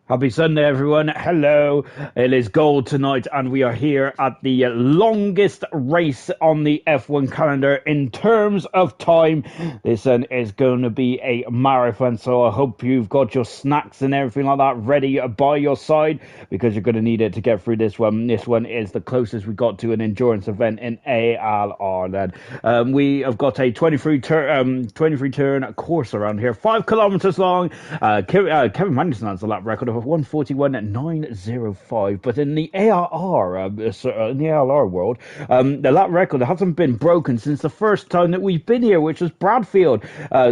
Happy Sunday, everyone. Hello. It is gold tonight, and we are here at the longest race on the F1 calendar in terms of time. This is going to be a marathon, so I hope you've got your snacks and everything like that ready by your side, because you're going to need it to get through this one. This one is the closest we got to an endurance event in ALR. Then we have got a 23 turn course around here, 5 kilometers long. Kevin Magnussen has a lap record of 1:41.905, but in the ALR world, the lap record hasn't been broken since the first time that we've been here, which was Bradfield.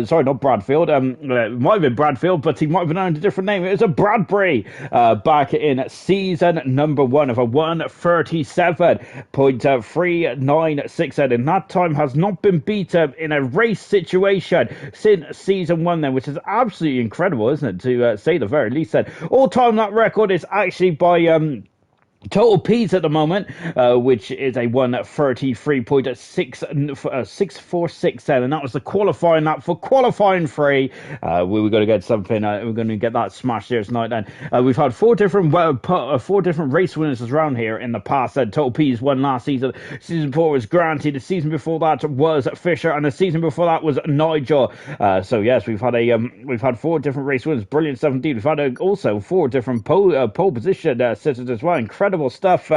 Sorry, not Bradfield. It might have been Bradfield, but he might have been under a different name. It was a Bradbury back in season number 1 of a 1:37.396, and that time has not been beaten in a race situation since season 1. Then, which is absolutely incredible, isn't it? To say the very least. Then, all-time that record is actually by Total P's at the moment, which is a 1:33.646, and that was the qualifying lap for qualifying 3. We were going to get something. We're going to get that smashed here tonight. Then we've had four different race winners around here in the past. Total P's won last season. Season before was Granty. The season before that was Fisher, and the season before that was Nigel. So yes, we've had 4 different race winners. Brilliant stuff indeed. We've had also 4 different pole position sitters as well. Incredible stuff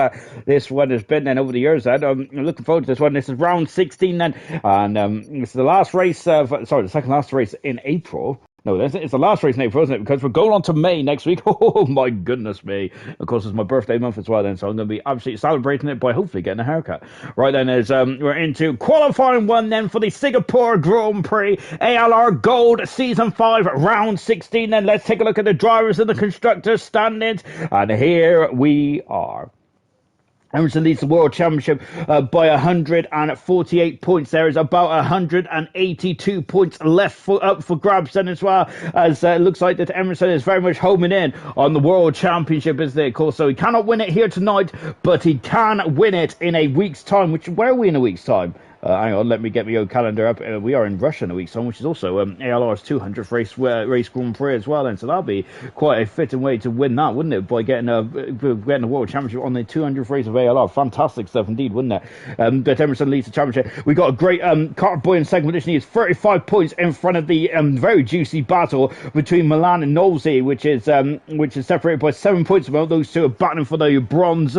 this one has been then over the years. I'm looking forward to this one. This is round 16 then, and this is the last race the second last race in April. No, it's the last race in April, isn't it? Because we're going on to May next week. Oh, my goodness me. Of course, it's my birthday month as well then, so I'm going to be absolutely celebrating it by hopefully getting a haircut. Right then, we're into qualifying 1 then for the Singapore Grand Prix, ALR Gold Season 5, round 16 then. Let's take a look at the drivers and the constructors standings, and here we are. Emerson leads the World Championship by 148 points. There is about 182 points left up for grabs then as well, as it looks like that Emerson is very much homing in on the World Championship, isn't it? Of course, so he cannot win it here tonight, but he can win it in a week's time. Where are we in a week's time? Hang on, let me get my own calendar up. We are in Russia in a week's time, which is also ALR's 200th race Grand Prix as well. And so that'll be quite a fitting way to win that, wouldn't it? By getting the World Championship on the 200th race of ALR. Fantastic stuff indeed, wouldn't it? But Emerson leads the championship. We got a great Carter Boy in second position. He is 35 points in front of the very juicy battle between Milan and Knowlesy, which is separated by 7 points. Well, those two are battling for the bronze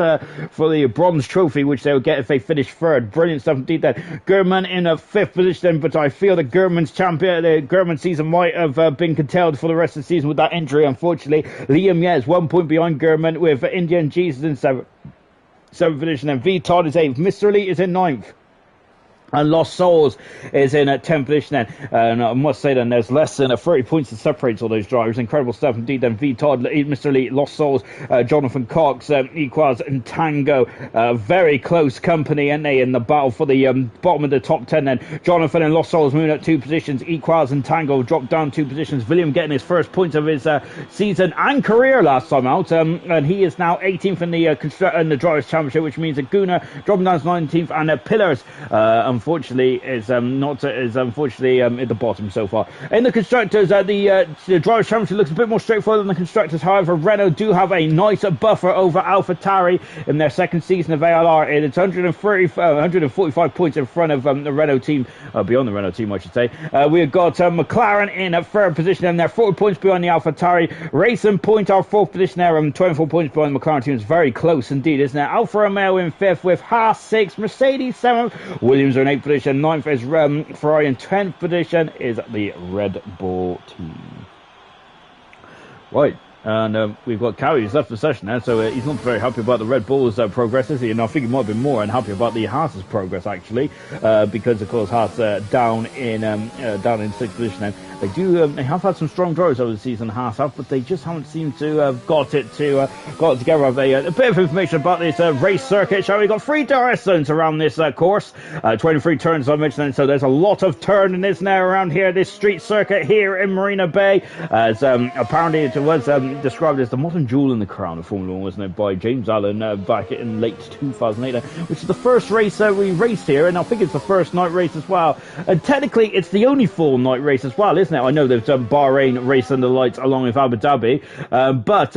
trophy, which they will get if they finish third. Brilliant stuff indeed. Then German in a 5th position, but I feel the German season might have been curtailed for the rest of the season with that injury, unfortunately. Liam Yes, 1 point behind German, with Indian Jesus in 7th position, and V Todd is 8th. Mr. Elite is in 9th. And Lost Souls is in 10th position then. And I must say then, there's less than 30 points that separates all those drivers. Incredible stuff indeed. Then V Todd, Mr. Elite, Lost Souls, Jonathan Cox, Equals and Tango. Very close company, aren't they, in the battle for the bottom of the top 10 then. Jonathan and Lost Souls moving up 2 positions. Equals and Tango dropped down 2 positions. William getting his first points of his season and career last time out. And he is now 18th in the Drivers' Championship, which means that Guna dropping down to 19th, and Pillars, unfortunately, is at the bottom so far. In the constructors, the Drivers' Championship looks a bit more straightforward than the constructors. However, Renault do have a nice buffer over AlphaTauri in their second season of ALR. It's 145 points in front of the Renault team, beyond the Renault team, I should say. We've got McLaren in a 3rd position, and they're 40 points behind the AlphaTauri. Racing Point, our 4th position there, 24 points behind the McLaren team. It's very close indeed, isn't it? Alfa Romeo in 5th, with Haas 6th, Mercedes 7th, Williams are in 8th position, 9th is Ferrari, and 10th position is the Red Bull team. Right. And we've got Cowie, who's left the session now, so he's not very happy about the Red Bull's progress, is he? And I think he might be more unhappy about the Haas's progress, actually, because, of course, Haas down in 6th position now. They have had some strong drivers over the season, Haas have, but they just haven't seemed to have got it together. Have a bit of information about this race circuit, shall we? We've got 3 DRS zones around this course, 23 turns, I mentioned, so there's a lot of turning, isn't there, around here, this street circuit here in Marina Bay, as apparently it was described as the modern jewel in the crown of Formula 1, wasn't it, by James Allen back in late 2008, which is the first race we raced here, and I think it's the first night race as well. And technically, it's the only full night race as well, isn't it? I know they've done Bahrain Race Under the Lights along with Abu Dhabi, but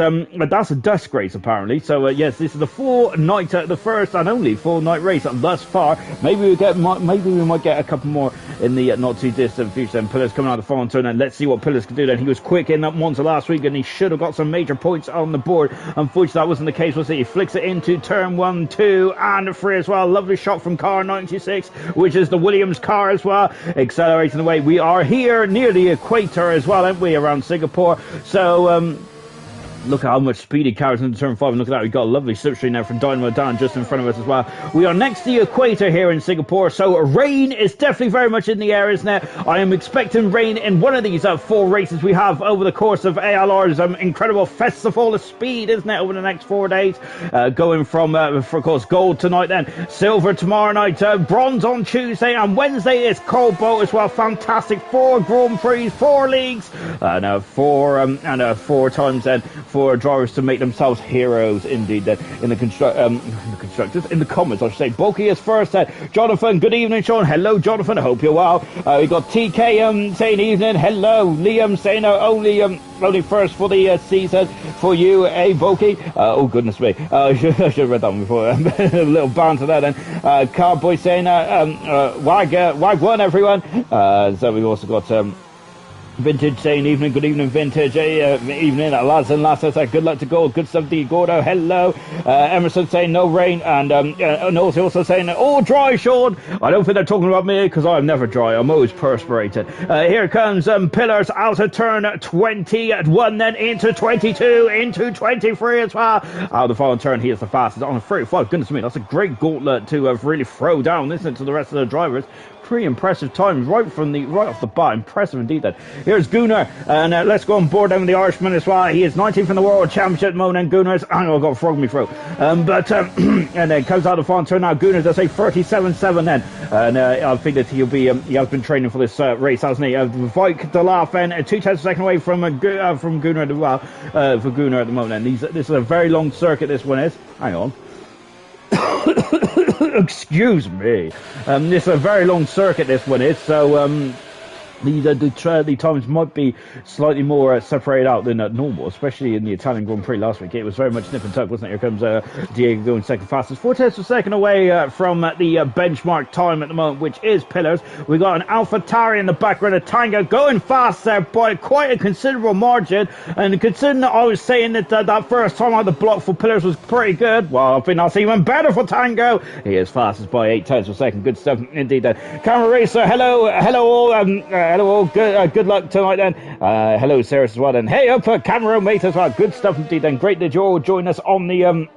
that's a dusk race apparently. So yes, this is the first and only 4-night race thus far. Maybe we might get a couple more in the not too distant future. Then Pillars coming out of the final turn, and let's see what Pillars can do. Then he was quick in that Monza last week, and he should have got some major points on the board. Unfortunately, that wasn't the case. Was it? He flicks it into turn 1, 2, and 3 as well. Lovely shot from car 96, which is the Williams car as well, accelerating away. We are here near the equator as well, aren't we, around Singapore? So look at how much speed he carries into turn 5, and look at that, we've got a lovely slipstream there from Dynamo Dan just in front of us as well. We are next to the equator here in Singapore, so rain is definitely very much in the air, isn't it? I am expecting rain in one of these 4 races we have over the course of ALR's incredible festival of speed, isn't it, over the next 4 days, going from of course gold tonight, then silver tomorrow night, bronze on Tuesday, and Wednesday is COBALT as well. Fantastic. 4 Grand Prix, 4 leagues, and 4 times then for drivers to make themselves heroes indeed. Then in the constructors, in the comments I should say. Bulky is first. Jonathan, good evening, Sean. Hello, Jonathan, I hope you're well. We got TK saying evening. Hello. Liam saying only first for the season for you, Bulky. Oh goodness me, I should have read that one before. A little banter there then. Cowboy saying wag one, everyone. So we've also got Vintage saying evening, good evening, Vintage. Evening, lads and lasses. Good luck to gold. Good stuff, D. Gordo. Hello. Emerson saying no rain, and also saying all dry, Sean. I don't think they're talking about me because I'm never dry. I'm always perspirated. Here comes Pillars out of turn 21, then into 22, into 23 as well. Out of the final turn, he is the fastest on a 35. Goodness me, that's a great gauntlet to really throw down, isn't it, to the rest of the drivers. Pretty impressive times right off the bat. Impressive indeed. Then here's Gunnar, and let's go on board down with the Irishman as well. He is 19th in the World Championship at the moment. And Gunnar's, I've got a frog in my throat. And then comes out of the final turn now. Gunnar's, I say 37.7 then, and I think that he has been training for this race, hasn't he? Vike de la Fen, 2 tenths a second away from Gunnar as well. For Gunnar at the moment. And this is a very long circuit. This one is. Hang on. Excuse me. This is a very long circuit, this one is, so the times might be slightly more separated out than normal, especially in the Italian Grand Prix last week. It was very much nip and tuck, wasn't it? Here comes Diego going second fastest, 4 tenths a second away from the benchmark time at the moment, which is Pillars. We got an AlphaTauri in the background, a Tango going fast there by quite a considerable margin, and considering that I was saying that that first time out the block for Pillars was pretty good, well, I think that's even better for Tango. He is fastest by 8 tenths a second. Good stuff indeed. Camera Racer, hello all. Hello all, good luck tonight then. Hello Sarah as well, and hey up Camera Mate as well. Good stuff indeed then. Great that you all join us on the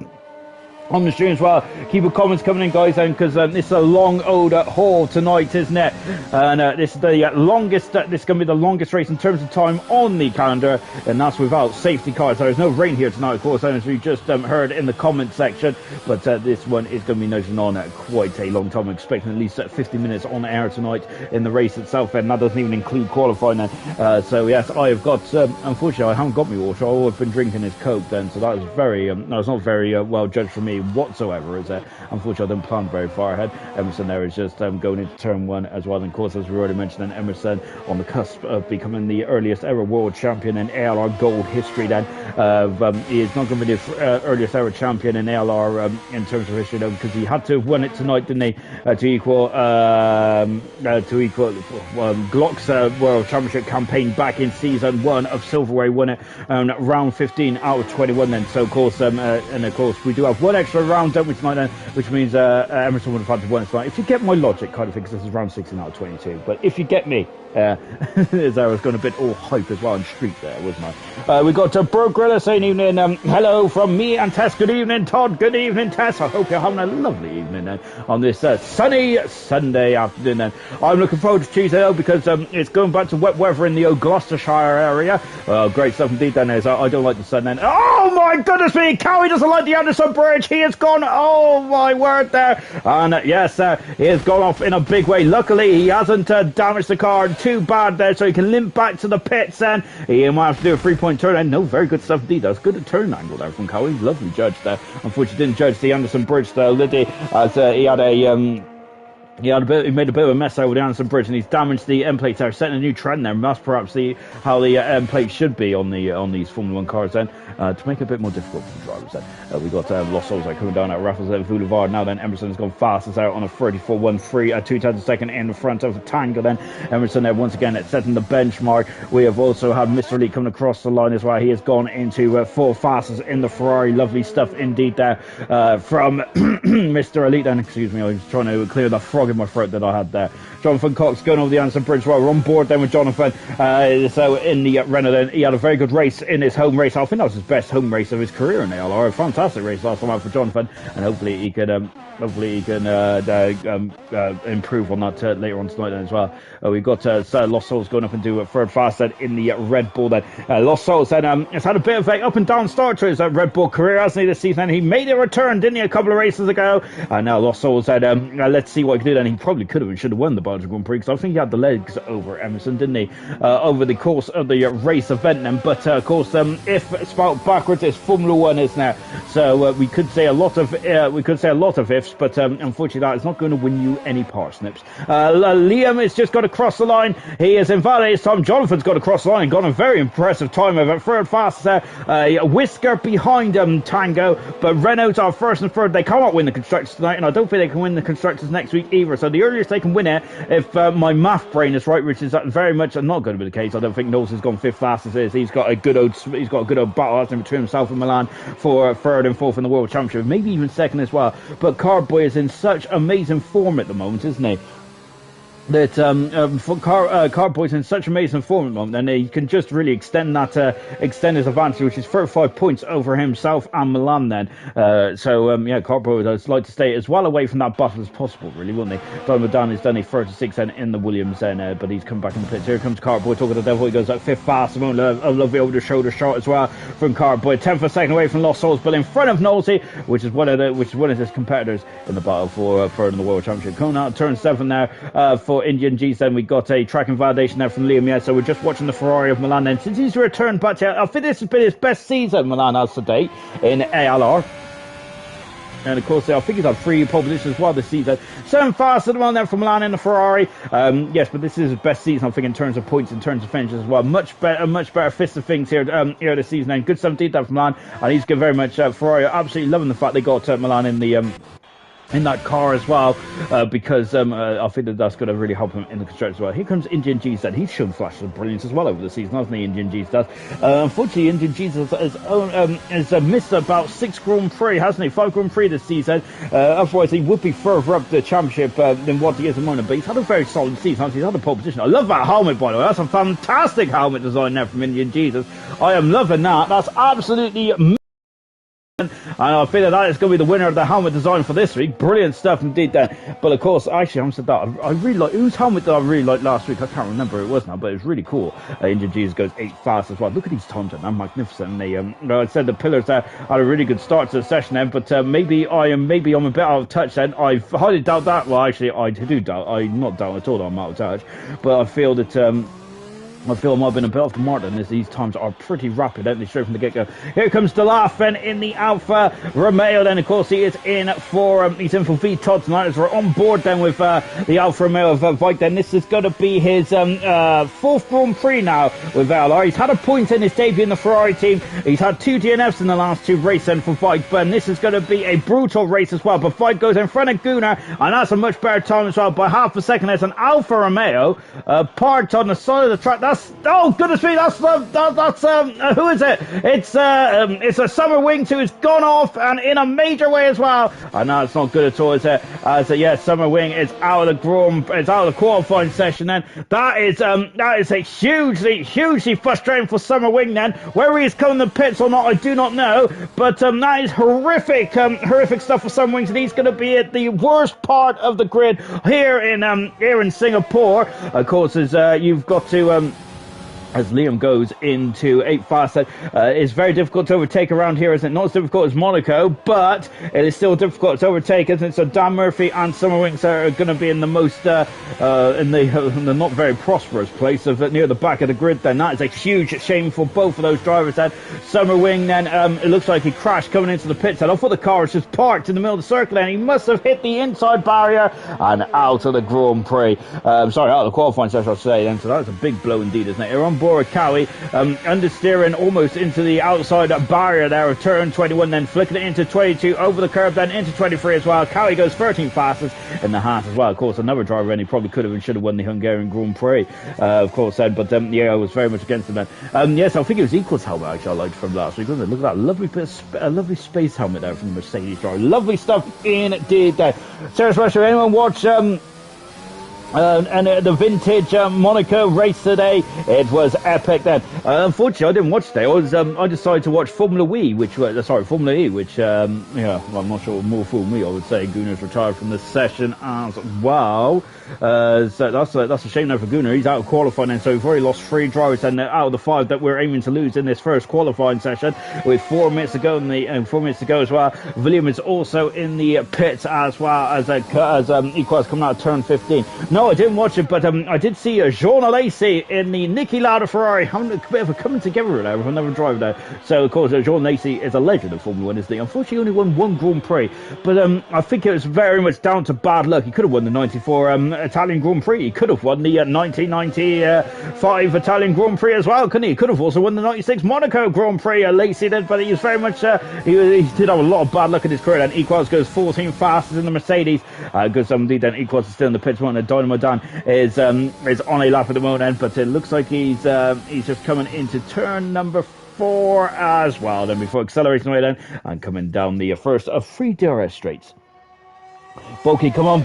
stream as well. Keep your comments coming in, guys, because this is a long old haul tonight, isn't it? And this is the longest. This is going to be the longest race in terms of time on the calendar, and that's without safety cars. There's no rain here tonight, of course, as we just heard in the comment section. But this one is going to be noting on quite a long time. I'm expecting at least 50 minutes on air tonight in the race itself, and that doesn't even include qualifying. Then, so yes, I have got. Unfortunately, I haven't got my water. All I've been drinking is Coke. Then, so that was very. That was not very well judged for me whatsoever, is that unfortunately I didn't plan very far ahead. Emerson there is just going into turn 1 as well, and of course, as we already mentioned, then Emerson on the cusp of becoming the earliest ever world champion in ALR gold history. Then he is not going to be the earliest ever champion in ALR in terms of history, though, because he had to have won it tonight, didn't he, to equal Glock's world championship campaign back in season 1 of Silverware. He won it round 15 out of 21 then. So of course, and of course we do have one extra round, don't we, tonight then, which means Emerson would have had to win tonight. If you get my logic kind of thing, because this is round 16 out of 22, but if you get me, as I was going a bit all hype as well on street there, wasn't I? We got Bro Gorilla saying evening, hello from me and Tess. Good evening, Todd. Good evening, Tess. I hope you're having a lovely evening then on this sunny Sunday afternoon then. I'm looking forward to Tuesday though, because it's going back to wet weather in the Gloucestershire area. Great stuff indeed then. I don't like the sun then. Oh my goodness me, Cowie doesn't like the Anderson Bridge. He has gone, oh my word there. And yes, he has gone off in a big way. Luckily, he hasn't damaged the car too bad there, so he can limp back to the pits then. He might have to do a 3-point turn, and no, very good stuff indeed. That's good turn angle there from Cowie. Lovely judge there. Unfortunately, didn't judge the Anderson Bridge there, Liddy, as he had a He made a bit of a mess over the Anderson Bridge, and he's damaged the end plates there, setting a new trend there. And that's perhaps how the end plate should be on these Formula One cars then, to make it a bit more difficult for the drivers then. We got Los Souls coming down at Raffles Boulevard now. Then Emerson's gone fastest out on a 34.13, 2/10 a second in front of Tango. Then Emerson there once again setting the benchmark. We have also had Mr. Elite coming across the line as well. He has gone into full fastest in the Ferrari. Lovely stuff indeed there from Mr. Elite. Then excuse me, I was trying to clear the frog in my throat that I had there. Jonathan Cox going over the Anderson Bridge. Well, we're on board then with Jonathan. So in the Renault, then he had a very good race in his home race. I think that was his best home race of his career in ALR. A fantastic race last time out for Jonathan, and hopefully he can improve on that later on tonight then as well. We've got Lost Souls going up into third fast then in the Red Bull then. Lost Souls then has had a bit of a up and down start to his Red Bull career, hasn't he, this season? He made a return, didn't he, a couple of races ago? And now Lost Souls said, let's see what he can do. And he probably could have and should have won the Belgian Grand Prix, because I think he had the legs over Emerson, didn't he, over the course of the race event then. But of course, if spelled backwards, it's Formula One, isn't it? So we could say a lot of ifs, but unfortunately that is not going to win you any parsnips. Liam has just got to cross the line. He is invalidated his time. Jonathan's got to cross the line, got a very impressive time of it. Third fast, a whisker behind Tango, but Renault's are first and third. They cannot win the constructors tonight, and I don't think they can win the constructors next week either. So the earliest they can win it, if my math brain is right, which is very much not going to be the case. I don't think Knowles has gone fifth fastest. He's got a good old battle between himself and Milan for third and fourth in the World Championship, maybe even second as well. But Carboy is in such amazing form at the moment, isn't he? That Carboy's in such amazing form at the moment, and he can just really extend his advantage, which is 35 points over himself and Milan then. Carboy would like to stay as well away from that battle as possible, really, wouldn't he? Don Modan has done a 36 then in the Williams then, but he's come back in the pits. Here comes Carboy talking to the devil. He goes at fifth fast. A lovely over the shoulder shot as well from Carboy. 10th a second away from Lost Souls, but in front of Nosey, which is one of his competitors in the battle for third in the World Championship. Coming out turn 7 there for Indian G's. Then we got a tracking validation there from Liam. So we're just watching the Ferrari of Milan then. Since he's returned back to, I think this has been his best season Milan has to date in ALR. And of course, I think he's had 3 pole positions as well this season. 7 faster than one there from Milan in the Ferrari. Yes, but this is his best season, I think, in terms of points, in terms of finishes as well. Much better fist of things here this season. And good 17th there from Milan. And he's very much Ferrari absolutely loving the fact they got Milan in that car as well, because I think that's going to really help him in the construction as well. Here comes Indian G's then. He's shown flashes of brilliance as well over the season, hasn't he? Indian G's does. Unfortunately, Indian G's has missed about 6 Grand Prix, hasn't he? 5 Grand Prix this season. Otherwise, he would be further up the championship than what he is at the moment. But he's had a very solid season, hasn't he? He's had a pole position. I love that helmet, by the way. That's a fantastic helmet design there from Indian Jesus. I am loving that. That's absolutely amazing. And I feel that is going to be the winner of the helmet design for this week. Brilliant stuff indeed then. But of course, actually, I haven't said that. I really like, whose helmet did I really like last week? I can't remember who it was now, but it was really cool. Indian Jesus goes 8 fast as well. Look at these times, they're magnificent. And they, I said the pillars there had a really good start to the session then, but maybe I'm a bit out of touch then. I highly doubt that. Well, actually, I do doubt. I'm not doubting at all that I'm out of touch, but I feel that I feel I might have been a bit off the mark, as these times are pretty rapid, aren't they, straight from the get-go. Here comes Delafen in the Alfa Romeo, then of course he is in for V Todd tonight, as we're on board then with the Alfa Romeo of Vike. Then this is going to be his 4th Grand Prix now with ALR. He's had a point in his debut in the Ferrari team. He's had 2 DNFs in the last 2 races then for Vike, but this is going to be a brutal race as well. But Vike goes in front of Gunnar, and that's a much better time as well by half a second. There's an Alfa Romeo parked on the side of the track. Oh goodness me! That's who is it? It's a Summer Wing who has gone off and in a major way as well. I know it's not good at all, is it? Yes, Summer Wing is out of the qualifying session. Then that is a hugely frustrating for Summer Wing. Then whether he's coming to the pits or not, I do not know. But that is horrific stuff for Summer Wing. And he's going to be at the worst part of the grid here in Singapore. Of course, as you've got to. as Liam goes into 8 fast. It's very difficult to overtake around here, isn't it? Not as difficult as Monaco, but it is still difficult to overtake, isn't it? So Dan Murphy and Summerwinks are going to be in the most in the not very prosperous place of near the back of the grid. Then that is a huge shame for both of those drivers. Then Summerwing, then it looks like he crashed coming into the pits. And I thought the car was just parked in the middle of the circle, and he must have hit the inside barrier and out of the Grand Prix. Sorry, out of the qualifying session, I should say. Then so that's a big blow indeed, isn't it? You're on board with Cowie, understeering almost into the outside barrier there of turn 21, then flicking it into 22 over the curb, then into 23 as well. Cowie goes 13 fastest in the Haas as well. Of course, another driver, and he probably could have and should have won the Hungarian Grand Prix, of course, then. But yeah, I was very much against him then. Yes, I think it was Equals helmet actually I liked from last week, wasn't it? Look at that lovely lovely space helmet there from the Mercedes driver. Lovely stuff indeed there. Serious Russia, anyone watch and the vintage Monaco race today? It was epic then. Unfortunately, I didn't watch today. I decided to watch Formula E, which Formula E, which yeah, well, I'm not sure what more fooled me. I would say Gunnar's retired from the session as well. So that's a shame now for Gunnar. He's out of qualifying, and so we've already lost 3 drivers, and out of the 5 that we're aiming to lose in this first qualifying session, with 4 minutes to go and 4 minutes to go as well. William is also in the pits as well as Equals coming out of turn 15. No, I didn't watch it, but I did see Jean Alesi in the Niki Lauda Ferrari having a bit of a coming together there with another driver there. So of course Jean Alesi is a legend of Formula 1, isn't he? Unfortunately, he only won 1 Grand Prix, but I think it was very much down to bad luck. He could have won the 94 Italian Grand Prix. He could have won the 1995 Italian Grand Prix as well, couldn't he? He could have also won the 96 Monaco Grand Prix. Lacey did, but he was very much he did have a lot of bad luck in his career. And Equals goes 14 fastest in the Mercedes. Good indeed. Then Equals is still in the pits. One Dynamo Dan is on a lap at the moment, but it looks like he's just coming into turn number 4 as well. Then before accelerating away then and coming down the first of 3 DRS straights. Bulky, come on,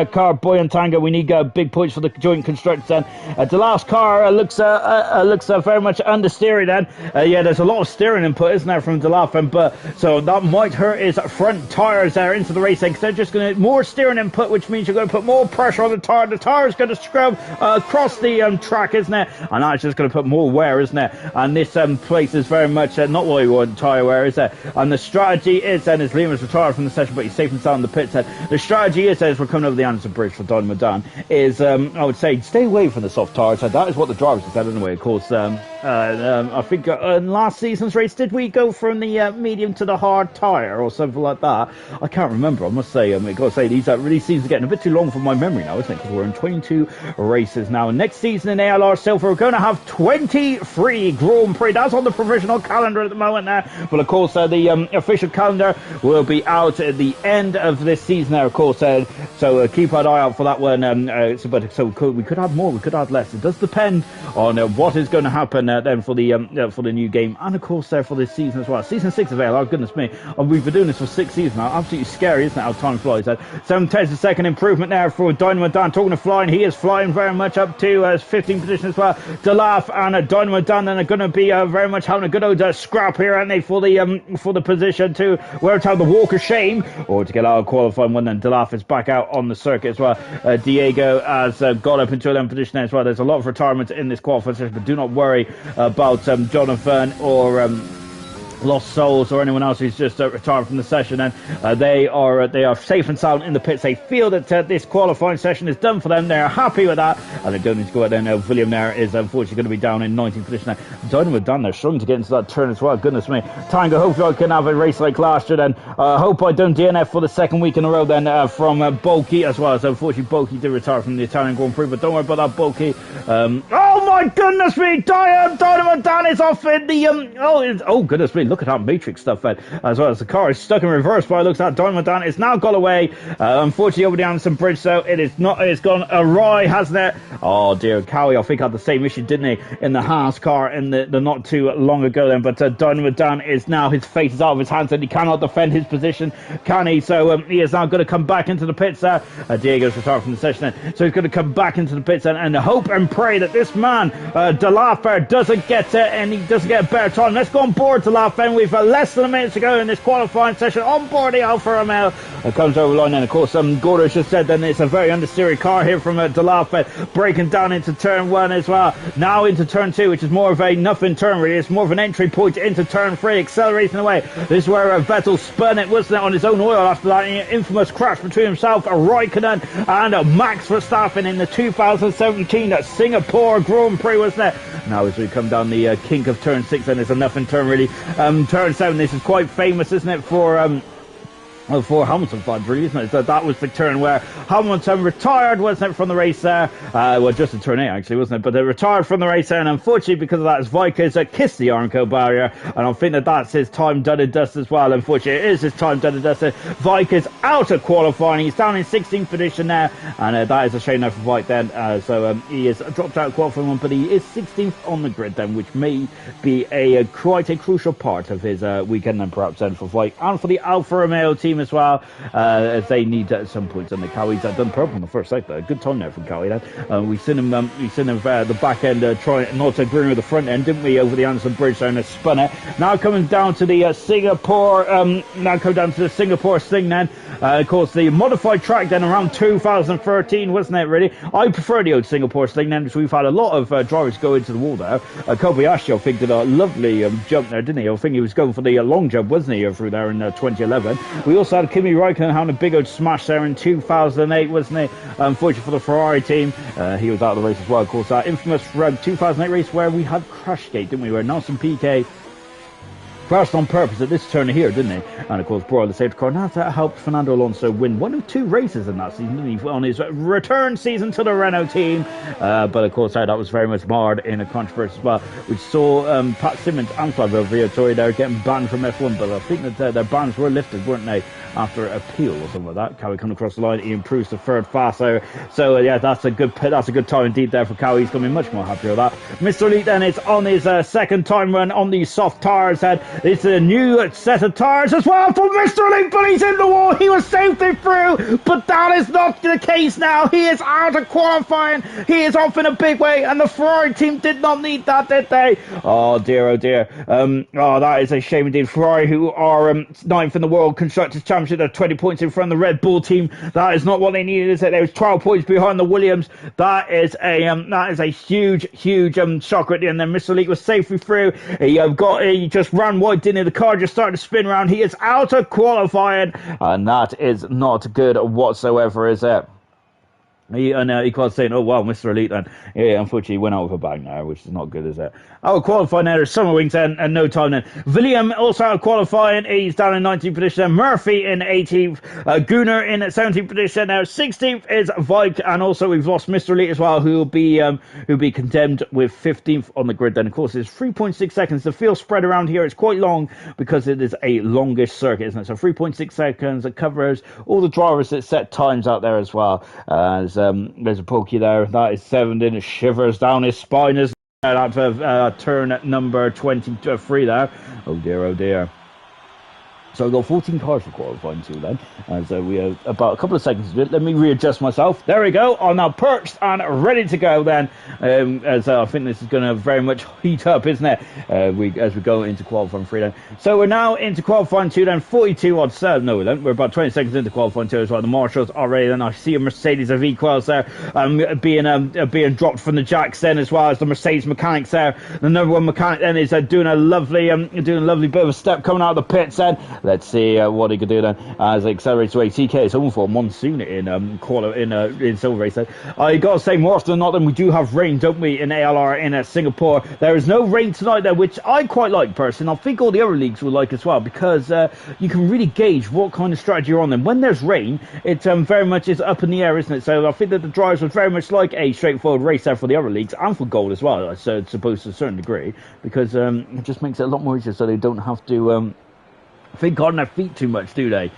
car, Boy and Tango. We need big points for the joint constructors then. The last car looks very much understeering then. Yeah, there's a lot of steering input, isn't there, from Delaf, but so that might hurt his front tyres there into the race, because they're just going to more steering input, which means you're going to put more pressure on the tyre. The tyre is going to scrub across the track, isn't it? And that's just going to put more wear, isn't it? And this place is very much not what you want tyre wear, is it? And the strategy is then, as Liam is retired from the session, but he's safe and sound in the pits. The strategy is, as we're coming over the Anderson Bridge for Dynamo Dan, is I would say stay away from the soft tyres. So that is what the drivers have said anyway. Of course, I think in last season's race, did we go from the medium to the hard tyre or something like that? I can't remember. I must say, I've got to say, these really seasons are getting a bit too long for my memory now, isn't it? Because we're in 22 races now. And next season in ALR Silver, we're going to have 23 Grand Prix. That's on the provisional calendar at the moment now. But of course, the official calendar will be out at the end of this season now, of course. So keep an eye out for that one. We could have more, we could have less. It does depend on what is going to happen then for the new game, and of course for this season as well. Season 6 of ALR, goodness me, we've been doing this for 6 seasons now. Absolutely scary, isn't it, how time flies? 7/10 a second improvement there for Dynamo Dan. Talking of flying, he is flying very much up to 15th position as well. Delaf and Dynamo Dan then are going to be very much having a good old scrap here, aren't they, for the position to where to have the walk of shame or to get out of qualifying one. Then Delaf is back out on the circuit as well. Diego has got up into 11th position there as well. There's a lot of retirements in this qualifying session, but do not worry about Jonathan or Lost Souls or anyone else who's just retired from the session, and they are safe and sound in the pits. They feel that this qualifying session is done for them. They're happy with that, and they don't need to go out there now. William there is unfortunately going to be down in 19th position now. Dynamo Dan, they're struggling to get into that turn as well. Goodness me. Tango, hopefully I can have a race like last year then. Hope I don't DNF for the second week in a row then from Bulky as well. So unfortunately Bulky did retire from the Italian Grand Prix, but don't worry about that, Bulky. Oh my goodness me, Dynamo Dan is off in the oh goodness me, look at that Matrix stuff then, as well as the car is stuck in reverse by looks at Dynamo Dan. It's now got away, unfortunately over the Anderson Bridge, so it's gone awry, hasn't it? Oh dear, Cowie I think had the same issue, didn't he, in the Haas car in the not too long ago then, but Dynamo Dan is now, his fate is out of his hands and he cannot defend his position, can he? So he is now going to come back into the pits. Diego's retired from the session then, so he's going to come back into the pits and hope and pray that this man man. De Lafer doesn't get it, and he doesn't get a better time. Let's go on board De Lafer, and we've less than a minute to go in this qualifying session. On board the Alfa Romeo. Comes over the line, and of course, Gordo just said then it's a very understeery car here from De Lafer, breaking down into turn 1 as well. Now into turn 2, which is more of a nothing turn, really. It's more of an entry point into turn 3, accelerating away. This is where Vettel spun it, wasn't it, on his own oil after that infamous crash between himself, Raikkonen, and Max Verstappen in the 2017 Singapore Grand Prix, wasn't it? Now as we come down the kink of turn 6, then it's a nothing turn, really. Turn 7, this is quite famous, isn't it, for Hamilton fans, really, isn't it? So that was the turn where Hamilton retired, wasn't it, from the race there? Well, just in turn 8, actually, wasn't it? But they retired from the race there, and unfortunately, because of that, Vika's kissed the Armco barrier, and I think that that's his time done and dust as well. Unfortunately, it is his time done and dusted. Vika's out of qualifying. He's down in 16th position now, and that is a shame now for Vike then. So he is dropped out of qualifying, but he is 16th on the grid then, which may be quite a crucial part of his weekend then, perhaps then, for Vike and for the Alfa Romeo team as well, as they need at some points. And the Cowies done purple on the first sector. Good time there from Cowie then. We seen him the back end trying not to agree with the front end, didn't we, over the Anderson Bridge there, and it spun it. Now coming down to the Singapore thing then. Of course, the modified track then around 2013, wasn't it, really? I prefer the old Singapore thing then, because we've had a lot of drivers go into the wall there. Kobayashi, I think, did a lovely jump there, didn't he? I think he was going for the long jump, wasn't he, through there in 2011. We also had Kimi Raikkonen having a big old smash there in 2008, wasn't he? Unfortunately for the Ferrari team, he was out of the race as well. Of course, that infamous 2008 race where we had Crashgate, didn't we? Where Nelson Piquet crashed on purpose at this turn here, didn't he? And of course, brought the safety car. Now that helped Fernando Alonso win 1 of 2 races in that season, didn't he? On his return season to the Renault team. But of course, that was very much marred in a controversy as well, which saw Pat Simmons and Flavio Briatore there getting banned from F1. But I think that their bans were lifted, weren't they, after appeal or something like that. Cowie coming across the line, he improves to third faster. So yeah, that's a good time indeed there for Cowie. He's going to be much more happy with that. Mr. Elite then is on his second time run on these soft tires. It's a new set of tires as well for Mr. Elite, but he's in the wall. He was safely through, but that is not the case now. He is out of qualifying. He is off in a big way, and the Ferrari team did not need that, did they? Oh dear, oh dear. That is a shame indeed. Ferrari, who are 9th in the World Constructors' Championship, they're 20 points in front of the Red Bull team. That is not what they needed, is it? There was 12 points behind the Williams. That is a huge shocker at the end. Then Mr. Elite was safely through. He just ran wide, didn't he? The car just started to spin around. He is out of qualifying, and that is not good whatsoever, is it? He quite saying, oh wow, Mr. Elite then. Yeah, unfortunately he went out with a bang there, which is not good, is it? Out of qualifying there, Summer Wings then, and no time then. William also out of qualifying, he's down in 19th position. Murphy in 18th, Gunnar in 17th position. Now 16th is Vike, and also we've lost Mr. Elite as well, who'll be condemned with 15th on the grid then. Of course, it's 3.6 seconds. The field spread around here is quite long because it is a longish circuit, isn't it? So 3.6 seconds, it covers all the drivers that set times out there as well. There's a pokey there. That is 7, and it shivers down his spine as out of turn number 23 there. Oh dear, oh dear. So I've got 14 cars for qualifying too then. So we have about a couple of seconds to do it. Let me readjust myself. There we go. I'm now perched and ready to go then. As I think this is going to very much heat up, isn't it? As we go into qualifying 3 then. So we're now into qualifying 2 then. 42 odd serve. No, we don't. We're about 20 seconds into qualifying 2 as well. The marshals are ready then. I see a Mercedes of equals there being dropped from the jacks then, as well as the Mercedes mechanics there. The number 1 mechanic then is doing a lovely bit of a step coming out of the pits then. Let's see what he could do then as it accelerates away. TK is home for a monsoon in Silver Race. I gotta say, more often than not, then we do have rain, don't we, in ALR in Singapore. There is no rain tonight there, which I quite like personally. I think all the other leagues will like as well, because you can really gauge what kind of strategy you're on. Then when there's rain, it very much is up in the air, isn't it? So I think that the drivers would very much like a straightforward race there for the other leagues and for gold as well. I suppose to a certain degree, because it just makes it a lot more easier, so they don't have to think on their feet too much, do they?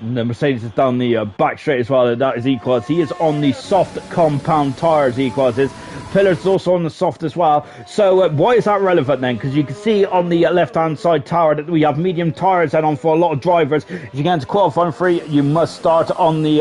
The Mercedes is down the back straight as well. That is Equals. He is on the soft compound tyres, Equals is. Pillars is also on the soft as well. So why is that relevant then? Because you can see on the left-hand side tower that we have medium tyres and on for a lot of drivers. If you get into qualifying free, you must start on the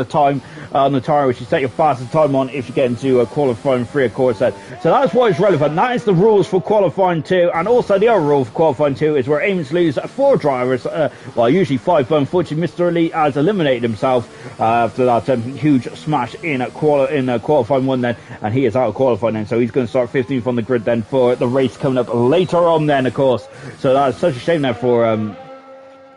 time on the tyre which you set your fastest time on if you get into qualifying free, of course. So that's why it's relevant. That is the rules for qualifying 2, and also the other rule for qualifying 2 is we're aiming to lose 4 drivers. Well, usually 5, but unfortunately Mr. Elite has eliminated himself after that huge smash in qualifying 1 then, and he is out of qualifying then, so he's going to start 15th on the grid then for the race coming up later on then, of course. So that's such a shame there for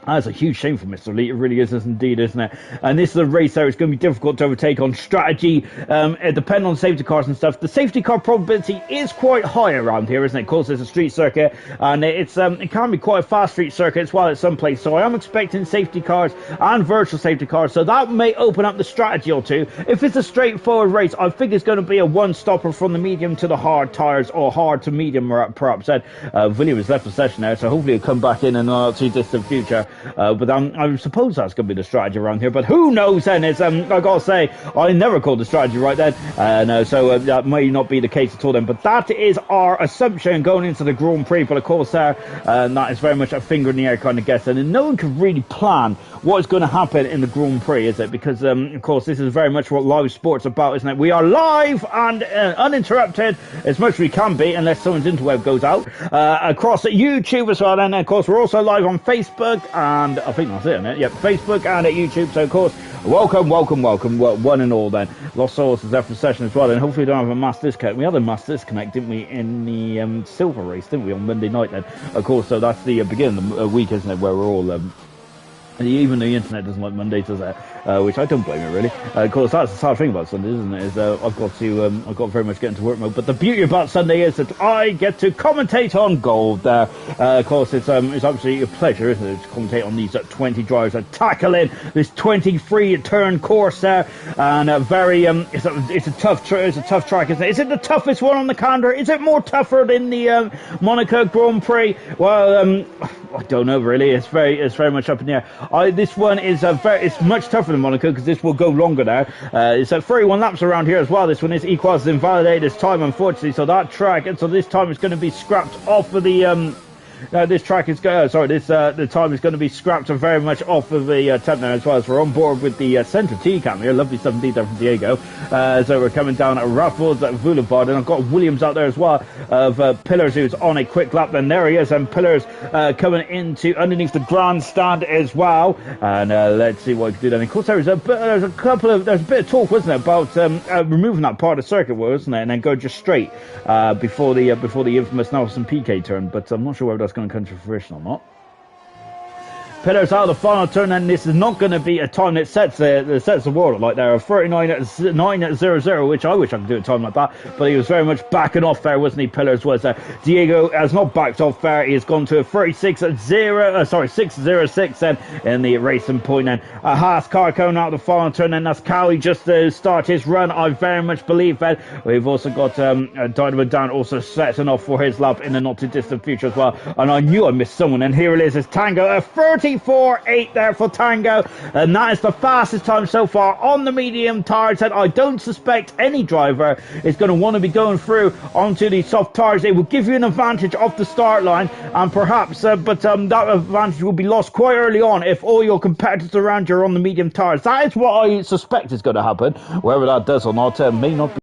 that's a huge shame for Mr. Elite. It really is indeed, isn't it? And this is a race there. It's going to be difficult to overtake on strategy. It depends on safety cars and stuff. The safety car probability is quite high around here, isn't it? Of course, it's a street circuit, and it can be quite a fast street circuit as well at some place. So I am expecting safety cars and virtual safety cars. So that may open up the strategy or two. If it's a straightforward race, I think it's going to be a one-stopper from the medium to the hard tyres, or hard to medium, perhaps. Williams left the session there, so hopefully he'll come back in the not too distant future. But I suppose that's going to be the strategy around here. But who knows then? It's, I got to say, I never called the strategy right then. So that may not be the case at all then. But that is our assumption going into the Grand Prix. But of course, that is very much a finger in the air kind of guess. And no one can really plan what is going to happen in the Grand Prix, is it? Because, of course, this is very much what live sports about, isn't it? We are live and uninterrupted as much as we can be, unless someone's interweb goes out, across YouTube as well. And, of course, we're also live on Facebook, and I think that's it, isn't it? Yep, Facebook and at YouTube. So, of course, welcome, one and all then. Lost Souls is there for the session as well, and hopefully we don't have a mass disconnect. We had a mass disconnect, didn't we, in the silver race, didn't we, on Monday night then? Of course, so that's the beginning of the week, isn't it, where we're all... even the internet doesn't like Mondays, does it? Which I don't blame it, really. Of course, that's the sad thing about Sunday, isn't it? Is I've got to very much get into work mode. But the beauty about Sunday is that I get to commentate on gold. Of course, it's absolutely a pleasure, isn't it, to commentate on these 20 drivers that tackle in this 23-turn course there, and it's a tough track, isn't it? Is it the toughest one on the calendar? Is it more tougher than the Monaco Grand Prix? Well, I don't know really. It's very much up in the air. This one is it's much tougher than Monaco because this will go longer now. It's at 31 laps around here as well. This one is Equals invalidated this time, unfortunately. So that track, and so this time is going to be scrapped off of the this track is the time is going to be scrapped very much off of the temp now as well. So we're on board with the centre T cam here. Lovely 17 there from Diego. So we're coming down at Raffles at Boulevard, and I've got Williams out there as well of Pillars, who's on a quick lap. Then there he is, and Pillars coming into underneath the grandstand as well. And let's see what he can do then. Of course, there's a bit of talk, wasn't it, about removing that part of the circuit, wasn't it, and then go just straight before the infamous Nelson Piquet turn. But I'm not sure whether that's going to come to fruition or not. Pillars out of the final turn, and this is not going to be a time that sets the world like there, a 39.900, which I wish I could do a time like that, but he was very much backing off there, wasn't he? Pillars was. Diego has not backed off there. He has gone to a 606 then in the racing point then. A Haas car coming out of the final turn, and that's Cowie just to start his run. I very much believe that. We've also got Dynamo Dan also setting off for his lap in the not too distant future as well, and I knew I missed someone, and here it is, it's Tango, a 34.8 there for Tango, and that is the fastest time so far on the medium tyres. And I don't suspect any driver is going to want to be going through onto the soft tyres. It will give you an advantage off the start line, and perhaps that advantage will be lost quite early on if all your competitors around you are on the medium tyres. That is what I suspect is going to happen. Whether that does or not may not be.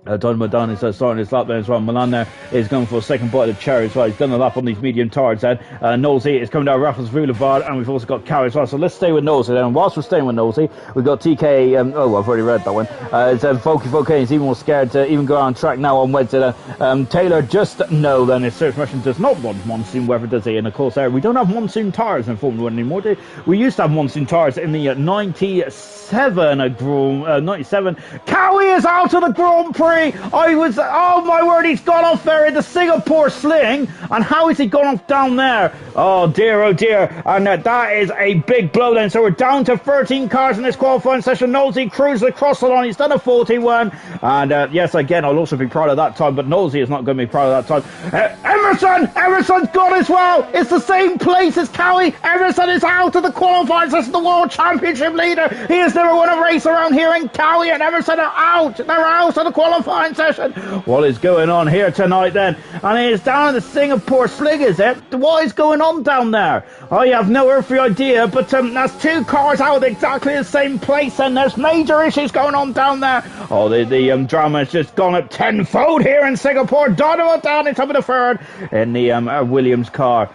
Dynamo Dan is starting his lap there as well. Milan there is going for a second bite of the cherry as well. He's done a lap on these medium tyres then. Nosey is coming down Raffles Boulevard, and we've also got Cow as well. So let's stay with Nosey then. And whilst we're staying with Nosey, we've got TK. I've already read that one. It's Volky. He's even more scared to even go on track now on Wednesday then. Taylor, just no then. His search mission does not want monsoon weather, does he? And of course, we don't have monsoon tyres in Formula 1 anymore. We used to have monsoon tyres in the 97. Cowie is out of the Grand Prix. Prix. Oh my word, he's gone off there in the Singapore sling. And how has he gone off down there? Oh dear, and that is a big blow then. So we're down to 13 cars in this qualifying session. Nosey cruises across the line. He's done a 41. And yes, again, I'll also be proud of that time, but Nosey is not going to be proud of that time. Emerson's gone as well. It's the same place as Cowie. Emerson is out of the qualifying session, the World Championship leader. He has never won a race around here, and Cowie and Emerson are out. They're out of the qualifying session. What is going on here tonight then? And it is down in the Singapore sling, is it? What is going on down there? I have no earthly idea, but that's two cars out of exactly the same place, and there's major issues going on down there. Oh, the drama has just gone up tenfold here in Singapore. Donovan down in top of the third in the Williams car.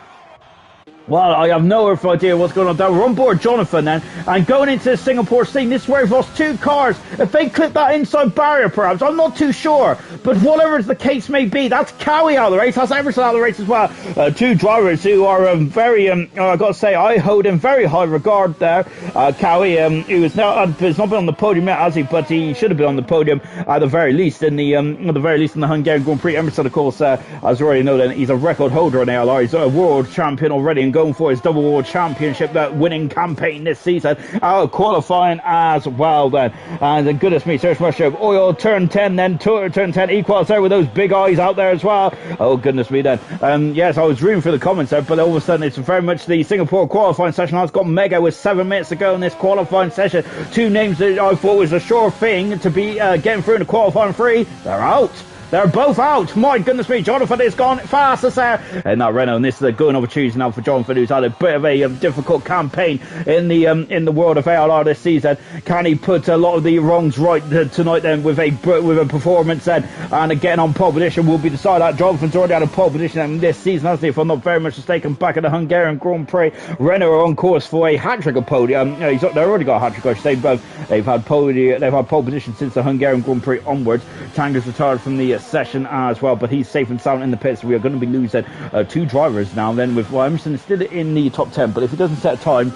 Well, I have no earthly idea what's going on down. We're on board Jonathan then, and going into the Singapore scene, this is where we've lost two cars. If they clip that inside barrier, perhaps, I'm not too sure. But whatever the case may be, that's Cowie out of the race, that's Emerson out of the race as well. Two drivers who are very, I've got to say, I hold in very high regard there. Cowie, who has not been on the podium yet, has he? But he should have been on the podium at the very least in the Hungarian Grand Prix. Emerson, of course, as you already know, then he's a record holder in ALR. He's a world champion already, and going for his double world championship, that winning campaign this season, qualifying as well then. And goodness me, search much of oil, turn 10 then, turn 10 equals there with those big eyes out there as well. Oh goodness me then. Yes, I was reading through the comments there, but all of a sudden it's very much the Singapore qualifying session. I've got Mega with 7 minutes to go in this qualifying session. Two names that I thought was a sure thing to be getting through in the qualifying free, they're out. They're both out. My goodness me, Jonathan is gone fastest there in that Renault, and this is a good opportunity now for Jonathan, who's had a bit of a difficult campaign in the world of ALR this season. Can he put a lot of the wrongs right tonight then with a performance then, and getting on pole position will be decided. Jonathan's already had a pole position this season, hasn't he, if I'm not very much mistaken, back at the Hungarian Grand Prix. Renault are on course for a hat-trick of podium. They've already got a hat-trick, I should say. They've had pole position since the Hungarian Grand Prix onwards. Tanger's retired from the session as well, but he's safe and sound in the pits. We are going to be losing two drivers now then, with Emerson still in the top 10, but if he doesn't set a time,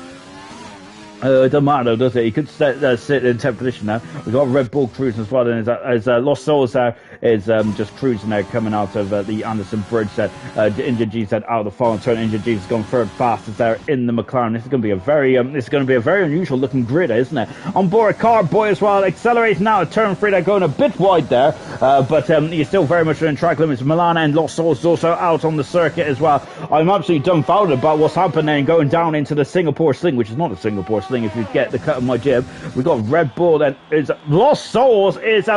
it doesn't matter, does it? He could sit in 10th position now. We've got Red Bull cruising as well, and as Lost Souls there is just cruising there, coming out of the Anderson Bridge there. Injured G said out of the final turn. Injured G has gone third fastest there in the McLaren. This is going to be a very unusual looking grid, isn't it? On board Carboy as well, accelerating now at turn 3. They're going a bit wide there, but he's still very much in track limits. Milan and Lost Souls is also out on the circuit as well. I'm absolutely dumbfounded about what's happening going down into the Singapore sling, which is not a Singapore sling if you get the cut of my jib. We've got Red Bull then. Is Lost Souls is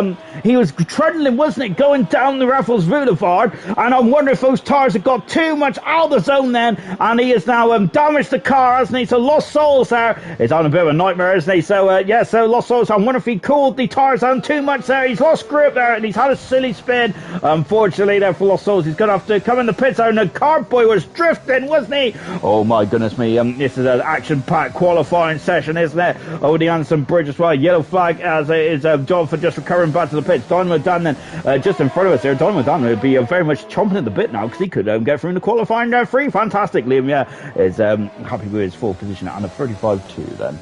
he was treading, wasn't it, going down the Raffles Boulevard, and I'm wondering if those tires have got too much out of the zone then, and he has now damaged the car, hasn't he? So Lost Souls there is on a bit of a nightmare, isn't he? So so Lost Souls, I wonder if he cooled the tires down too much there. He's lost grip there, and he's had a silly spin. Unfortunately there for Lost Souls, he's going to have to come in the pits there, and the Carboy was drifting, wasn't he? Oh my goodness me, this is an action-packed qualifying session, isn't it? Oh, the Anderson Bridge as well. Yellow flag as it is Jonathan just recovering back to the pits. Dynamo Dan then just in front of us there. Dynamo Dan would be very much chomping at the bit now, because he could get through in the qualifying free. Fantastic. Liam, is happy with his full position and a 35-2 then.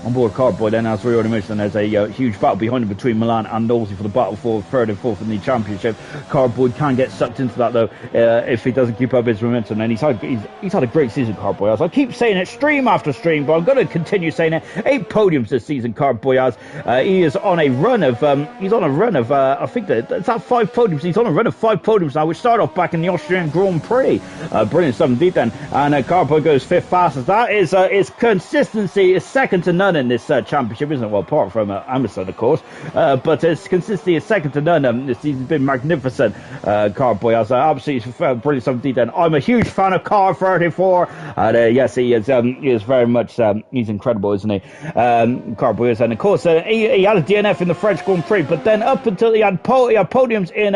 On board Carboy then, as we already mentioned, there's a huge battle behind him between Milan and Nosey for the battle for third and fourth in the championship. Carboy can get sucked into that though if he doesn't keep up his momentum, and he's had a great season, Carboy has. I keep saying it stream after stream, but I'm going to continue saying it. 8 podiums this season Carboy has. He is on a run of I think that's 5 podiums. He's on a run of 5 podiums now, which started off back in the Austrian Grand Prix. Brilliant stuff indeed then. And Carboy goes 5th fastest. That is his consistency is second to none in this championship, isn't it? Well, apart from Emerson, of course, but his consistency is second to none. This season's been magnificent. Carboy has absolutely brilliant stuff indeed. And I'm a huge fan of Car 34, and yes, he is very much he's incredible, isn't he? Carboy is, and of course he had a DNF in the French Grand Prix, but then up until he had podiums in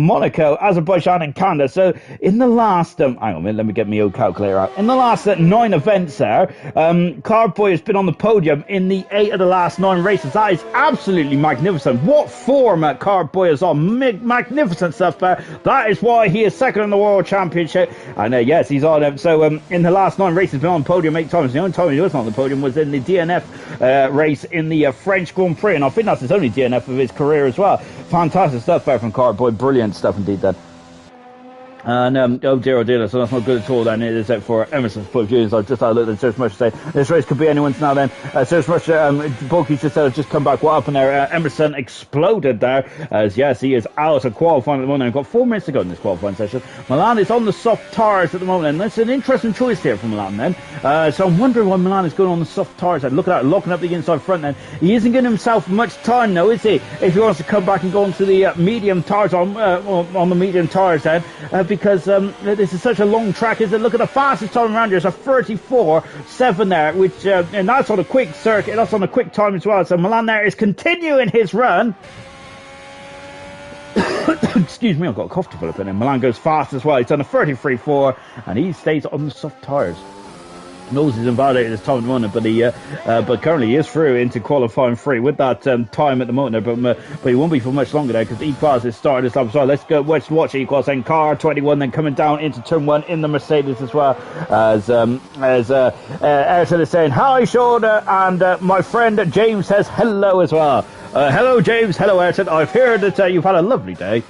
Monaco, Azerbaijan, and Canada. So in the last hang on a minute, let me get my old calculator out. In the last 9 events there, Carboy has been on the podium in the 8 of the last 9 races. That is absolutely magnificent. What form Cardboy is on. Magnificent stuff there. That is why he is second in the World Championship. And yes, he's on. So in the last 9 races, he's been on the podium 8 times. The only time he wasn't on the podium was in the DNF race in the French Grand Prix. And I think that's his only DNF of his career as well. Fantastic stuff there from Cardboy. Brilliant stuff indeed then. And oh dear, so that's not good at all then, is it, for Emerson's point of view? I've just had a look at Sir Smush say this race could be anyone's now then. Sir Smush, Bulky just said, just come back. What happened there? Emerson exploded there, as yes, he is out of qualifying at the moment. We've got 4 minutes to go in this qualifying session. Milan is on the soft tyres at the moment, and that's an interesting choice here from Milan then. So I'm wondering why Milan is going on the soft tyres. Look at that, locking up the inside front then. He isn't giving himself much time though, is he? If he wants to come back and go onto the medium tyres on the medium tyres then. Because this is such a long track, is it? Look at the fastest time around here. It's a 34.7 there, which and that's on a quick circuit. That's on a quick time as well. So Milan there is continuing his run. Excuse me, I've got a cough developing, and Milan goes fast as well. He's done a 33.4, and he stays on the soft tyres. Knows he's invalidated his time at the moment, but currently he is through into qualifying 3 with that time at the moment there, but he won't be for much longer there because Equals is starting this up as well. Let's go watch Equals then. Car 21 then coming down into turn 1 in the Mercedes as well, as Ayrton is saying hi Sean, and my friend James says hello as well. Hello James, hello Ayrton. I've heard that you've had a lovely day.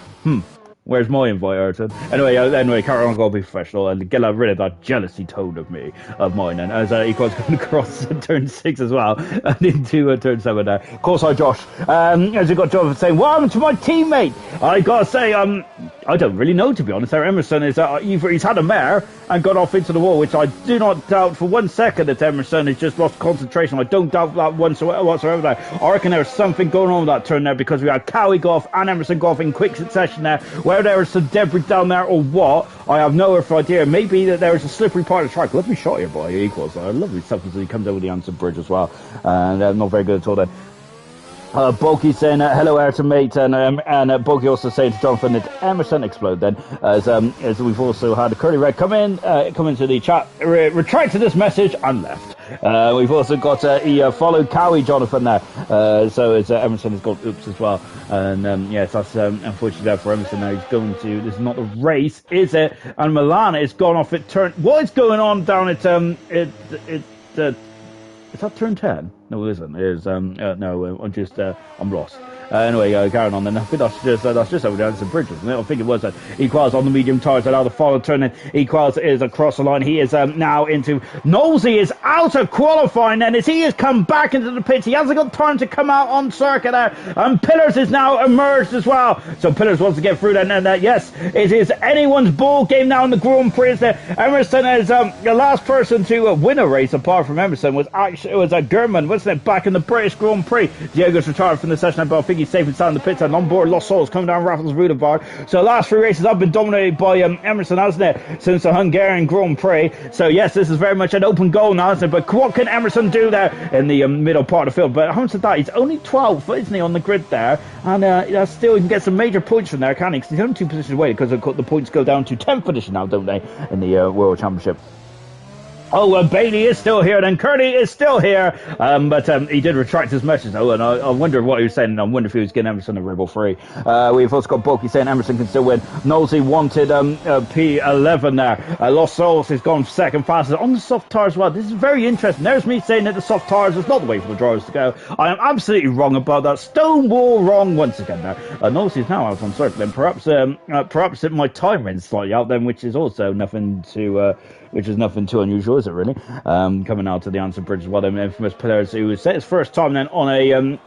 Where's my invite, Ayrton? Anyway, carry on, gotta be professional and get rid of that jealousy tone of mine. And as Equals going across turn 6 as well, and into turn 7 there. Of course, hi Josh. As we got Jonathan saying, what happened to my teammate? I gotta say, I don't really know, to be honest. Emerson is either he's had a mare and got off into the wall, which I do not doubt for 1 second that Emerson has just lost concentration. I don't doubt that whatsoever there. I reckon there's something going on with that turn there, because we had Cowie go off and Emerson go off in quick succession there. Whether there was some debris down there or what, I have no earth idea. Maybe that there was a slippery part of the track. Lovely shot here by Equals. Lovely stuff as he comes over the Anson Bridge as well. And not very good at all then. Bulky saying hello Ayrton mate, and Bulky also saying to Jonathan that Emerson explode then, as we've also had Curly Red come into the chat, retracted this message and left. We've also got he followed Cowie Jonathan there, so it's Emerson has got oops as well, and yes, that's unfortunately there for Emerson. Now he's going to, this is not a race, is it? And Milan is gone off at turn, what is going on down at is that turn 10? No, it isn't. It is, no, I'm lost. Anyway, carrying on then. I think that's just over there. It's a bridge, isn't it? I think it was that. Equals on the medium tyres, allow the final turn in. Equals is across the line. He is now into, Knowlesy is out of qualifying then, as he has come back into the pits. He hasn't got time to come out on circuit there. And Pillars is now emerged as well. So Pillars wants to get through then, and yes, it is anyone's ball game now in the Grand Prix. Emerson is the last person to win a race apart from Emerson was German, wasn't it, back in the British Grand Prix. Diego's retired from the session, but I think he's safe and sound in the pits, and on board Lost Souls coming down Raffles Boulevard. So the last 3 races have been dominated by Emerson, hasn't it, since the Hungarian Grand Prix. So yes, this is very much an open goal now, isn't it? But what can Emerson do there in the middle part of the field? But having said that, he's only 12th, isn't he, on the grid there, and still he can get some major points from there, can he? Because he's only 2 positions away, because the points go down to 10th position now, don't they, in the World Championship. Oh, Bailey is still here, and Curdy is still here, but he did retract his message, though, and I wonder what he was saying, and I wonder if he was getting Emerson a Rebel free. We've also got Bulky saying Emerson can still win. Knowlesy wanted P11 there. Lost Souls has gone second fastest on the soft tyres as well. This is very interesting. There's me saying that the soft tyres is not the way for the drivers to go. I am absolutely wrong about that. Stonewall wrong once again there. Knowlesy is now out on circuit, and perhaps my timing is slightly out then, which is also nothing too unusual, is it really? Coming out to the Anson Bridge as well, them infamous players who set his first time then on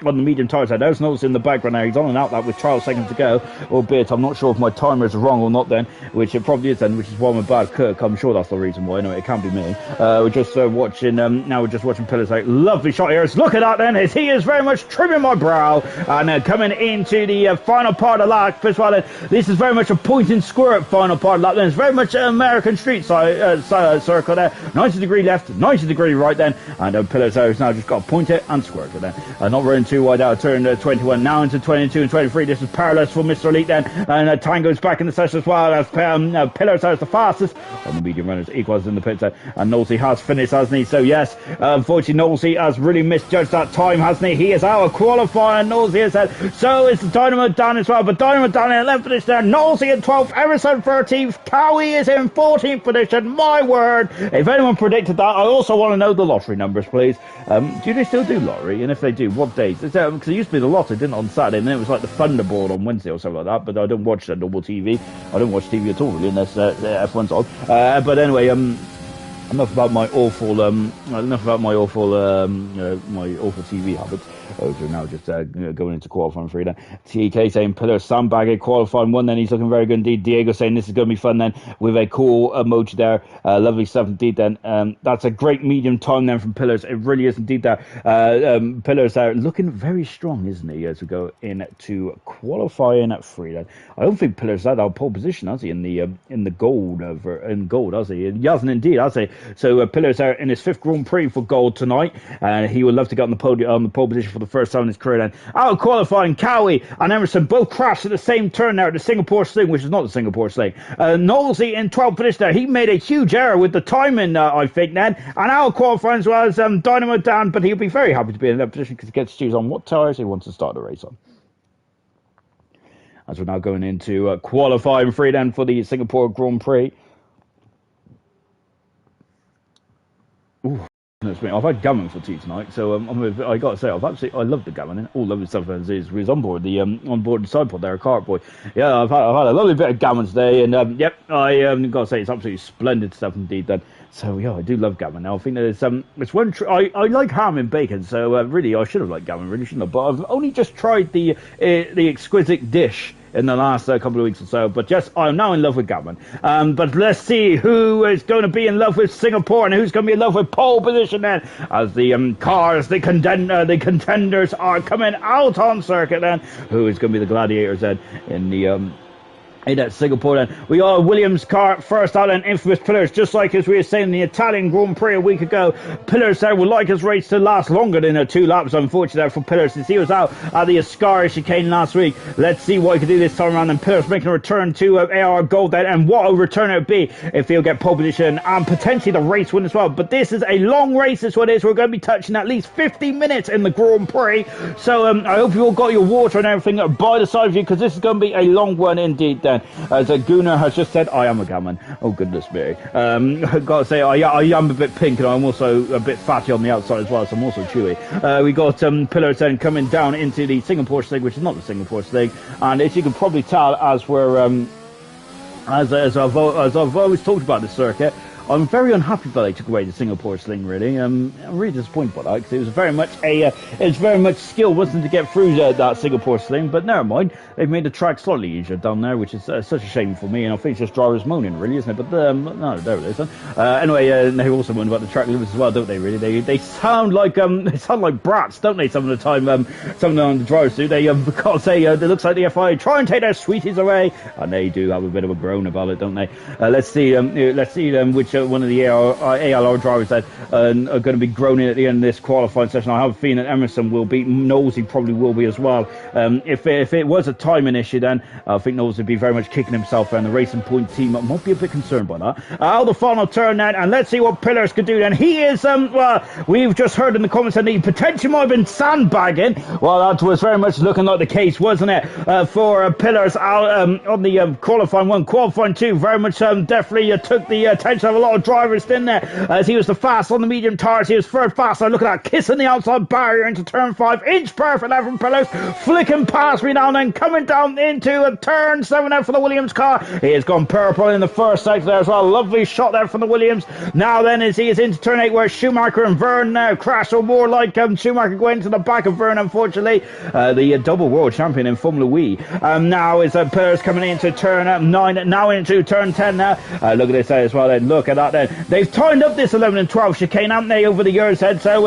the medium tyres. There's Knowles in the background there. He's on and out that with 12 seconds to go, albeit I'm not sure if my timer is wrong or not then, which it probably is then, which is why I'm a bad cook. I'm sure that's the reason why. Anyway, it can't be me. We're just watching, now we're just watching Pillars out. Lovely shot here. Look at that then, as he is very much trimming my brow, and coming into the final part of the lap as well. This is very much a point and squirt final part of the lap then. It's very much an American street side circle there. 90-degree left, 90-degree right then, and Pillars has now just got to point it and squirt it then. Not running too wide out of turn 21, now into 22 and 23. This is perilous for Mr. Elite then, and Tango's back in the session as well, as Pillars is the fastest on the medium runners, equals in the pits then, and Nolsey has finished, hasn't he? So yes, unfortunately Nolsey has really misjudged that time, hasn't he? He is out of qualifying, Nolsey has said, so is Dynamo Dan as well, but Dynamo Dan in 11th position there, Nolsey in 12th, Emerson 13th, Cowie is in 14th position, my word, if anyone predicted that. I also want to know the lottery numbers, please. Do they still do lottery? And if they do, what days? Because it used to be the lottery, didn't it, on Saturday, and then it was like the Thunderboard on Wednesday or something like that, but I don't watch normal TV. I don't watch TV at all, really, unless F1's on. But anyway, enough about my awful TV habits. So now just going into qualifying 3 then. TK saying Pillar sandbagging qualifying 1 then, he's looking very good indeed. Diego saying this is going to be fun then, with a cool emoji there. Lovely stuff indeed then. That's a great medium time then from Pillars. It really is indeed there. Pillars are looking very strong, isn't he, as we go into qualifying 3 then. I don't think Pillars had our pole position, has he, in the gold, has he? He hasn't indeed, has he? So Pillars are in his 5th Grand Prix for gold tonight, and he would love to get on the pole position for the first time in his career then. Out qualifying, Cowie and Emerson both crashed at the same turn there at the Singapore Sling, which is not the Singapore Sling. Knowlesy in 12th position there. He made a huge error with the timing, I think, then. And out qualifying as well as Dynamo Dan, but he'll be very happy to be in that position because he gets to choose on what tyres he wants to start the race on. As we're now going into qualifying 3 then for the Singapore Grand Prix. Ooh. I've had gammon for tea tonight, so I got to say, I love the gammon. All lovely stuff as is. We was on board the side pod there, cart boy. Yeah, I've had a lovely bit of gammon today, and yep, I got to say it's absolutely splendid stuff indeed. Then, so yeah, I do love gammon. Now I think that it's one. I like ham and bacon, so really I should have liked gammon, really shouldn't have. But I've only just tried the exquisite dish in the last couple of weeks or so, but yes, I'm now in love with gammon. But let's see who is going to be in love with Singapore and who's going to be in love with pole position then, as the cars, the contenders are coming out on circuit then. Who is going to be the gladiators then in the in Singapore then. We are Williams car first out and infamous Pillars, just like as we were saying in the Italian Grand Prix a week ago. Pillars there would like his race to last longer than 2 laps, unfortunately for Pillars, since he was out at the Ascari chicane last week. Let's see what he can do this time around, and Pillars making a return to ALR Gold then, and what a return it would be if he'll get pole position and potentially the race win as well. But this is a long race, this one is. We're going to be touching at least 50 minutes in the Grand Prix, so I hope you all got your water and everything by the side of you, because this is going to be a long one indeed then. As Gunnar has just said, I am a gammon. Oh, goodness me. I've got to say, I am a bit pink, and I'm also a bit fatty on the outside as well, so I'm also chewy. We got Pillars then coming down into the Singapore Sling, which is not the Singapore Sling, and as you can probably tell, as we're as I've always talked about this circuit, I'm very unhappy that they took away the Singapore Sling, really. I'm really disappointed by that, because it was very much skill, wasn't it, to get through that Singapore Sling, but never mind. They've made the track slightly easier down there, which is such a shame for me, and I think it's just drivers moaning, really, isn't it? But no, there it is. Anyway, they also moan about the track limits as well, don't they, really? They sound like brats, don't they, some of the time, some of the drivers do. They can't say, it looks like the FIA try and take their sweeties away, and they do have a bit of a groan about it, don't they? Let's see which one of the ALR drivers that are going to be groaning at the end of this qualifying session. I have a feeling that Emerson will be, Knowlesy probably will be as well. If it was a timing issue, then I think Knowles would be very much kicking himself, and the Racing Point team might be a bit concerned by that. Out the final turn then, and let's see what Pillars could do then. He is, well, we've just heard in the comments that he potentially might have been sandbagging. Well, that was very much looking like the case, wasn't it, for Pillars out on the qualifying 1. Qualifying 2 very much definitely took the attention of a lot of drivers in there, as he was the fast on the medium tires. He was third fast. Look at that, kissing the outside barrier into turn 5. Inch perfect there from Pillars, flicking past me now and then, coming down into a turn 7 there for the Williams car. He has gone purple in the first sector there as well. Lovely shot there from the Williams. Now then, as he is into turn 8, where Schumacher and Verne now crash, or more like Schumacher going to the back of Verne, unfortunately. The double world champion in Formula Wee. Now is Pillars coming into turn 9, now into turn 10 now. Look at this as well then. Look at that then. They've timed up this 11 and 12 chicane, haven't they, over the years head? So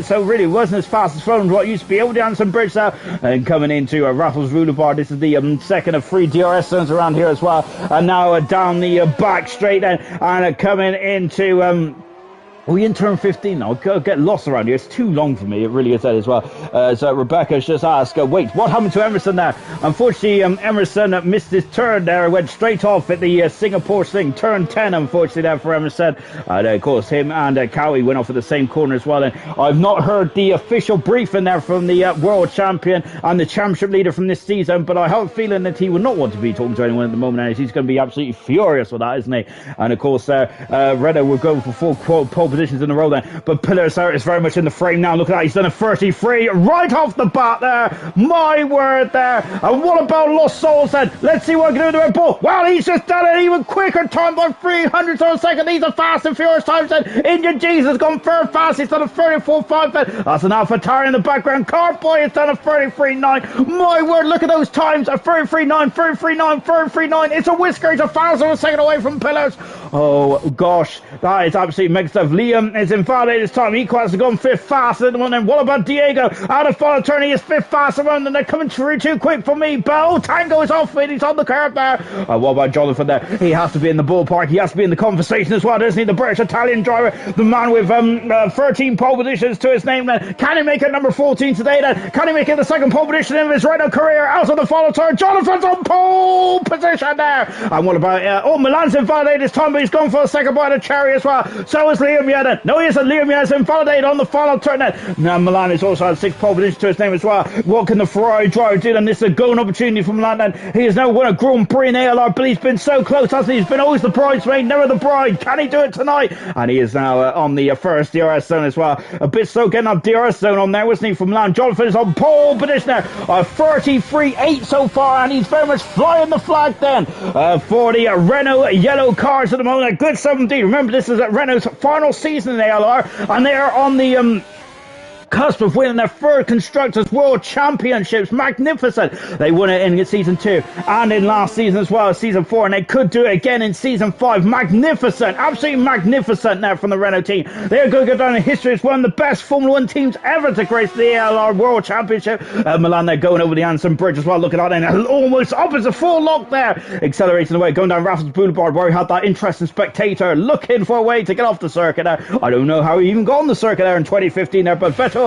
so really wasn't as fast as from what used to be. Over the Anderson Bridge now, and coming into Raffles Boulevard. This is the second of 3 DRS zones around here as well. And now down the back straight then, and coming into We in turn 15 now. I'll get lost around here. It's too long for me. It really is that as well. So Rebecca's just asked, wait, what happened to Emerson there? Unfortunately, Emerson missed his turn there. Went straight off at the Singapore thing. Turn 10, unfortunately, there for Emerson. And of course, him and Cowie went off at the same corner as well. And I've not heard the official briefing there from the world champion and the championship leader from this season, but I have a feeling that he will not want to be talking to anyone at the moment. And he's going to be absolutely furious with that, isn't he? And of course, Renault will go for full pole positions in a row then, but Pillars is very much in the frame now. Look at that, he's done a 33 right off the bat there. My word there. And what about Lost Souls then? Let's see what I can do with the Red Bull. Well, he's just done an even quicker time by 300 of a second. These are fast and furious times then. Indian Jesus has gone very fast. He's done a 34.5 then. That's an Alpha Tire in the background. Carboy has done a 33.9. My word, look at those times. A 33.9, 33.9, 33.9. It's a whisker. He's 1,000 of a second away from Pillars. Oh gosh, that is absolutely mega stuff. Liam is invalidated this time. Equals has gone fifth faster than one. And what about Diego? Out of final turn, he is fifth faster than, and they're coming through too quick for me. But Tango is off it. He's on the curb there. What about Jonathan there? He has to be in the ballpark. He has to be in the conversation as well, doesn't he? The British Italian driver, the man with 13 pole positions to his name. Then can he make it number 14 today? Then can he make it the second pole position in his Renault career? Out of the final turn, Jonathan's on pole position there. And what about Milan's invalidated this time, but he's gone for a second by the cherry as well. So is Liam Yedden. No, he isn't. Liam Yedden's invalidated on the final turn then. Now Milan has also had 6 pole positions to his name as well. What can the Ferrari driver do then? This is a golden opportunity for Milan then. He has now won a Grand Prix in ALR, but he's been so close, hasn't he? He's been always the bridesmaid, never the bride. Can he do it tonight? And he is now on the first DRS zone as well. A bit slow getting that DRS zone on there, wasn't he, from Milan? Jonathan is on pole position there. 33.8 so far, and he's very much flying the flag then for the Renault yellow cars at the moment. A good 17. Remember, this is Renault's final season in ALR, and they are on the cusp of winning their third Constructors World Championships. Magnificent. They won it in season 2 and in last season as well, season 4, and they could do it again in season 5. Magnificent. Absolutely magnificent now from the Renault team. They are going to go down in history as one of the best Formula 1 teams ever to grace the ALR World Championship. Milan, they're going over the Anson Bridge as well. Look at that, and almost up as a full lock there. Accelerating away, going down Raffles Boulevard, where we had that interesting spectator looking for a way to get off the circuit there. I don't know how he even got on the circuit there in 2015 there, but Vettel,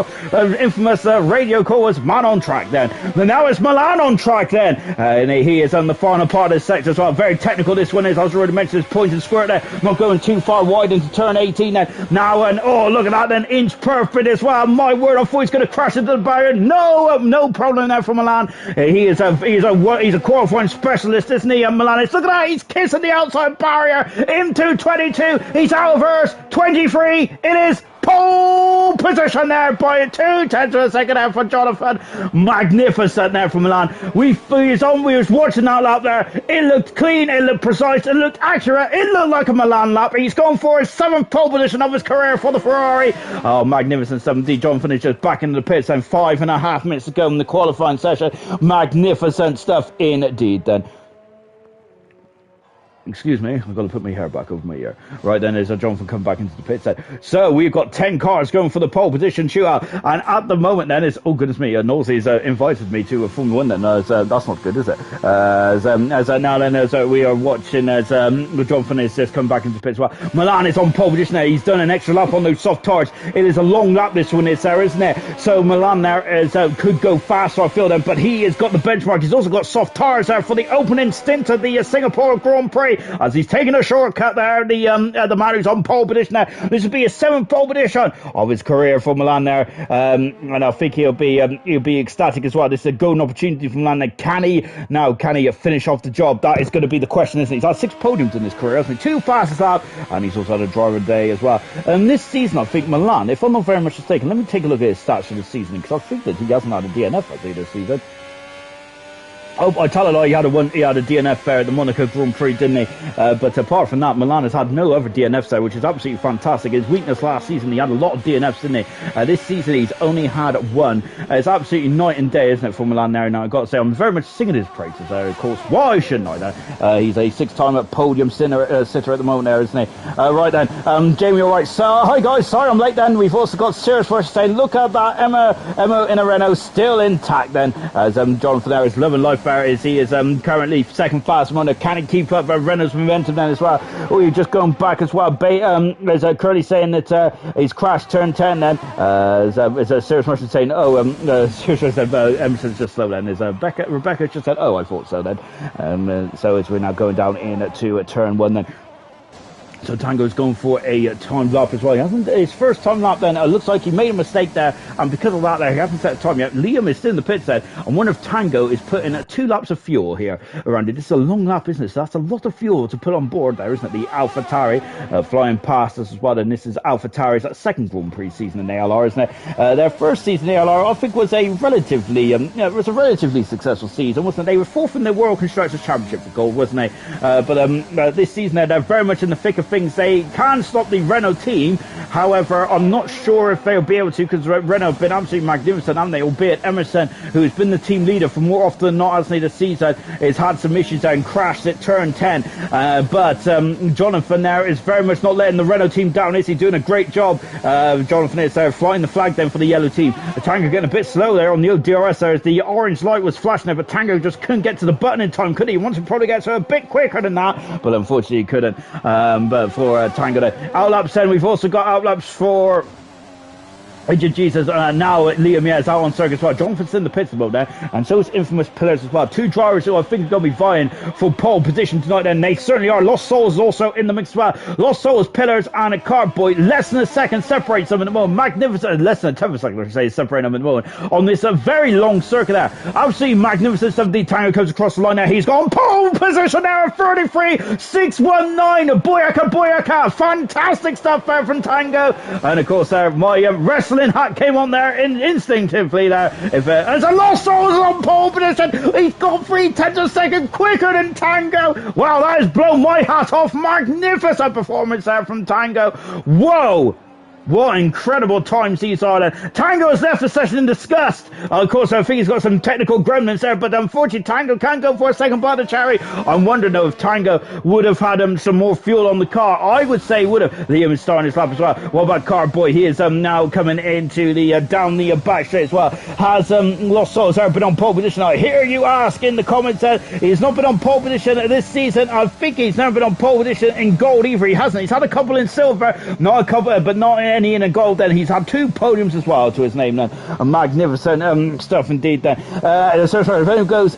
infamous radio call was man on track then. But now it's Milan on track then. And he is on the final part of this sector as well. Very technical this one is. I was already mentioned this point and squirt there. Not going too far wide into turn 18 then. Now, and oh, look at that then. Inch perfect as well. My word, I thought he's going to crash into the barrier. No problem there for Milan. He's a qualifying specialist, isn't he, Milan? Look at that. He's kissing the outside barrier into 22. He's out of hers. 23. It is pole position there by 2/10 of a second there for Jonathan. Magnificent there from Milan. We was watching that lap there. It looked clean, it looked precise, it looked accurate, it looked like a Milan lap. He's gone for his 7th pole position of his career for the Ferrari. Oh, magnificent 7D. Jonathan is just back into the pits and 5.5 minutes to go in the qualifying session. Magnificent stuff indeed then. Excuse me, I've got to put my hair back over my ear. Right then, there's a Jonathan come back into the pit set. So we've got 10 cars going for the pole position shootout. And at the moment then, it's, oh goodness me, Nolsey's invited me to a Formula 1 then. That's not good, is it? Now then, as we are watching as Jonathan is just come back into the pit as well. Milan is on pole position there. He's done an extra lap on those soft tires. It is a long lap this one is there, isn't it? So Milan there is, could go faster, I feel then, but he has got the benchmark. He's also got soft tires there for the opening stint of the Singapore Grand Prix. As he's taking a shortcut there, the man who's on pole position there. This will be his 7th pole position of his career for Milan there, and I think he'll be ecstatic as well. This is a golden opportunity for Milan. Can he finish off the job? That is going to be the question, isn't it? He's had 6 podiums in his career, hasn't he? 2 fastest lap, and he's also had a driver day as well. And this season, I think Milan, if I'm not very much mistaken, let me take a look at his stats for the season, because I think that he hasn't had a DNF I think this season. Oh, I tell a lie, he had a DNF there at the Monaco Grand Prix, didn't he? But apart from that, Milan has had no other DNFs there, which is absolutely fantastic. His weakness last season, he had a lot of DNFs, didn't he? This season, he's only had 1. It's absolutely night and day, isn't it, for Milan there? Now, I've got to say, I'm very much singing his praises there, of course. Why shouldn't I? He's a 6-time at podium sitter at the moment there, isn't he? Right then, Jamie, all right. So, hi guys, sorry I'm late then. We've also got Sirius first saying, look at that, Emma in a Renault still intact then, as Jonathan there is loving life there is he is currently second fast runner. Can he keep up Renault's momentum then as well? Oh, you're just going back as well. There's Curly saying that he's crashed turn 10 then. There's Serious Motion saying, Serious said Emerson's just slow then. There's Rebecca just said, oh, I thought so then. So as we're now going down into turn 1 then. So Tango's going for a time lap as well. He hasn't his first time lap then. It looks like he made a mistake there, and because of that, he hasn't set a time yet. Liam is still in the pits then. I wonder if Tango is putting 2 laps of fuel here around it. This is a long lap, isn't it? So that's a lot of fuel to put on board there, isn't it? The AlphaTauri flying past us as well. And this is AlphaTauri's second Grand Prix season in ALR, isn't it? Their first season in ALR, I think, was a relatively successful season, wasn't it? They were 4th in the World Constructors Championship for gold, wasn't they? But this season they're very much in the thick of things. They can stop the Renault team. However, I'm not sure if they'll be able to, because Renault have been absolutely magnificent, haven't they? Albeit Emerson, who's been the team leader for more often than not, hasn't he, this season, has had some issues and crashed at turn 10. But Jonathan there is very much not letting the Renault team down, is he? Doing a great job. Jonathan is there flying the flag then for the yellow team. Tango getting a bit slow there on the old DRS there as the orange light was flashing there, but Tango just couldn't get to the button in time, could he? He wanted to probably get to a bit quicker than that, but unfortunately he couldn't. But for Tango there. Outlaps then, we've also got outlaps for Agent Jesus, now Liam, is out on circuit as well. Jonathan's in the pits about there, and so is Infamous Pillars as well. 2 drivers who I think are going to be vying for pole position tonight, and they certainly are. Lost Souls is also in the mix as well. Lost Souls, Pillars, and a Cardboy. Less than a second separates them at the moment. Magnificent, less than a tenth of a second, I should say, separating them at the moment. On this very long circuit there. Absolutely magnificent. 17 Tango comes across the line there. He's got pole position there at 33.619. Boyaka. Fantastic stuff there from Tango. And of course, my wrestling hat came on there instinctively there. As a Lost Souls on pole position, he's got 3/10 of a second quicker than Tango. Wow, that has blown my hat off. Magnificent performance there from Tango. Whoa. What incredible times these are there. Tango has left the session in disgust. Of course, I think he's got some technical gremlins there, but unfortunately, Tango can't go for a second part of cherry. I'm wondering, though, if Tango would have had some more fuel on the car. I would say would have. Liam is starting his lap as well. What about Carboy? He is now coming into the down the back straight as well. Has Lost Souls ever been on pole position? I hear you ask in the comments. He's not been on pole position this season. I think he's never been on pole position in gold either. He hasn't. He's had a couple in silver, not a couple, but not any in a gold. Then he's had 2 podiums as well to his name. Then a magnificent stuff indeed. Then if anyone goes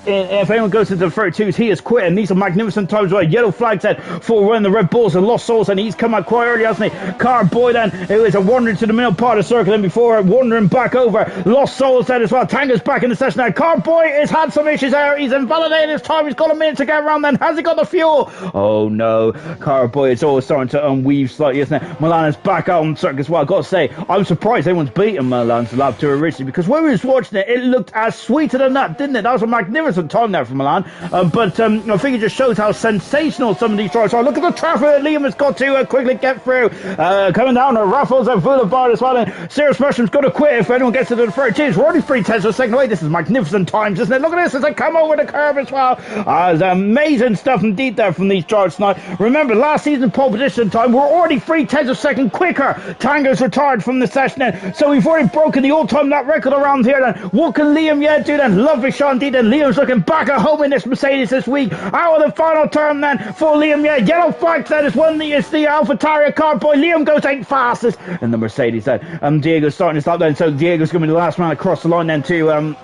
into the 32s, he is quitting. These are magnificent times. Well, yellow flag set for running the Red Bulls and Lost Souls, and he's come out quite early, hasn't he? Carboy then, who is wandering to the middle part of the circle, and before wandering back over. Lost Souls then as well. Tango's back in the session now. Carboy has had some issues there. He's invalidated his time. He's got a minute to get around. Then has he got the fuel? Oh no, Carboy is always starting to unweave slightly, isn't it? Milan is back out on circuit as well. I've got to say, I'm surprised everyone's beaten Milan's lap 2 originally, because when we was watching it, it looked as sweeter than that, didn't it? That was a magnificent time there for Milan. But I think it just shows how sensational some of these drivers are. Look at the traffic that Liam has got to quickly get through. Coming down to Raffles and Boulevard as well. And Serious Mushroom's got to quit if anyone gets into the 32s. We're only 3/10 of a second away. This is magnificent times, isn't it? Look at this as they come over the curve as well. It's amazing stuff indeed there from these drivers tonight. Remember, last season pole position time, we're already 3/10 of a second quicker. Tango's retired from the session then. So we've already broken the all-time lap record around here then. What can Liam yet do then? Lovely shot indeed then. Liam's looking back at home in this Mercedes this week. Out of the final turn then for Liam yet. Yellow flag then is it's the AlphaTauri Carboy. Liam goes 8th fastest in the Mercedes then. Diego's starting his lap then. So Diego's going to be the last man across the line then to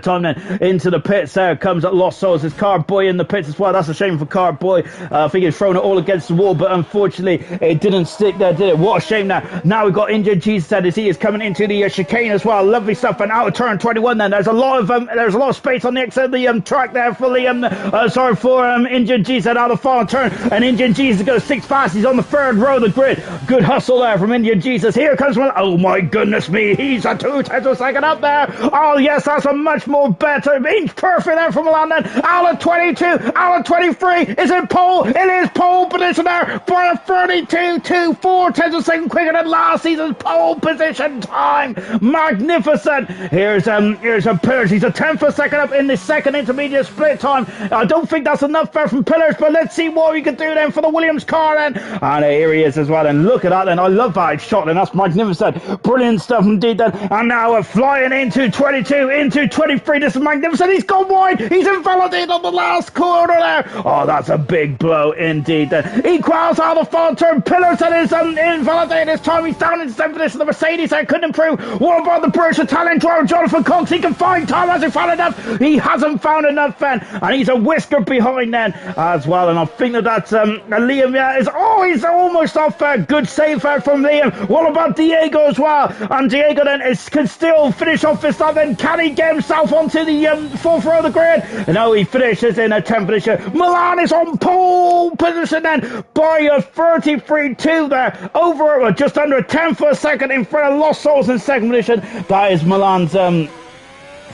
time then into the pits. There comes at Lost Souls. His Carboy in the pits as well. That's a shame for Carboy. I think he's thrown it all against the wall, but unfortunately it didn't stick there, did it? What a shame now. Now we've got Injured Jesus as he is coming into the chicane as well. Lovely stuff. And out of turn 21 then. There's a lot of space on the exit of the track there for Injured Jesus out of the final turn. And Injured Jesus goes 6th fast. He's on the 3rd row of the grid. Good hustle there from Injured Jesus. Here comes one. Oh my goodness me. He's a 2/10 of a second up there. Oh yes, that's a much more better. Inch perfect there from Milan then. Out of 22, out of 23. Is it pole? It is pole position there for a 32.24 of a second quicker than last season's pole position time. Magnificent. Here's a Pillars. He's a 10th of a second up in the second intermediate split time. I don't think that's enough there from Pillars, but let's see what we can do then for the Williams car then. And here he is as well. And look at that then. I love that shot then. That's magnificent. Brilliant stuff indeed then. And now we're flying into 22, into 23. This is magnificent. He's gone wide. He's invalidated on the last corner there. Oh, that's a big blow indeed. Equals out of the final turn. Pillars and is invalidated this time. He's down in 7th position. The Mercedes there couldn't improve. What about the British Italian driver Jonathan Cox? He can find time. Has he found enough? He hasn't found enough then. And he's a whisker behind then as well. And I think that's Liam. Yeah, he's almost off. Good save from Liam. What about Diego as well? And Diego then can still finish off this time. Then can he get himself onto the 4th row of the grid? And now he finishes in a 10th position. Milan is on pole position then by a 33-2 there. Over just under a 10th for a second in front of Lost Souls in 2nd position. That is Milan's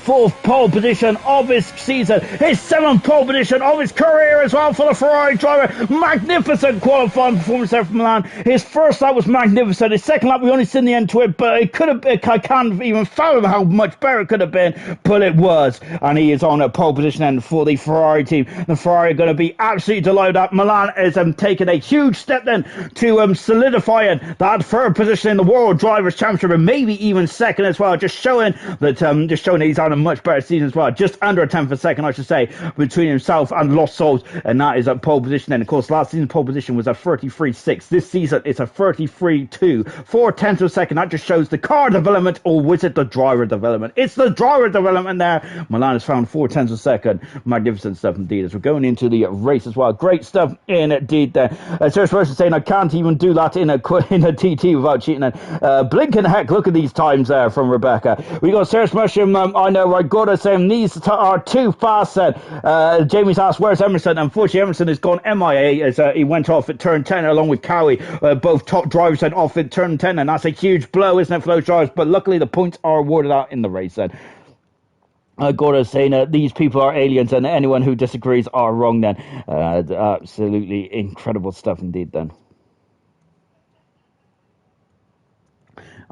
4th pole position of his season, his 7th pole position of his career as well for the Ferrari driver. Magnificent qualifying performance there from Milan. His first lap was magnificent. His second lap we only seen the end to it, but it could have been, I can't even fathom how much better it could have been, but it was. And he is on a pole position then for the Ferrari team. The Ferrari are going to be absolutely delighted that Milan is taking a huge step then to solidifying that 3rd position in the World Drivers' Championship, and maybe even 2nd as well, just showing that he's on a much better season as well. Just under a 10th for second, I should say, between himself and Lost Souls, and that is at pole position. And of course, last season's pole position was a 33.6. This season, it's a 33.2. 4/10 of a second. That just shows the car development, or was it the driver development? It's the driver development there. Milan has found 4/10 of a second. Magnificent stuff indeed. As we're going into the race as well. Great stuff indeed there. Serge Mercer saying, I can't even do that in a TT without cheating. Blinking heck, look at these times there from Rebecca. We got Serge Mercer, I know, right, Gorda saying these are too fast. Jamie's asked, where's Emerson? Unfortunately, Emerson has gone MIA as he went off at turn 10 along with Cowie. Both top drivers went off at turn 10, and that's a huge blow, isn't it, for those drivers? But luckily, the points are awarded out in the race then. Gorda saying these people are aliens, and anyone who disagrees are wrong then. Absolutely incredible stuff indeed then.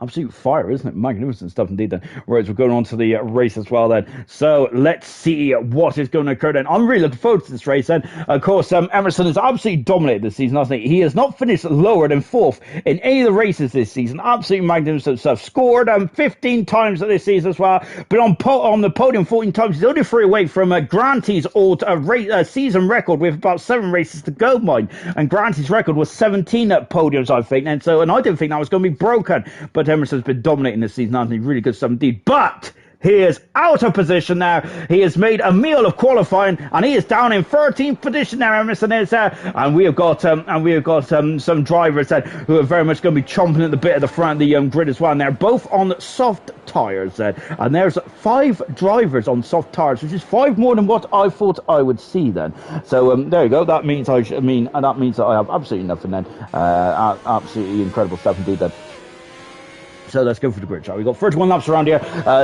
Absolute fire, isn't it? Magnificent stuff indeed then. Right, we're going on to the race as well then. So let's see what is going to occur then. I'm really looking forward to this race then. Of course, Emerson has absolutely dominated this season, hasn't he? He has not finished lower than 4th in any of the races this season. Absolutely magnificent stuff. Scored 15 times this season as well. Been on the podium 14 times. He's only 3 away from Granty's old season record with about 7 races to go, mind. And Granty's record was 17 podiums, I think. And I didn't think that was going to be broken. But Emerson's been dominating this season, hasn't he? Really good stuff indeed. But he is out of position now. He has made a meal of qualifying, and he is down in 13th position now. Emerson is there, and we have got some drivers who are very much going to be chomping at the bit at the front of the grid as well. And they're both on soft tyres, and there's 5 drivers on soft tyres, which is 5 more than what I thought I would see then. So there you go. That means that I have absolutely nothing then. Absolutely incredible stuff indeed then. So let's go for the grid shot. We've got 31 laps around here.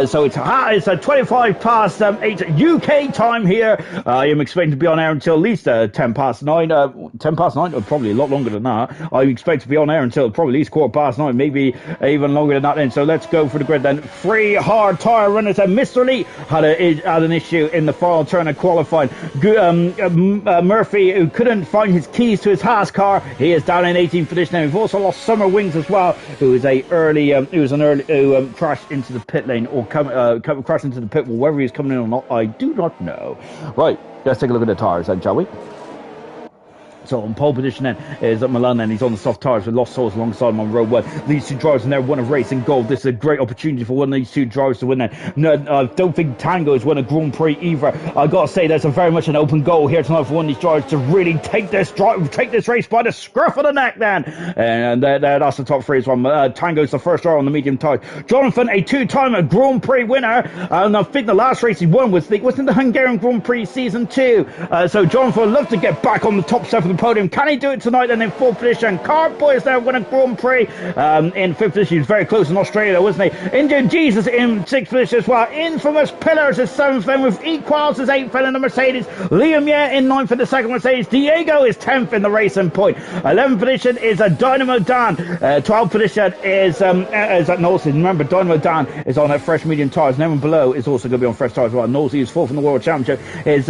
So it's 25 past 8 UK time here. I am expecting to be on air until at least 10 past 9. 10 past 9, or probably a lot longer than that. I expect to be on air until probably at least 9:15, maybe even longer than that then. So let's go for the grid then. 3 hard tyre runners. Mr. Lee had an issue in the final turn of qualifying. Murphy, who couldn't find his keys to his Haas car, he is down in 18th position. And we've also lost Summer Wings as well, who is who crashed into the pit lane, or crashed into the pit wall, whether he's coming in or not, I do not know. Right, let's take a look at the tyres then, shall we? So on pole position then is Milan, and he's on the soft tyres with Lost Souls alongside him on row 1. These 2 drivers have never won a race in gold. This is a great opportunity for one of these 2 drivers to win then. No, I don't think Tango has won a Grand Prix either. I've got to say there's very much an open goal here tonight for one of these drivers to really take this race by the scruff of the neck then. And that's the top 3 as well. Tango's the first driver on the medium tyre. Jonathan, a 2-time Grand Prix winner. And I think the last race he won wasn't the Hungarian Grand Prix season 2. So Jonathan would love to get back on the top 7 of the podium. Can he do it tonight? And in 4th position, Carboy is there winning Grand Prix. In 5th position, he was very close in Australia, wasn't he? Indian Jesus in 6th position as well. Infamous Pillars is 7th, then with Equals is 8th in the Mercedes. Liam Ye in 9th in the second Mercedes. Diego is 10th in the racing point. 11th position is Dynamo Dan. 12th position is at Nosey. Remember, Dynamo Dan is on a fresh medium tyres, and everyone below is also going to be on fresh tyres as well. Nosey is 4th in the World Championship. His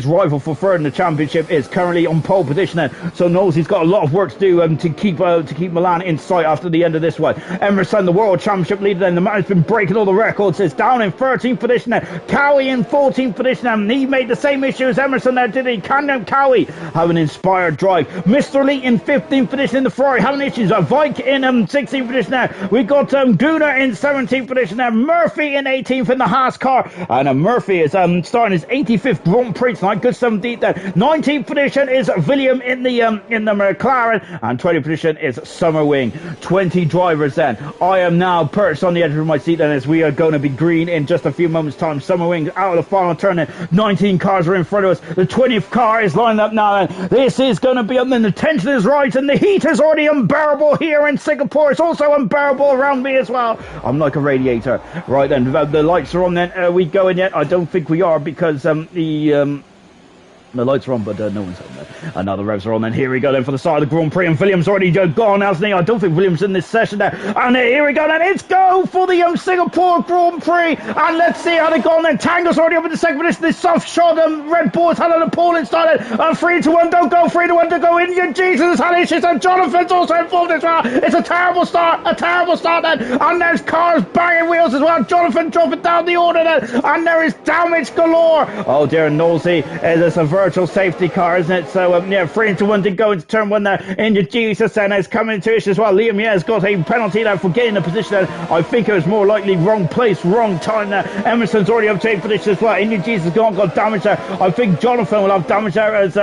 rival for 3rd in the championship is currently on pole position. position then. So knows he's got a lot of work to do to keep Milan in sight after the end of this one. Emerson, the World Championship leader, then the man has been breaking all the records, is down in 13th position there. Cowie in 14th position, and he made the same issue as Emerson there, did he? Can Cowie have an inspired drive? Mr. Elite in 15th position in the Ferrari, having issues. Vike in 16th position there. We got Gunnar in 17th position there. Murphy in 18th in the Haas car, and Murphy is starting his 85th Grand Prix tonight. Good stuff indeed there. 19th position is William in the McLaren, and 20th position is Summerwing. 20 drivers then. I am now perched on the edge of my seat, and as we are going to be green in just a few moments time. Summerwing out of the final turn, and 19 cars are in front of us. The 20th car is lined up now, and this is going to be up, and the tension is right, and the heat is already unbearable here in Singapore. It's also unbearable around me as well. I'm like a radiator. Right then, the lights are on then. Are we going yet? I don't think we are, because the lights are on, but no one's on there. And now the revs are on, then here we go then for the start of the Grand Prix, and Williams already gone, hasn't he? I don't think Williams in this session there. And here we go then, it's go for the Singapore Grand Prix, and let's see how they go on then. Tango's already up in the second position. This soft shot, Red Bull's had an appalling start. 3-1, don't go, 3-1 to go. Indian Jesus has had issues, and Jonathan's also involved as well. It's a terrible start then. And there's cars banging wheels as well. Jonathan dropping down the order then, and there is damage galore. Oh dear, Nosey, is a virtual safety car, isn't it? So 3-1 to go into turn one there. Indian Jesus then is coming to it as well. Liam has got a penalty there for getting the position there. I think it was more likely wrong place, wrong time there. Emerson's already up to position as well. Indian Jesus got damage there. I think Jonathan will have damage there, as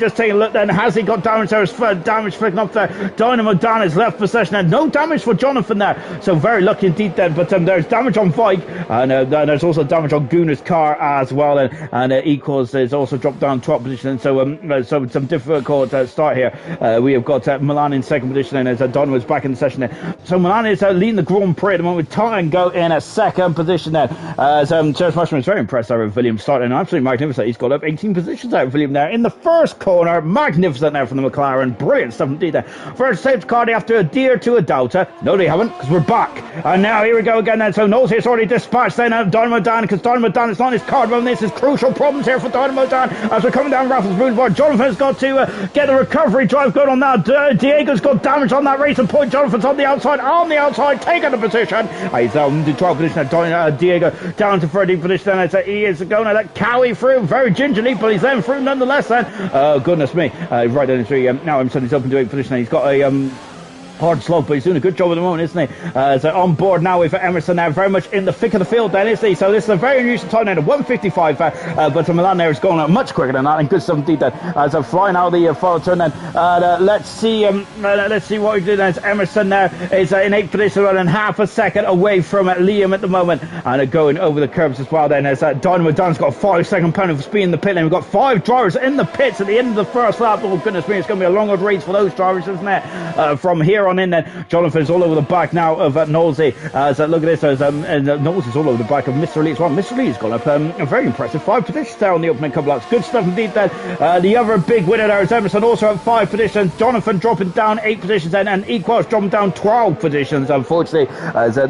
just taking a look then. Has he got damage there? Damage flicking up there. Dynamo Dan has left possession there. No damage for Jonathan there, so very lucky indeed then. But there's damage on Vike, and there's also damage on Gunnar's car as well, and Equals is also dropped down 12th position, so some difficult start here. We have got Milan in second position, and as Don was back in the session there. So Milan is leading the Grand Prix at the moment with Tango in a second position there. Serge Marshman is very impressed there with William starting absolutely magnificent. He's got up 18 positions out of William there in the first corner. Magnificent there from the McLaren. Brilliant stuff indeed there. First safety car, they have to adhere to a Delta. No, they haven't, because we're back. And now here we go again then. So Nosey is already dispatched then Dynamo Dan, because Dynamo Dan is on his card run. This is crucial problems here for Dynamo Dan as we're coming down Raffles Boulevard. Jonathan's got to get the recovery drive going on now. Diego's got damage on that racing point. Jonathan's on the outside, taking the position. He's down to 12th position. Diego down to 13th position. And he is going to let Cowie through very gingerly, but he's then through nonetheless then. Oh, goodness me. Right down the three. Now Emerson's up into 8th position. He's got a hard slog, but he's doing a good job at the moment, isn't he? So on board now with Emerson now, very much in the thick of the field then, isn't he? So this is a very unusual time now, the 155, but Milan there is going much quicker than that, and good stuff indeed then. As I'm flying out of the final turn then, let's see what we do then. Emerson there is in 8th position and half a second away from Liam at the moment, and going over the curbs as well then, as Dynamo Dan's got a 5-second penalty for speed in the pit lane. We've got 5 drivers in the pits at the end of the first lap. Oh goodness me, it's going to be a long race for those drivers, isn't it? From here on in then, Jonathan's all over the back now of Knowlesy. Look at this, and Knowlesy's all over the back of Mr. Elite as well. Mr. Elite's got up a very impressive 5 positions there on the opening couple laps. Good stuff indeed then. The other big winner there is Emerson, also at 5 positions. Jonathan dropping down 8 positions then, and Equals dropping down 12 positions, unfortunately.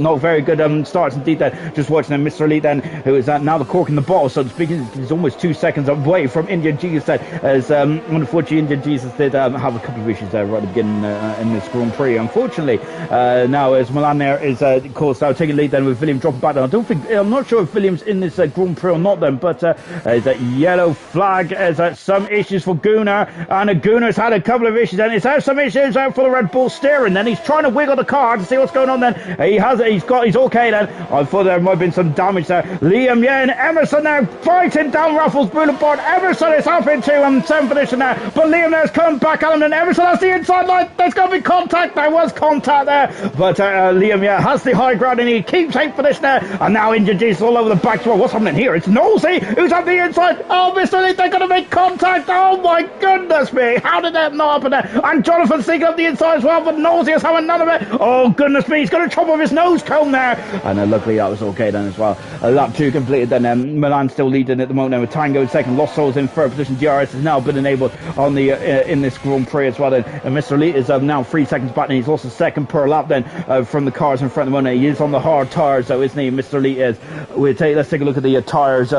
Not very good starts indeed then. Just watching then Mr. Elite then, who is now the cork in the bottle, so to speak. He's almost 2 seconds away from Indian Jesus then, as unfortunately Indian Jesus did have a couple of issues there right at the beginning in this Grand Prix, unfortunately. Now as Milan there is of course now taking lead then with William dropping back down. I'm not sure if William's in this Grand Prix or not then, but there's a yellow flag as some issues for Gunnar, and Gunnar's had a couple of issues, and he's had some issues out for the Red Bull steering then. He's trying to wiggle the car to see what's going on then. He's okay then. I thought there might have been some damage there. Liam and Emerson now fighting down Raffles Boulevard. Emerson is up into 7th position there, but Liam there's come back at him, and Emerson has the inside line. There's going to be contact. There was contact there, but Liam has the high ground, and he keeps 8th position there, and now Indian Jesus all over the back. Well, what's happening here? It's Nosey who's at the inside. Oh, Mr. Lee, they're going to make contact. Oh my goodness me, how did that not happen there? And Jonathan sneaking up the inside as well, but Nosey is having none of it. Oh goodness me, he's going to chop off his nose cone there, and luckily that was okay then as well. Lap 2 completed then. Milan still leading at the moment with Tango in second, Lost Souls in 3rd position. DRS has now been enabled on the in this Grand Prix as well then, and Mr. Lee is now 3 seconds back, and he's lost a second per lap then from the cars in front of him. He is on the hard tyres though, isn't he, Mr. Lee is. Let's take a look at the tyres.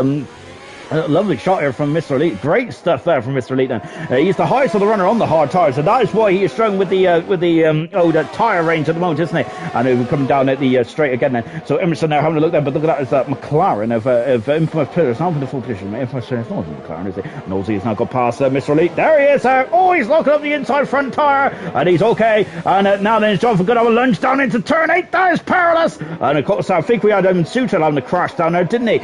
Lovely shot here from Mr. Elite. Great stuff there from Mr. Elite. Then he's the highest of the runner on the hard tires, so that is why he is struggling with the tire range at the moment, isn't he? And he'll come down at the straight again then. So Emerson there having a look there, but look at that, is that McLaren of Infamous Pillars now in the full position. Infamous Pillars not McLaren, is he? Nosey has now got past Mr. Elite. There he is. Oh, he's locking up the inside front tire, and he's okay. And now then, Jonathan going to have a lunge down into turn 8. That is perilous. And of course, I think we had Suter having the crash down there, didn't he?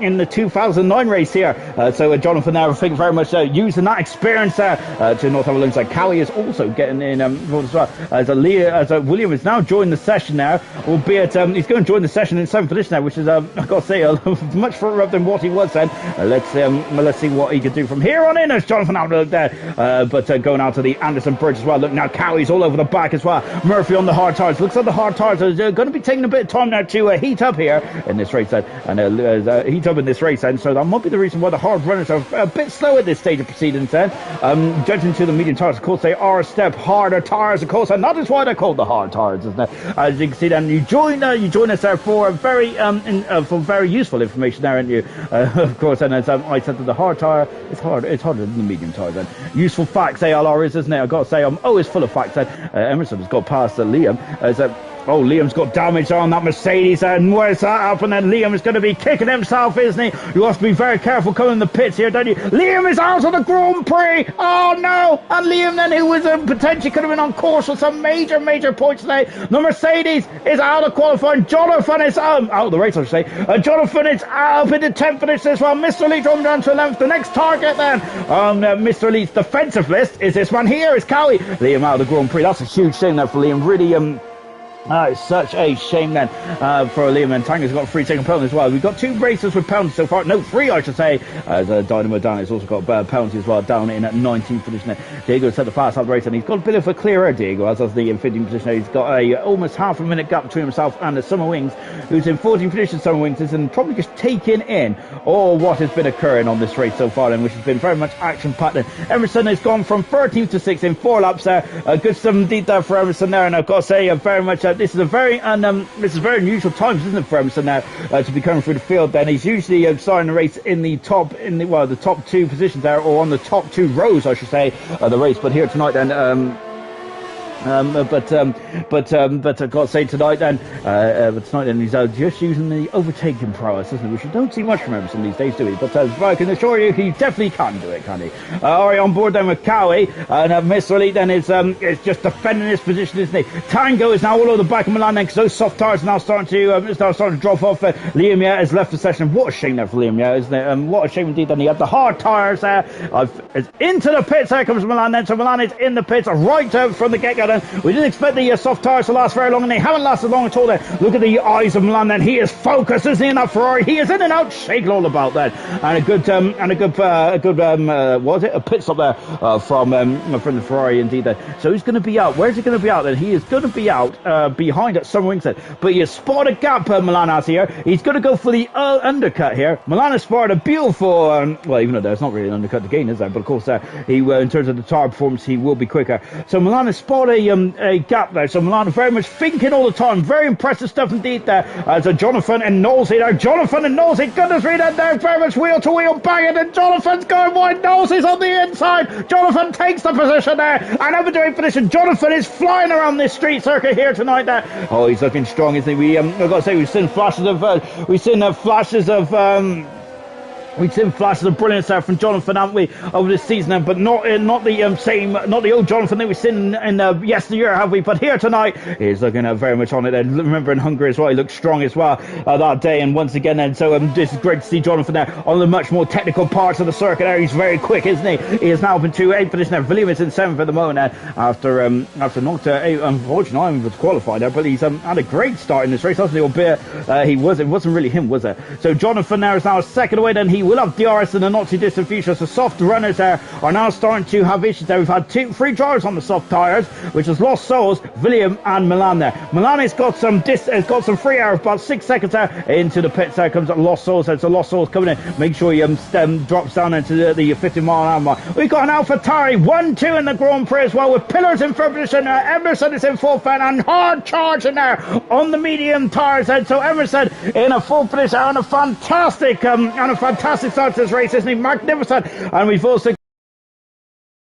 In the 2009 race here. So Jonathan there, I think, very much using that experience there to not have a lunge. Like Cowie is also getting in as well. As William is now joined the session now, albeit he's going to join the session in 7th position now, which is I've got to say much further up than what he was then. Let's see what he can do from here on in as Jonathan out there. But going out to the Anderson Bridge as well. Look now, Cowie's all over the back as well. Murphy on the hard tires. Looks like the hard tires are going to be taking a bit of time now to heat up here in this race then, and heat up in this race then. So that might be the reason why the hard runners are a bit slow at this stage of proceedings then. Judging to the medium tires, of course, they are a step harder tires, of course, and that is why they're called the hard tires, isn't it? As you can see then, you join us there for very useful information there, aren't you? Of course, and as I said, that the hard tire it's harder than the medium tire then. Useful facts ALR is, isn't it? I've got to say, I'm always full of facts then. Emerson has got past Liam as oh, Liam's got damage on that Mercedes, and where's that up? And then Liam is going to be kicking himself, isn't he? You have to be very careful coming in the pits here, don't you? Liam is out of the Grand Prix! Oh no! And Liam then, who was potentially could have been on course with some major points today. The Mercedes is out of qualifying. Jonathan is out of the race, I should say. Jonathan is up in the 10th finish as well. Mr. Elite dropping down to 11th. The next target then on Mr. Elite's defensive list is this one here, is Cowie. Liam out of the Grand Prix. That's a huge thing there for Liam. Really, it's such a shame then for Liam, and Tanger's got 3 second penalties as well. We've got 2 races with penalties so far. No, 3 I should say. As Dynamo Dan has also got penalties as well, down in at 19th position. Diego set the fast out the race, and he's got a bit of a clearer Diego as the 15th position. He's got a almost half a minute gap between himself and the Summer Wings, who's in 14th position. Summer Wings is probably just taking in all what has been occurring on this race so far, and which has been very much action packed. Emerson has gone from 13th to 6th in 4 laps there. Good stuff indeed there for Emerson there, and I've got to say very much this is a very unusual times, isn't it, for Emerson now to be coming through the field. Then he's usually starting the race in the top 2 positions there, or on the top 2 rows, I should say, of the race. But here tonight, then. But I've got to say tonight then, he's just using the overtaking prowess, isn't he? Which you don't see much from Emerson these days, do we? But I can assure you, he definitely can do it, can he? All right, on board then with Cowie, and Mr. Elite then is just defending his position, isn't he? Tango is now all over the back of Milan then, because those soft tires are now starting to drop off. Liam has left the session. What a shame there for Liam, isn't it? What a shame indeed. Then he had the hard tires there. It's into the pits. There comes Milan then. So Milan is in the pits right from the get-go. We didn't expect the soft tyres to last very long, and they haven't lasted long at all. Then look at the eyes of Milan. Then he is focused, isn't he, in that Ferrari? He is in and out, shaking all about that, and a good pit stop there from the Ferrari indeed. Then so he's going to be out. Where's he going to be out? Then he is going to be out behind at Summer Wings. But you spot a gap Milan has here. He's going to go for the undercut here. Milan has spotted a beautiful. Well, even though there's not really an undercut to gain, is there? But of course, he in terms of the tire performance, he will be quicker. So Milan has spotted a gap there. So Milan very much thinking all the time. Very impressive stuff indeed there. As Jonathan and Knowlesy there. Jonathan and Knowlesy, goodness me, they're very much wheel to wheel banging, and Jonathan's going wide. Knowlesy's on the inside. Jonathan takes the position there. And over doing position. Jonathan is flying around this street circuit here tonight there. Oh, he's looking strong, isn't he? I've got to say, we've seen flashes of brilliance there from Jonathan, haven't we, over this season? But not the old Jonathan that we've seen in yesteryear, have we? But here tonight, he's looking very much on it. And remember in Hungary as well, he looked strong as well that day. And once again, then so this is great to see Jonathan there on the much more technical parts of the circuit. There, he's very quick, isn't he? He is now up into 8th position there. William is in 7th at the moment after not unfortunately not able to qualify there. But he's had a great start in this race, hasn't he? Albeit it wasn't really him, was it? So Jonathan there is now 2nd away. Then he will have DRS in the not too distant future. So soft runners there are now starting to have issues there. We've had 3 drivers on the soft tyres, which has Lost Souls, William and Milan there. Milan has got some free air of about 6 seconds there into the pits. There comes Lost Souls. So Lost Souls coming in. Make sure he drops down into the 50 mile an hour mark. We've got an AlphaTauri 1-2 in the Grand Prix as well, with Pillars in 3rd position. Emerson is in 4th and hard charge in there on the medium tyres. So Emerson in a 4th position on a fantastic fantastic start to this race, isn't he? Magnificent. And we've also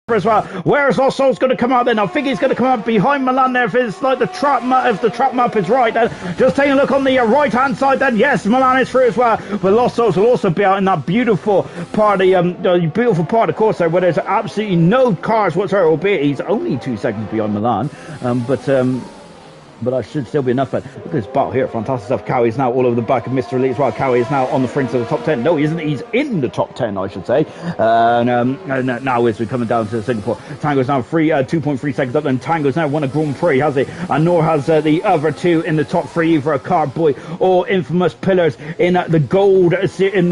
as well. Where's Lost Soul's going to come out then? I think he's going to come out behind Milan there if it's like the trap map, if the trap map is right. Then just taking a look on the right hand side then, yes, Milan is through as well, but Lost Souls will also be out in that beautiful part of the course there where there's absolutely no cars whatsoever, albeit he's only 2 seconds behind Milan, but that should still be enough. Look at this battle here. Fantastic stuff. Cowie is now all over the back of Mr. Elite as well. Cowie is now on the fringe of the top 10. No, he isn't. He's in the top 10, I should say. And now as we're coming down to Singapore, Tango's now 2.3 seconds up. Then Tango's now won a Grand Prix, has he? And nor has the other two in the top three, either a Cardboy or Infamous Pillars in the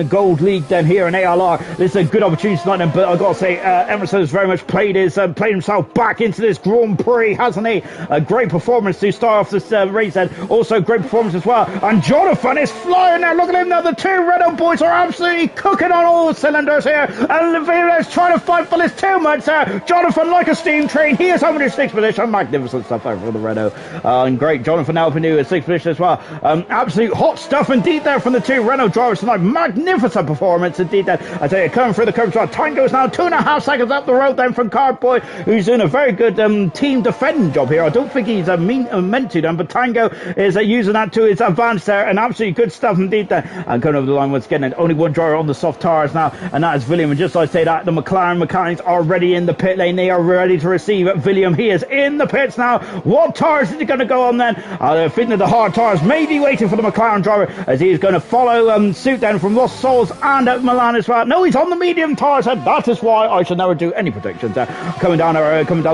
gold league. Then here in ALR, this is a good opportunity tonight. Then, but I've got to say, Emerson has very much played himself back into this Grand Prix, hasn't he? A great performance to start off this race, and also great performance as well. And Jonathan is flying now. Look at him now. The two Renault boys are absolutely cooking on all cylinders here, and Lavila's trying to fight for this too much there. Jonathan, like a steam train, he is over in 6th position. Magnificent stuff over for the Renault, and great. Jonathan now up into 6th position as well. Absolute hot stuff indeed there from the two Renault drivers tonight. Magnificent performance indeed there. I tell you, coming through the curve as well. Tango's now 2.5 seconds up the road then from Cardboy, who's doing a very good team defending job here. I don't think he's meant to them, but Tango is using that to his advantage there, and absolutely good stuff indeed there. And coming over the line once again, and only one driver on the soft tires now, and that is William. And just like I say that, the McLaren mechanics are ready in the pit lane. They are ready to receive William. He is in the pits now. What tires is he going to go on then? They're fitting to the hard tires, maybe waiting for the McLaren driver, as he is going to follow suit then from Lost Souls and Milan as well. No, he's on the medium tires, and that is why I should never do any predictions coming down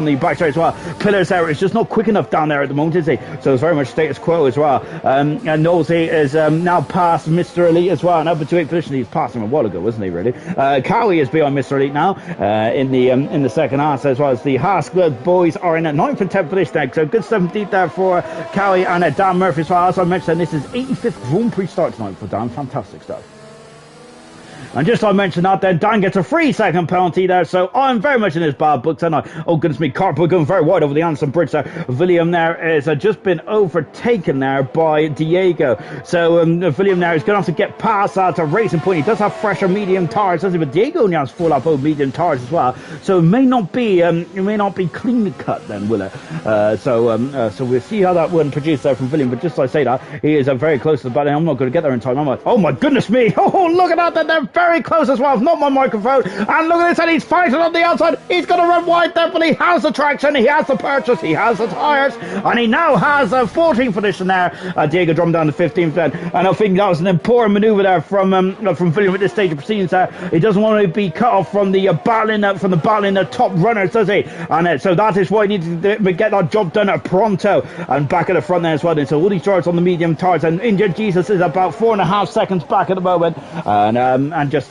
the back straight as well. Pillars there is just not quick enough down there at the moment, is he? So it's very much status quo as well. And Nosey is now past Mr. Elite as well. Now up to 8th position. He's passed him a while ago, wasn't he, really? Cowie is behind Mr. Elite now in the second half, as well as the Haas boys are in at 9th and 10th position there. So good stuff indeed there for Cowie and Dan Murphy as well. As I mentioned, this is 85th Grand Prix start tonight for Dan. Fantastic stuff. And just I mentioned that, then Dan gets a 3-second penalty there, so I'm very much in his bad books, and oh goodness me, Carpo going very wide over the Anderson Bridge there. William there is just been overtaken there by Diego, so William there is going to have to get past that Racing Point. He does have fresher medium tires, doesn't he? But Diego only has full lap old medium tires as well, so it may not be clean cut then, will it? So we'll see how that one produces there from William. But just like I say that, he is very close to the batting. I'm not going to get there in time. I'm like, oh my goodness me! Oh, look at that! They're very close as well. Not my microphone. And look at this, and he's fighting on the outside. He's going to run wide there, but he has the traction, he has the purchase, he has the tyres, and he now has a 14th position there. Diego dropped down to 15th then, and I think that was an important manoeuvre there from William at this stage of proceedings there. He doesn't want to be cut off from the battling top runners, does he? And so that is why he needs to get that job done at pronto, and back at the front there as well. And so all these drivers on the medium tyres, and Injured Jesus is about 4.5 seconds back at the moment, and just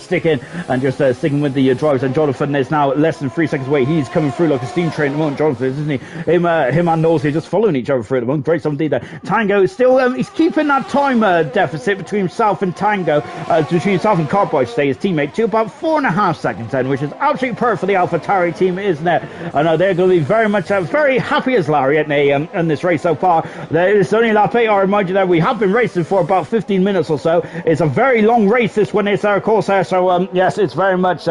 sticking with the drivers. And Jonathan is now less than 3 seconds away. He's coming through like a steam train at the moment, Jonathan, isn't he? Him and Nosey are just following each other through at the moment. Great stuff indeed there. Tango is still he's keeping that time deficit between himself and Tango, between himself and Carboy, stay his teammate, to about 4.5 seconds then, which is absolutely perfect for the AlphaTauri team, isn't it? I know they're going to be very much very happy as Larry in this race so far. It's only lap 8. I remind you that we have been racing for about 15 minutes or so. It's a very long race, this one is course there, so yes, it's very much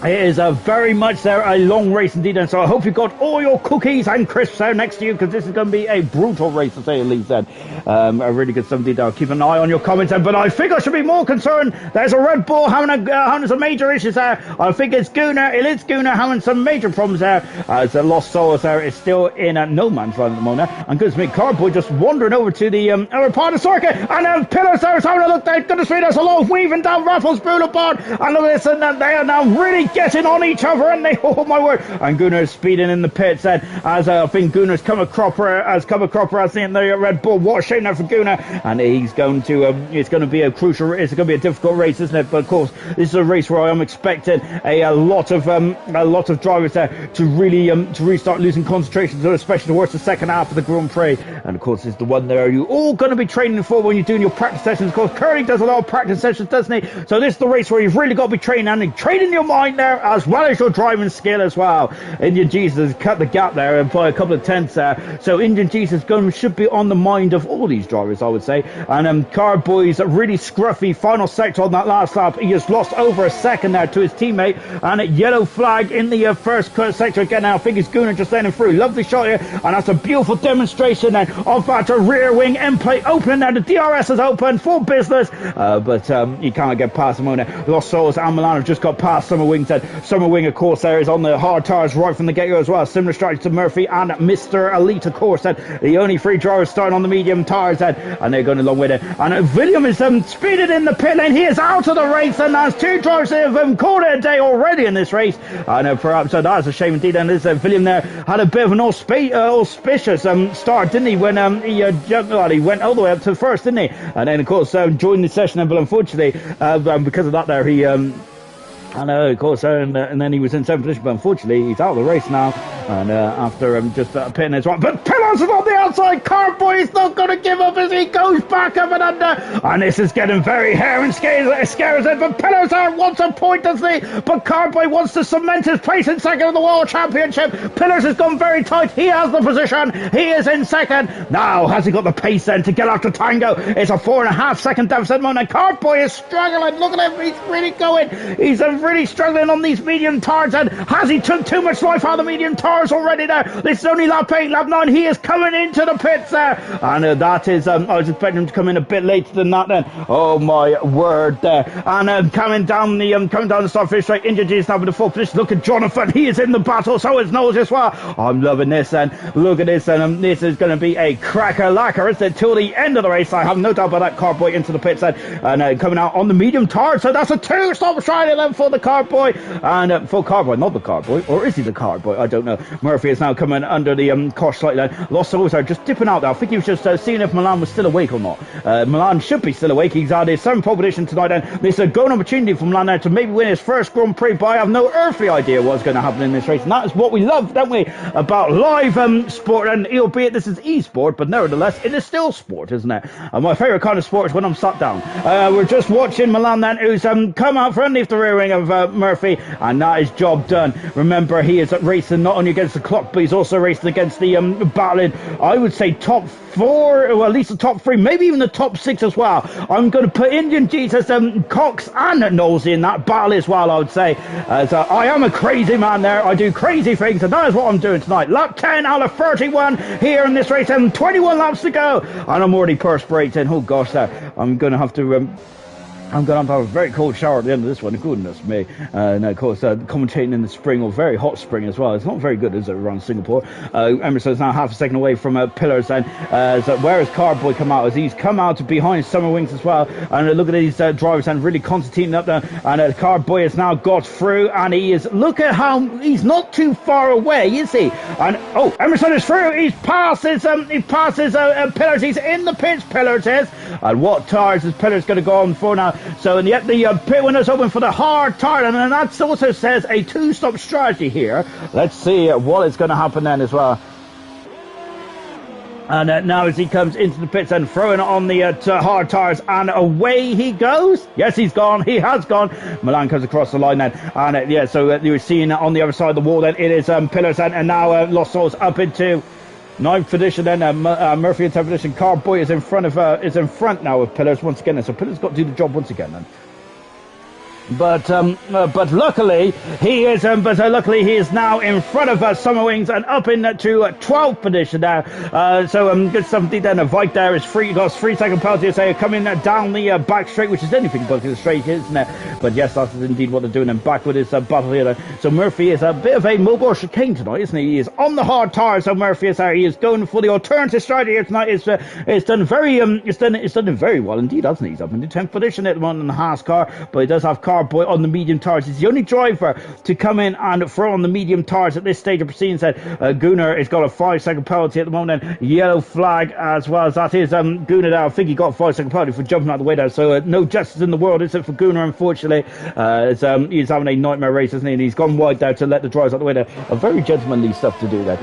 it is very much a long race indeed, and so I hope you've got all your cookies and crisps there next to you, because this is going to be a brutal race to say the least then. A really good stuff indeed. I'll keep an eye on your comments then, but I think I should be more concerned. There's a Red Bull having some major issues there. I think it's Gunnar having some major problems there, as the Lost Souls there is still in no man's land at the moment, and goodness me, Cardboy just wandering over to the other part of the circuit, and Pillars there is having a look there. Goodness me, there's a lot of weaving down Raffles Boulevard, and look at this, and they are now really getting on each other, and they, oh my word, and Gunnar speeding in the pits then, as I think Gunnar's cover cropper as the Red Bull. What a shame there for Gunnar, and he's going to it's going to be a crucial, it's going to be a difficult race, isn't it? But of course, this is a race where I am expecting a lot of drivers there to really start losing concentration, especially towards the second half of the Grand Prix. And of course, this is the one there you're all going to be training for when you're doing your practice sessions. Of course, Curly does a lot of practice sessions, doesn't he? So this is the race where you've really got to be training your mind point there, as well as your driving skill as well. Indian Jesus cut the gap there by a couple of tenths there. So Indian Jesus should be on the mind of all these drivers, I would say. And Carboy's really scruffy final sector on that last lap. He has lost over a second there to his teammate, and a yellow flag in the first sector again. Now I think it's Gunnar just letting him through. Lovely shot here, and that's a beautiful demonstration then of that rear wing end plate opening there. The DRS is open for business, but you can't get past him on it. Los Sols and Milan have just got past Summer Wing. Summer Wing, of course, there is on the hard tires right from the get-go as well. Similar strategy to Murphy and Mr. Elite, of course. The only three drivers starting on the medium tires, and they're going along with it. And William is speeding in the pit lane. He is out of the race, and there's two drivers that have called it a day already in this race. And perhaps that's a shame indeed. And this William there had a bit of an auspicious start, didn't he? When he went all the way up to first, didn't he? And then, of course, joined the session, but unfortunately, because of that, there he. And of course, and then he was in 7th position, but unfortunately, he's out of the race now. And after just pitting his right, but Pillars is on the outside. Carboy is not going to give up as he goes back up and under. And this is getting very hair and scares it. But Pillars wants a point, doesn't he? But Carboy wants to cement his place in second in the World Championship. Pillars has gone very tight. He has the position. He is in second. Now, has he got the pace then to get after Tango? It's a 4.5 second deficit moment. Carboy is struggling. Look at him. He's really going. He's really struggling on these medium tires. And has he took too much life out of the medium tires already there? This is only lap 8, lap 9. He is coming into the pits there. And that is, I was expecting him to come in a bit later than that then. Oh my word there. And coming down the start finish straight, India G is now with the 4th position. Look at Jonathan. He is in the battle. So is Knowles as well. I'm loving this. And look at this. And this is going to be a cracker lacquer, isn't it? Till the end of the race. I have no doubt about that. Carboy into the pits and coming out on the medium tire. So that's a 2-stop strategy then for the Carboy. And for Carboy, not the Carboy. Or is he the Carboy? I don't know. Murphy is now coming under the cosh slightly. Los Sols are just dipping out there. I think he was just seeing if Milan was still awake or not. Milan should be still awake. He's had his 7th pole position tonight, and this is a golden opportunity for Milan now to maybe win his first Grand Prix, but I have no earthly idea what's going to happen in this race, and that is what we love, don't we, about live sport. And albeit this is e-sport, but nevertheless it is still sport, isn't it? And my favourite kind of sport is when I'm sat down. We're just watching Milan then, who's come out from underneath the rear wing of Murphy, and that is job done. Remember, he is racing not only against the clock, but he's also racing against the battling, I would say, top 4, or at least the top 3, maybe even the top 6 as well. I'm going to put Indian Jesus, Cox and Knowles in that battle as well, I would say. So I am a crazy man there. I do crazy things, and that is what I'm doing tonight. Lap 10 out of 31 here in this race, and 21 laps to go, and I'm already perspirating. Oh gosh, I'm going to have to have a very cold shower at the end of this one. Goodness me. And of course, commentating in the spring, or very hot spring as well. It's not very good, is it, around Singapore? Emerson is now half a second away from Pillars. And so where has Carboy come out? As he's come out behind Summer Wings as well. And look at these drivers and really concertinating up there. And Carboy has now got through, and he is, look at how he's not too far away, is he? And Emerson is through. He passes Pillars. He's in the pits, Pillars is. And what tires is Pillars going to go on for now? So and yet the pit window's open for the hard tire, and that also says a 2-stop strategy here. Let's see what is going to happen then as well. And now as he comes into the pits and throwing it on the hard tires, and away he goes. Yes, he's gone. He has gone. Milan comes across the line then. And yeah, so you're seeing on the other side of the wall then, it is Pillars, and now Los Sols up into 9th position then. Murphy in 10th position. Carboy is in front now of Pillars once again. So Pillars got to do the job once again then. But luckily he is now in front of Summer Wings and up into 12th position now. So good stuff indeed then. Vike there is free, got 3-second penalty, so coming down the back straight, which is anything but the straight, isn't it? But yes, that's indeed what they're doing, and back with his battle here. So Murphy is a bit of a mobile chicane tonight, isn't he? He is on the hard tire, so Murphy is there. He is going for the alternative strategy here tonight. It's done very well indeed, hasn't he? He's up in the 10th position at the moment in the Haas car, but he does have Carboy on the medium tires. He's the only driver to come in and throw on the medium tires at this stage of proceedings. Gunnar has got a 5-second penalty at the moment, and yellow flag as well as that is Gunnar there. I think he got a 5-second penalty for jumping out of the way there, so no justice in the world, is it, for Gunnar, unfortunately. He's having a nightmare race, isn't he? And he's gone wide there to let the drivers out of the way there. A very gentlemanly stuff to do there.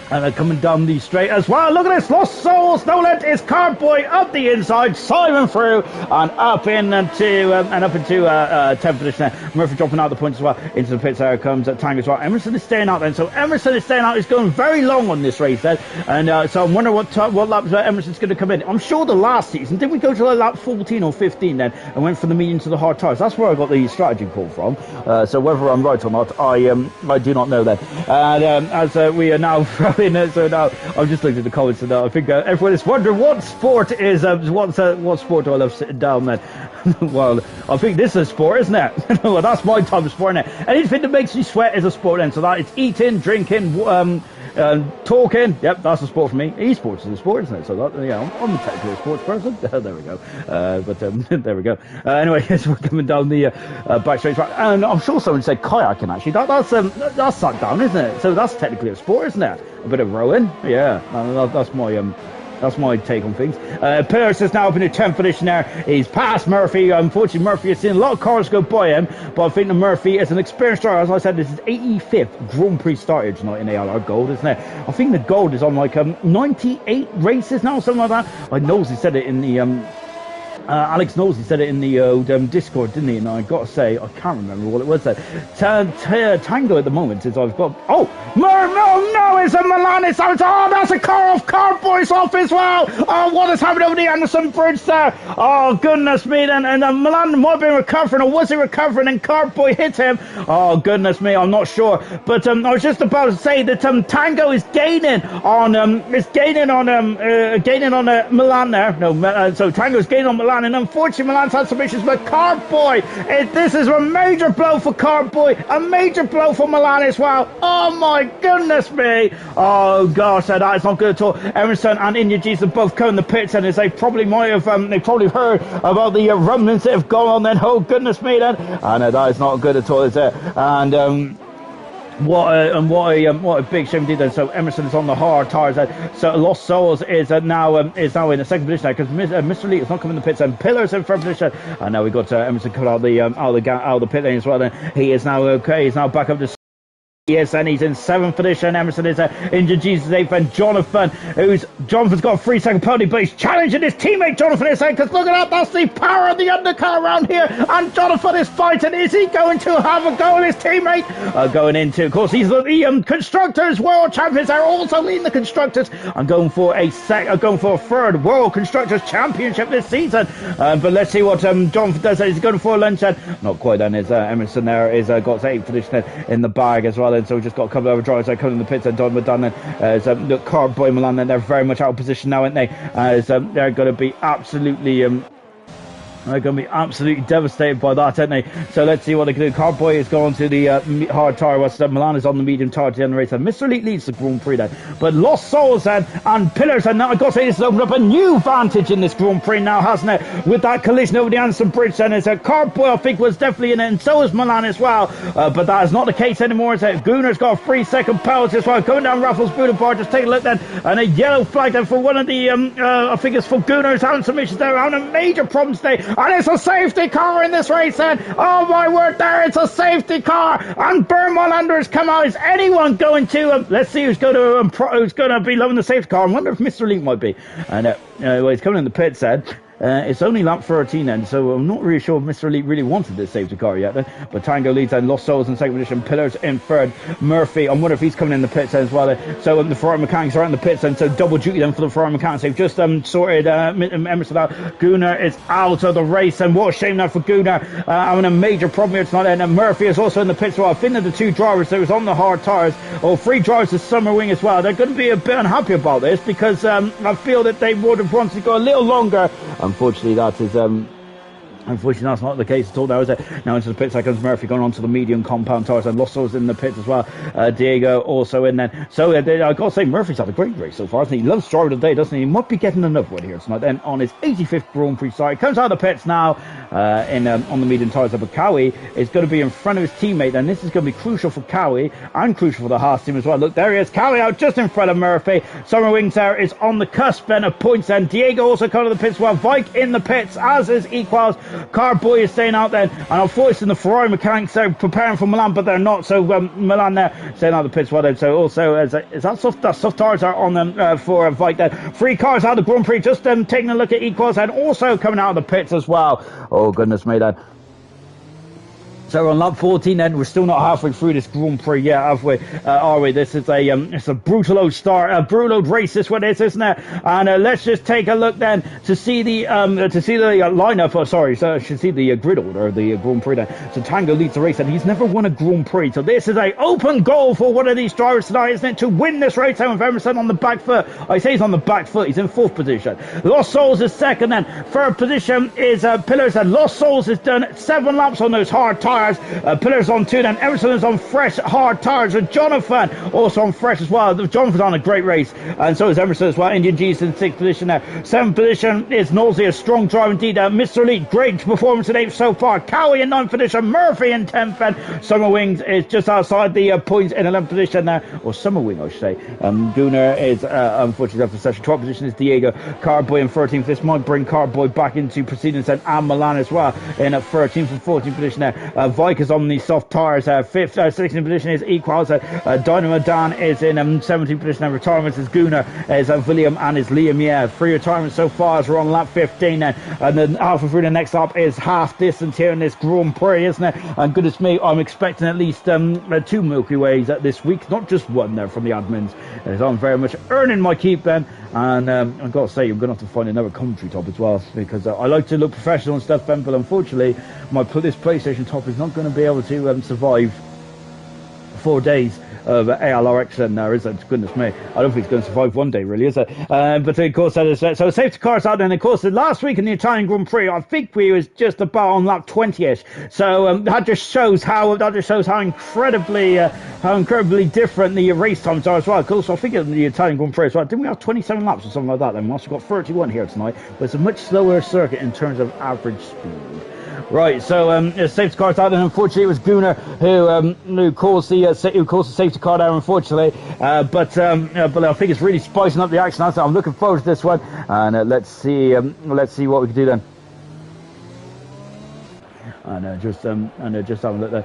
And coming down the straight as well. Look at this. Lost Souls. No let is Cardboy up the inside. Simon through and up into 10th position there. Murphy dropping out the points as well. Into the pits there comes Tango as well. Emerson is staying out then. So Emerson is staying out. He's going very long on this race then. And so I'm wondering what laps Emerson's going to come in. I'm sure the last season, did we go to like lap 14 or 15 then and went from the medium to the hard tyres? That's where I got the strategy call from. So whether I'm right or not, I do not know then. And as we are now so now I've just looked at the comments and I think everyone is wondering what sport is what sport do I love sitting down then. Well, I think this is a sport, isn't it? Well, that's my type of sport, isn't it? Anything that makes you sweat is a sport then. So that is eating, drinking, talking. Yep, that's a sport for me. Esports is a sport, isn't it? So that, I'm a technically a sports person. There we go. There we go. Anyway, so we're coming down the back straight track, and I'm sure someone said kayaking. Actually, that's sat down, isn't it? So that's technically a sport, isn't it? A bit of rowing. Yeah, that's my take on things. Pierce is now up in the 10th position there. He's past Murphy. Unfortunately, Murphy has seen a lot of cars go by him, but I think that Murphy is an experienced driver. As I said, this is 85th Grand Prix started tonight in ALR Gold, isn't it? I think the Gold is on like 98 races now, something like that. I know he said it in the Alex knows he said it in the Discord, didn't he? And I got to say, I can't remember what it was. Tango at the moment is I've got. Oh, no, it's a Milanis. Oh, that's a car off. Cardboy's off as well. Oh, what has happened over the Anderson Bridge there? Oh, goodness me. And Milan might have been recovering, or was he recovering? And Cardboy hit him. Oh, goodness me. I'm not sure. But I was just about to say that Tango is gaining on Milan there. No, so Tango's gaining on Milan. And unfortunately, Milan's had some issues with Cardboy. This is a major blow for Cardboy, a major blow for Milan as well. Oh my goodness me! Oh gosh, that is not good at all. Emerson and India have both come in the pits, and as they probably might have, they probably heard about the rumblings that have gone on. Then, oh goodness me, then, and that is not good at all, is it? And what a big shame did then. So Emerson is on the hard tyres. So Lost Souls is now in the second position now because Mr. Elite is not coming in the pits, and Pillar's in third position. And now we got Emerson cut out of the pit lane as well. Then he is now okay. He's now back up to. Yes, and he's in 7th position. Emerson is injured. Jesus 8th, and Jonathan's got a 3-second penalty, but he's challenging his teammate Jonathan is saying, because look at that, that's the power of the undercar around here, and Jonathan is fighting. Is he going to have a go at his teammate? Going into, of course, he's the Constructors World Champions. They're also leading the Constructors. I'm going for a third World Constructors Championship this season. But let's see what Jonathan does. He's going for a lunch, and not quite done. Is Emerson there is got 8th position in the bag as well. And so we just got a couple of other drivers that come in the pits and Don McDonough look, Cardboy Milan, and they're very much out of position now, aren't they? They're going to be absolutely they're going to be absolutely devastated by that, aren't they? So let's see what they can do. Cardboy is going to the hard tyre, whilst Milan is on the medium tyre to the end of the race. And Mr. Elite leads the Grand Prix then. But Lost Souls and Pillars, and now I've got to say this has opened up a new vantage in this Grand Prix now, hasn't it? With that collision over the Anderson Bridge, and it's Cardboy, I think, was definitely in it, and so is Milan as well. But that is not the case anymore. It's Gunner's got a 3-second penalty as well. Coming down Raffles Boulevard, just take a look then. And a yellow flag then for one of the, I think it's for Gunner's, having some issues there, having a major problem today. And it's a safety car in this race then. Oh my word, there, it's a safety car. And Bermolanders come out. Is anyone going to, let's see who's going to be loving the safety car. I wonder if Mr. Elite might be. And well, he's coming in the pits then. It's only lap 13 then, so I'm not really sure if Mr. Elite really wanted this safety car yet then. But Tango leads and Lost Souls in second position, Pillars in third, Murphy, I wonder if he's coming in the pits as well. So the Ferrari mechanics are out in the pits, and so double duty then for the Ferrari mechanics. They've just sorted Emerson out. Gunnar is out of the race, and what a shame now for Gunnar, having a major problem here tonight. And Murphy is also in the pits as well. I think that the two drivers that was on the hard tyres, or three drivers of Summer Wing as well, they're going to be a bit unhappy about this, because I feel that they would have wanted to go a little longer. Unfortunately, that's not the case at all. Now, now into the pits, there comes Murphy going on to the medium compound tyres, and Lost Souls in the pits as well. Diego also in then. So I've got to say, Murphy's had a great race so far, hasn't he? He loves driving today, doesn't he? He might be getting another one here tonight. Then on his 85th Grand Prix start, he comes out of the pits now on the medium tyres. But Cowie is going to be in front of his teammate, and this is going to be crucial for Cowie and crucial for the Haas team as well. Look, there he is, Cowie out just in front of Murphy. Summer Wings there is on the cusp then of points, and Diego also coming to the pits as well. Vike in the pits, as is Equals. Carboy is staying out then, and unfortunately the Ferrari mechanics are preparing for Milan, but they're not. So Milan there staying out of the pits. Well then, so also is that soft tires are on them for Vike then. 3 cars out of the Grand Prix, just taking a look at equals and also coming out of the pits as well. Oh goodness me then. So we're on lap 14 then. We're still not halfway through this Grand Prix yet, have we? Are we? This is it's a brutal old start, a brutal old race. This one is, isn't it? And let's just take a look then to see the lineup. Oh, sorry, so I should see the grid order of the Grand Prix then. So Tango leads the race, and he's never won a Grand Prix. So this is a open goal for one of these drivers tonight, isn't it? To win this race, with Emerson on the back foot. I say he's on the back foot. He's in 4th position. Lost Souls is 2nd then. 3rd position is Pillars, and Lost Souls has done 7 laps on those hard tires. Pillars on 2 then. Emerson is on fresh hard tires, and Jonathan also on fresh as well. Jonathan's on a great race, and so is Emerson as well. Indian G's in 6th position there. 7th position is Nosey, a strong driver indeed. Mr. Elite, great performance in 8th so far. Cowie in 9th position. Murphy in 10th, and Summer Wings is just outside the points in 11th position there, or Summer Wing I should say. Gunnar is unfortunately left for session. 12th position is Diego. Carboy in 13th. This might bring Carboy back into proceedings, and Milan as well in 13th and 14th position there. Vike is on the soft tires. 5th, 16th position is Equals. Dynamo Dan is in 17th position. And retirements is Gunnar, is William, and is Liam. Yeah, 3 retirements so far as we're on lap 15 then. And then halfway through the next lap is half distance here in this Grand Prix, isn't it? And goodness me, I'm expecting at least 2 Milky Ways this week, not just 1 there from the admins. So I'm very much earning my keep then. And I've got to say, I'm going to have to find another commentary top as well, because I like to look professional and stuff, Ben, but unfortunately, this PlayStation top is not going to be able to survive 4 days of ALR action there, is it? Goodness me. I don't think it's going to survive 1 day, really, is it? But of course, that is so safety cars out, and of course, last week in the Italian Grand Prix, I think we was just about on lap 20ish. So that just shows how incredibly different the race times are as well. Of course, I think in the Italian Grand Prix as well, didn't we have 27 laps or something like that? Then we also got 31 here tonight, but it's a much slower circuit in terms of average speed. Right, so safety car's out, and unfortunately it was Gunnar who caused the safety car there, unfortunately. But I think it's really spicing up the action. I'm looking forward to this one, and let's see what we can do then. And just having a look there.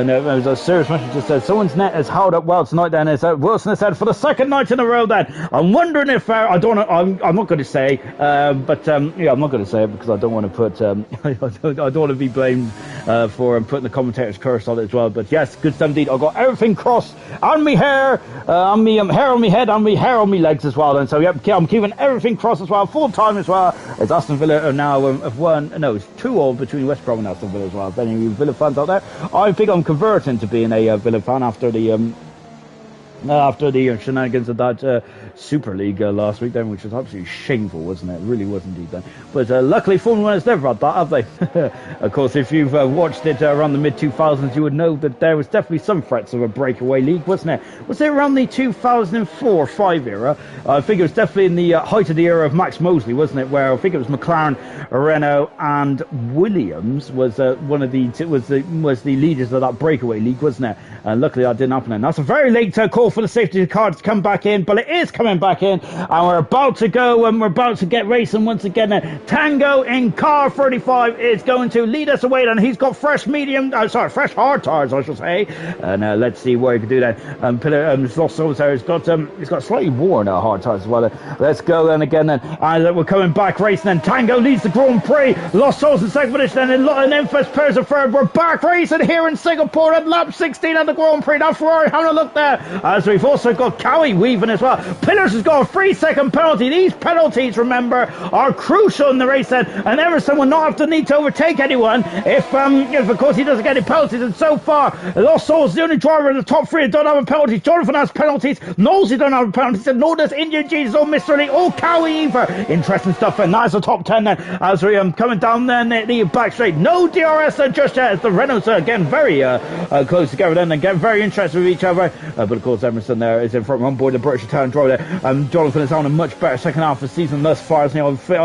There was a serious message that said someone's net has held up well tonight. Then Wilson has said for the 2nd night in a row. Then I'm wondering if I'm not going to say, I'm not going to say it because I don't want to put I don't want to be blamed for putting the commentator's curse on it as well. But yes, good stuff indeed. I've got everything crossed on me hair, on me hair on me head, on me hair on me legs as well. And so yep, I'm keeping everything crossed as well, full time as well. As Aston Villa are now have won. No, it's 2-2 between West Brom and Aston Villa as well. If any Villa fans out there, I think I'm converting to being a Villa fan after the shenanigans of that Super League last week then, which was absolutely shameful, wasn't it? It really was indeed then. But luckily Formula 1 has never had that, have they? Of course, if you've watched it around the mid-2000s, you would know that there was definitely some threats of a breakaway league, wasn't it? Was it around the 2004-5 era? I think it was definitely in the height of the era of Max Mosley, wasn't it? Where I think it was McLaren, Renault, and Williams was the leaders of that breakaway league, wasn't it? And luckily that didn't happen. And that's a very late call for the safety car to come back in, but it is coming back in, and we're about to go, and we're about to get racing once again. Tango in car 35 is going to lead us away, and he's got fresh hard tires, I should say. And let's see where he can do that. Lost Souls there, he's got slightly worn hard tires as well. Let's go then again, and we're coming back racing. And Tango leads the Grand Prix. Lost Souls in 2nd position, and Infamous Pairs in 3rd. We're back racing here in Singapore at lap 16 of the Grand Prix. Now Ferrari having a look there, as we've also got Cowie weaving as well. Pillars has got a 3-second penalty. These penalties, remember, are crucial in the race then, and Emerson will not have to need to overtake anyone if of course he doesn't get any penalties. And so far, Lost Souls is the only driver in the top 3 that don't have a penalty. Jonathan has penalties. Knowlesy don't have a penalty. And nor does Indian Jesus or Mr. Lee or Cowie either. Interesting stuff, and that's the top 10 then, as we coming down then the back straight. No DRS just yet, as the Renaults are again very close together then, and getting very interested with each other. But of course, Emerson there is in front on board the British Italian driver there. Jonathan is on a much better second half of the season thus far. I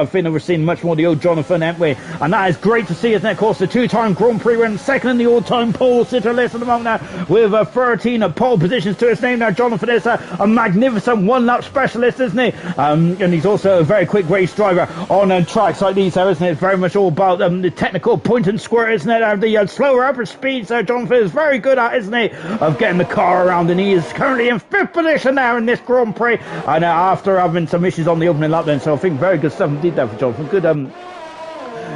think we're seeing much more of the old Jonathan, haven't we? And that is great to see, isn't it? Of course, the two-time Grand Prix winner, second in the all-time pole sitter list at the moment now, with 13 pole positions to his name now. Jonathan is a magnificent one-lap specialist, isn't he? And he's also a very quick race driver on tracks like these, isn't it? It's very much all about the technical point and squirt, isn't it? The slower upper speeds Jonathan is very good at, isn't he? Of getting the car around, and he is currently in 5th position now in this Grand Prix, and after having some issues on the opening lap then, so I think very good stuff indeed there for Jonathan.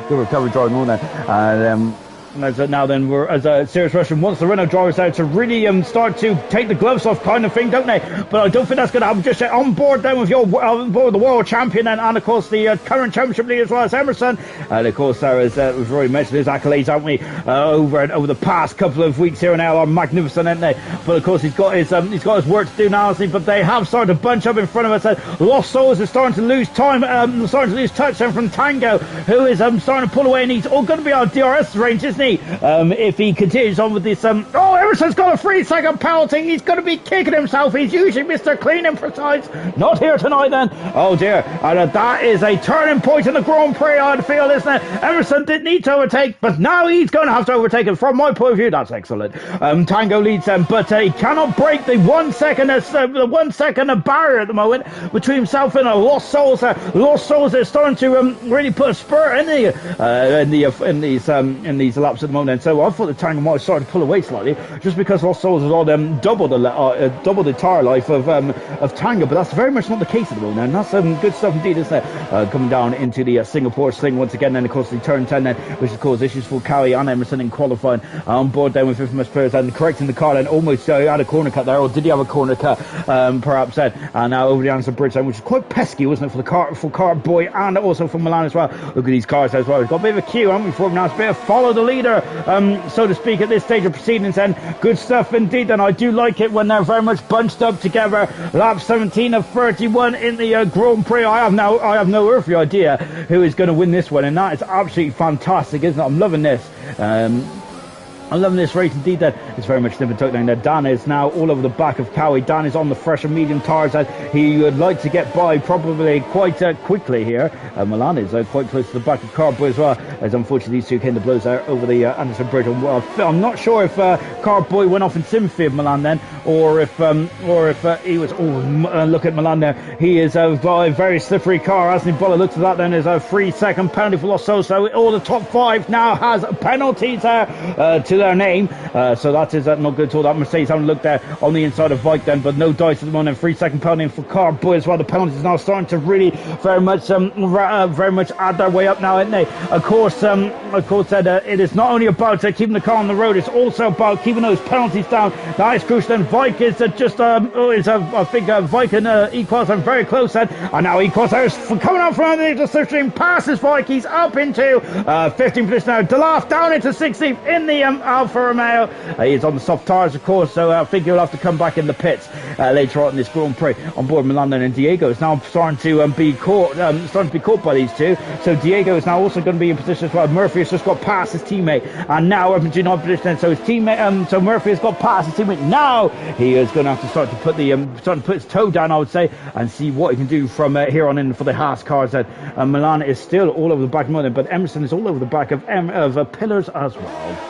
Good recovery driving on there. And now then, we're as a serious Russian wants the Renault drivers out to really start to take the gloves off, kind of thing, don't they? But I don't think that's going to happen just yet. On board then with on board the world champion and of course the current championship leader as well as Emerson. And of course there is we've already mentioned his accolades, haven't we, over the past couple of weeks here in ALR, magnificent, aren't they? But of course he's got his work to do now, hasn't he? But they have started to bunch up in front of us. Lost Souls is starting to lose time, starting to lose touch then from Tango, who is starting to pull away, and he's all going to be on DRS range, isn't he? If he continues on with this, Emerson's got a 3-second penalty. He's going to be kicking himself. He's usually Mr. Clean and Precise. Not here tonight then. Oh dear. And that is a turning point in the Grand Prix, I'd feel, isn't it? Emerson didn't need to overtake, but now he's going to have to overtake him. From my point of view, that's excellent. Tango leads them, but he cannot break the 1 second barrier at the moment between himself and Lost Souls. Lost Souls is starting to really put a spur in these laps at the moment. And so I thought the Tango might have started to pull away slightly, just because Lost Souls has on double the tire life of Tango, but that's very much not the case at the moment. And that's good stuff indeed, isn't it? Coming down into the Singapore Sling once again, then of course the turn 10 then, which has caused issues for Cowie and Emerson in qualifying. On board then with infamous players and correcting the car, then almost had a corner cut there, or did he have a corner cut perhaps then, and now over the Anderson Bridge then, which is quite pesky, wasn't it, for Car Boy and also for Milan as well. Look at these cars as well. We've got a bit of a queue, haven't we, for him now? It's a bit of follow the leader, so to speak, at this stage of proceedings, and good stuff indeed. And I do like it when they're very much bunched up together. Lap 17 of 31 in the Grand Prix. I have no earthly idea who is going to win this one, and that is absolutely fantastic, isn't it? I'm loving this. I'm loving this race indeed. That it's very much different talking there. Dan is now all over the back of Cowie. Dan is on the fresh and medium tyres that he would like to get by probably quite quickly here. Milan is quite close to the back of Carboy as well, as unfortunately these two came to blows there over the Anderson Bridge. I'm not sure if Carboy went off in sympathy of Milan then, or if he was. Look at Milan there. He is a very slippery car, hasn't he? Bola looks at that then. There's a 3-second penalty for Lost Souls. So all the top 5 now has penalties to their name, so that is not good at all. That Mercedes haven't looked there on the inside of Vike then, but no dice at the moment. 3-second penalty for Carboy as well. The penalties now starting to really very much add their way up now, isn't they? Of course, it is not only about keeping the car on the road, it's also about keeping those penalties down. That is crucial. And Vike is I think Vike and Equals are very close then, and now Equals is coming out from the slipstream, passes Vike. He's up into 15th position now. Delaf down into 16th in the Alfa Romeo. He's on the soft tyres, of course, so I think he'll have to come back in the pits later on in this Grand Prix. On board Milan and Diego is now starting to be caught by these two. So Diego is now also going to be in position as well. Murphy has just got past his teammate, and now up into 9th position. So his teammate, so Murphy has got past his teammate. Now he is going to have to start to put his toe down, I would say, and see what he can do from here on in for the Haas cars. That Milan is still all over the back of Milan, but Emerson is all over the back of Pillars as well.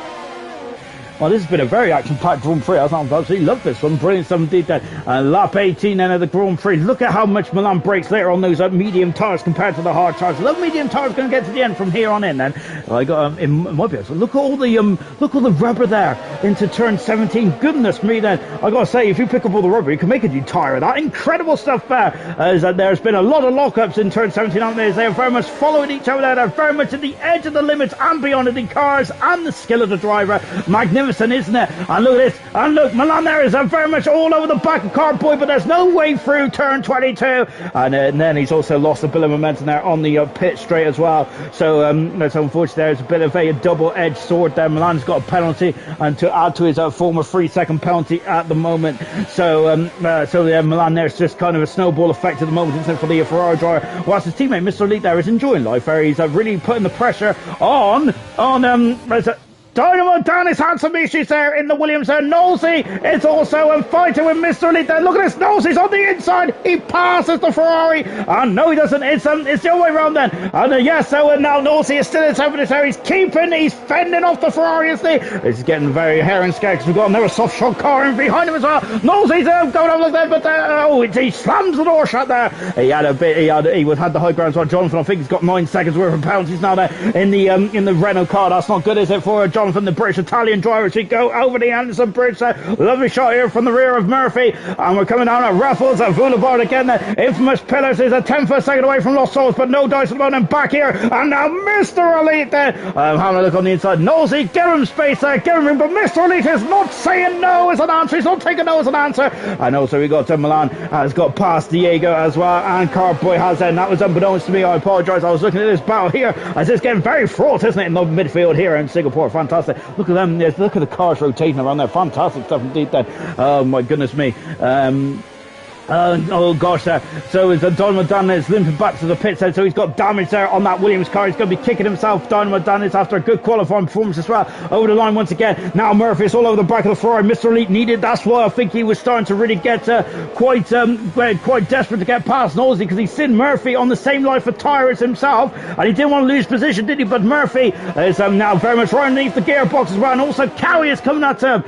Well, this has been a very action-packed Grand Prix. I absolutely love this one. Brilliant stuff indeed. Lap 18 then of the Grand Prix. Look at how much Milan brakes later on those medium tyres compared to the hard tyres. I love medium tyres going to get to the end from here on in. Then I got it might be. So look at all the rubber there into turn 17. Goodness me! Then I got to say, if you pick up all the rubber, you can make a new tyre of that. Incredible stuff there. As there's been a lot of lockups in turn 17 on there. They are very much following each other. They're very much at the edge of the limits and beyond of the cars and the skill of the driver. Magnificent, isn't it? And look at this, and look, Milan there is very much all over the back of Carboy, but there's no way through turn 22, and then he's also lost a bit of momentum there on the pit straight as well. So unfortunately there's a bit of a double-edged sword there. Milan's got a penalty, and to add to his former 3-second penalty at the moment. So Milan there's just kind of a snowball effect at the moment, isn't it, for the Ferrari driver, whilst his teammate Mr. Elite there is enjoying life there. He's really putting the pressure on Dynamo Dan has had some issues there in the Williams there. Nosey is also fighting with Mr. Elite there. Look at this. Nosey's on the inside. He passes the Ferrari. And no, he doesn't. It's the other way around then. And yes, so now Nosey is still in this area. He's fending off the Ferrari, isn't he? It's getting very hair and scared because we've got another soft shot car in behind him as well. Nosey's going on like that, but he slams the door shut there. He had a bit. He had the high ground. So Jonathan, I think he's got 9 seconds worth of penalties now there in the Renault car. That's not good, is it, for Jonathan, the British Italian driver? She go over the Anderson Bridge there. Lovely shot here from the rear of Murphy, and we're coming down at Raffles at Boulevard again. The infamous Pillars is a 10th of a second away from Lost Souls, but no dice at the moment. Back here, and now Mr. Elite there. Having a look on the inside. Nosey, give him space there, give him room, but Mr. Elite is not saying no as an answer. He's not taking no as an answer. And also we got Milan has got past Diego as well, and Carboy has, and that was unbeknownst to me. I apologise. I was looking at this battle here as it's getting very fraught, isn't it, in the midfield here in Singapore. Fantastic. Look at them. Look at the cars rotating around there. Fantastic stuff indeed then. Oh my goodness me. Oh gosh, so as Dynamo Dan is limping back to the pits, so he's got damage there on that Williams car. He's going to be kicking himself. Dynamo Dan is after a good qualifying performance as well. Over the line once again. Now Murphy is all over the back of the Ferrari. Mr. Elite needed. That's why I think he was starting to really get quite desperate to get past Nosey, because he's seen Murphy on the same life of tyre as himself, and he didn't want to lose position, did he? But Murphy is now very much right underneath the gearbox as well, and also Cowie is coming at him.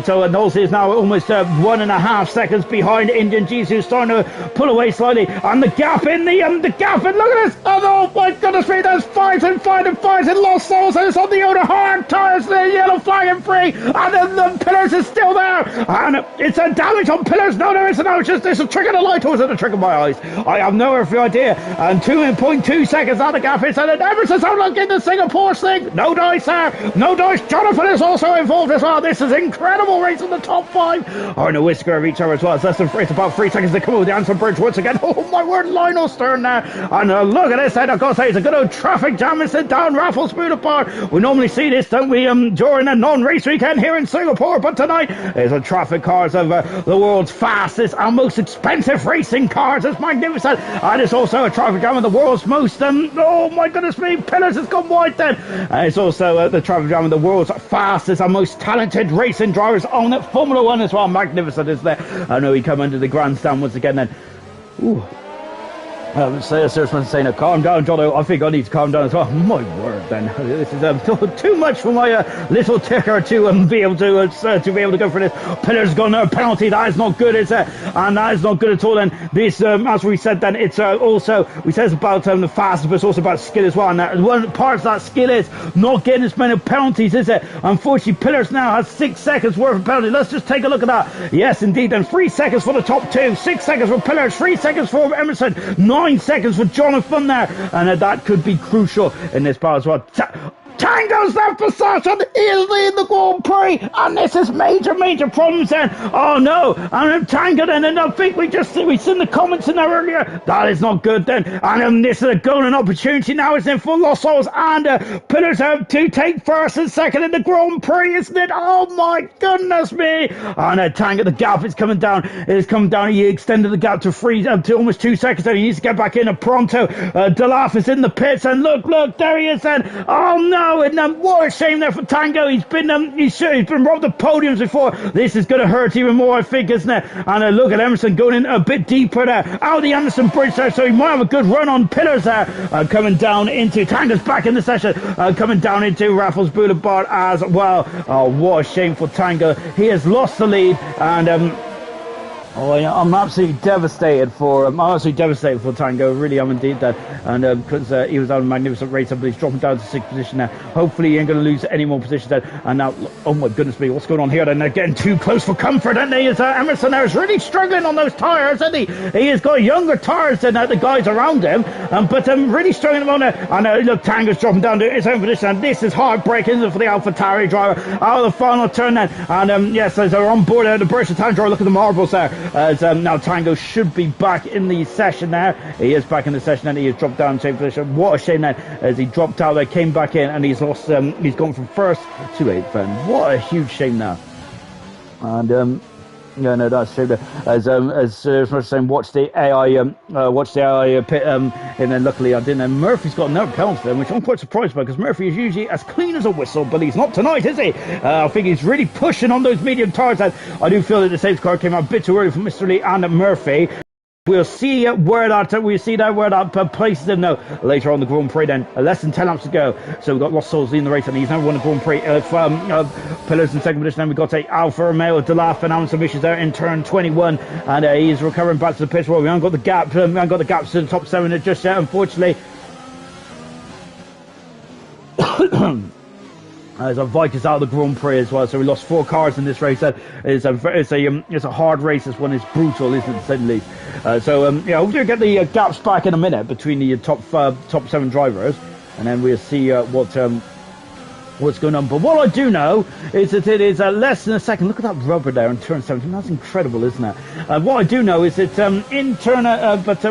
So Nosey is now almost 1.5 seconds behind Indian G's, who's starting to pull away slightly, and the gap in the gap, and look at this. Oh my goodness me, there's fights in Lost Souls, and it's on the outer hard tyres, the yellow flag and free, and then the Pillars is still there, and it's a damage on Pillars. No, there isn't. No, it's a trick of the light, or is it a trick of my eyes? I have no earthly idea. And 2.2 seconds on the gap is, and Emerson's out like in the Singapore thing. No dice there, no dice. Jonathan is also involved as well. This is incredible race in the top 5. Are in a whisker of each other as well. It's about 3 seconds to come over the Anderson Bridge once again. Oh my word, Lionel Stern there. And look at this, I've got to say, it's a good old traffic jam. It's down Raffles Boulevard. We normally see this, don't we, during a non-race weekend here in Singapore, but tonight is a traffic cars of the world's fastest and most expensive racing cars. It's magnificent. And it's also a traffic jam of the world's most, oh my goodness me, Pillars has gone white then. It's also the traffic jam of the world's fastest and most talented racing drivers on it. Formula 1 as well. Magnificent, isn't it? I know he come under the grandstand once again then. Ooh. Seriously saying, calm down, Jono. I think I need to calm down as well. My word, then this is too much for my little ticker to be able to go for this. Pillars got no penalty. That is not good, is it? And that is not good at all. Then this, as we said, then it's also we said about the fastest, but it's also about skill as well. And one part of that skill is not getting as many penalties, is it? Unfortunately, Pillars now has 6 seconds worth of penalty. Let's just take a look at that. Yes, indeed. And 3 seconds for the top 2, 6 seconds for Pillars, 3 seconds for Emerson. 9 seconds for Jonathan there, and that could be crucial in this part as well. Tango's left for Sasha, and he's leading the Grand Prix, and this is major problems then. Oh no, and Tango then, and I think we seen the comments in there earlier. That is not good then, and this is a golden opportunity now, isn't it, for Lost Souls, and Pillars have to take first and second in the Grand Prix, isn't it? Oh my goodness me. And Tango, the gap is coming down. It is coming down. He extended the gap to almost 2 seconds, and he needs to get back in pronto. Delaf is in the pits, and look, there he is then. Oh no. And what a shame there for Tango. He's been robbed of podiums before. This is going to hurt even more, I think, isn't it? And look at Emerson going in a bit deeper there, out of the Anderson Bridge there, so he might have a good run on Pillars there. Coming down into Tango's back in the session, coming down into Raffles Boulevard as well. Oh, what a shame for Tango. He has lost the lead, and oh yeah, I'm absolutely devastated for Tango. Really, I'm indeed that, and because he was on a magnificent race, but he's dropping down to 6th position now. Hopefully, he ain't going to lose any more positions then. And now, oh my goodness me, what's going on here? Then they're getting too close for comfort, and Emerson there is really struggling on those tires, isn't he? He has got younger tires than the guys around him, but really struggling on there. And look, Tango's dropping down to his own position, and this is heartbreaking for the AlphaTauri driver. Out of the final turn then, and yes, as they're on board the British Italian driver. Look at the marbles there. As now Tango should be back in the session there. He is back in the session, and he has dropped down to position. What a shame then, as he dropped out there, came back in, and he's lost. He's gone from 1st to 8th. And what a huge shame now. And Yeah, no, that's true. As much saying, watch the AI pit, and then luckily I didn't. And Murphy's got another penalty then, which I'm quite surprised by because Murphy is usually as clean as a whistle, but he's not tonight, is he? I think he's really pushing on those medium tires. And I do feel that the safety car came out a bit too early for Mr. Lee and Murphy. We'll see where that places him now later on the Grand Prix. Then less than 10 laps to go. So we've got Lost Souls leading the race, and he's never won a Grand Prix. Pillars in second position. Then we've got Alfa Romeo Delaf and having some issues there in turn 21, and he's recovering back to the pit wall. We haven't got the gap. We haven't got the gaps to the top 7 just yet, unfortunately. As Vikings out of the Grand Prix as well, so we lost 4 cars in this race. It's a hard race. This one is brutal, isn't it? To say the least. Hopefully we'll get the gaps back in a minute between the top 7 drivers, and then we'll see what's going on. But what I do know is that it is less than a second. Look at that rubber there in turn 17. That's incredible, isn't it? What I do know is that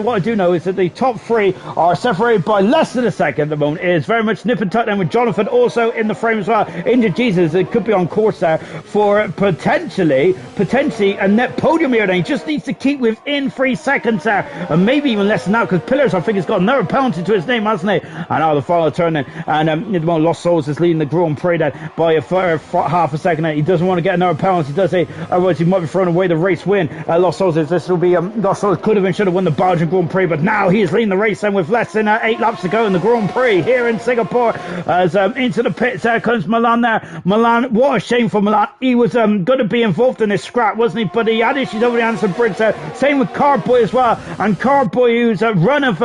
what I do know is that the top 3 are separated by less than a second at the moment. It is very much nip and tuck, and with Jonathan also in the frame as well. Injured Jesus, it could be on course there for potentially a net podium here. And he just needs to keep within 3 seconds there, and maybe even less than that, because Pillars, I think, has got another penalty to his name, hasn't he? And now the final turn then, and at the moment Lost Souls is leading the Grand Prix then by half a second. He doesn't want to get another penalty, does he? Otherwise he might be throwing away the race win. Lost Souls could have and should have won the Belgian Grand Prix, but now he is leading the race then with less than 8 laps to go in the Grand Prix here in Singapore. As into the pits there comes Milan there. Milan, what a shame for Milan. He was going to be involved in this scrap, wasn't he? But he had issues over the Anderson Bridge there. Same with Cardboy as well. And Cardboy, who's a run of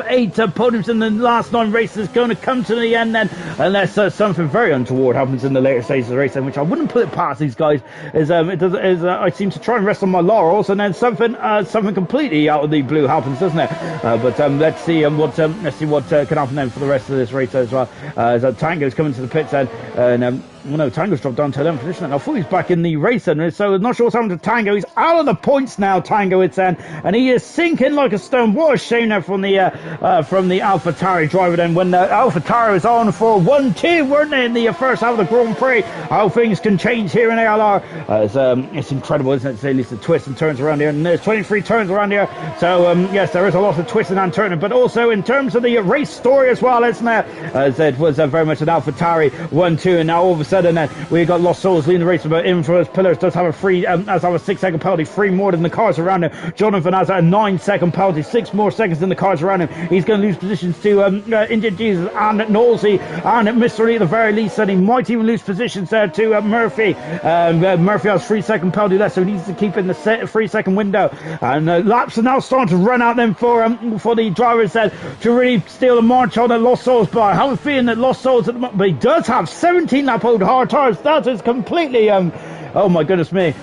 8 podiums in the last 9 races, going to come to the end then, unless something very untoward happens in the later stages of the race, then, which I wouldn't put it past these guys. I seem to try and rest on my laurels, and then something completely out of the blue happens, doesn't it? Let's see what can happen then for the rest of this race as well. Tango's coming to the pits then, and Tango's dropped down to 11th position, and I thought he's back in the race then, so I'm not sure what's happened to Tango. He's out of the points now, Tango, it's then, and he is sinking like a stone. What a shame there from the AlphaTauri driver then, when AlphaTauri was on for 1-2, weren't they, in the first half of the Grand Prix? How things can change here in ALR. It's incredible, isn't it, to say at least the twists and turns around here, and there's 23 turns around here, so yes, there is a lot of twisting and turning, but also in terms of the race story as well, isn't it? As it was very much an AlphaTauri 1-2, and now all of a sudden we got Lost Souls leading the race, but Infamous Pillars does have a 6-second penalty, 3 more than the cars around him. Jonathan has a 9-second penalty, 6 more seconds than the cars around him. He's going to lose positions to Injured Jesus and Nosey and Mr. Lee at the very least, and he might even lose positions there to Murphy. Murphy has 3-second penalty left, so he needs to keep in the 3-second window. And laps are now starting to run out then for the drivers then to really steal the march on the Lost Souls. But I have a feeling that Lost Souls at the moment, but he does have 17-lap old hard tires. That is completely oh my goodness me.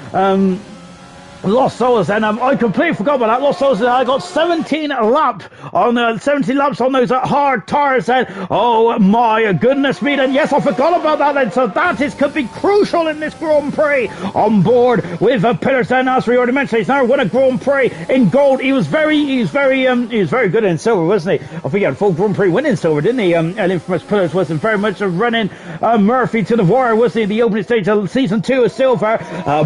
Lost Souls, and I completely forgot about that. Lost Souls, I got 17 laps on those hard tires then. Oh my goodness me, then. Yes, I forgot about that then. So that could be crucial in this Grand Prix. On board with Pillars then, as we already mentioned, he's now won a Grand Prix in gold. He was very good in silver, wasn't he? I think he had a full Grand Prix win in silver, didn't he? And Infamous Pillars wasn't very much running Murphy to the wire, wasn't he? The opening stage of season 2 of silver,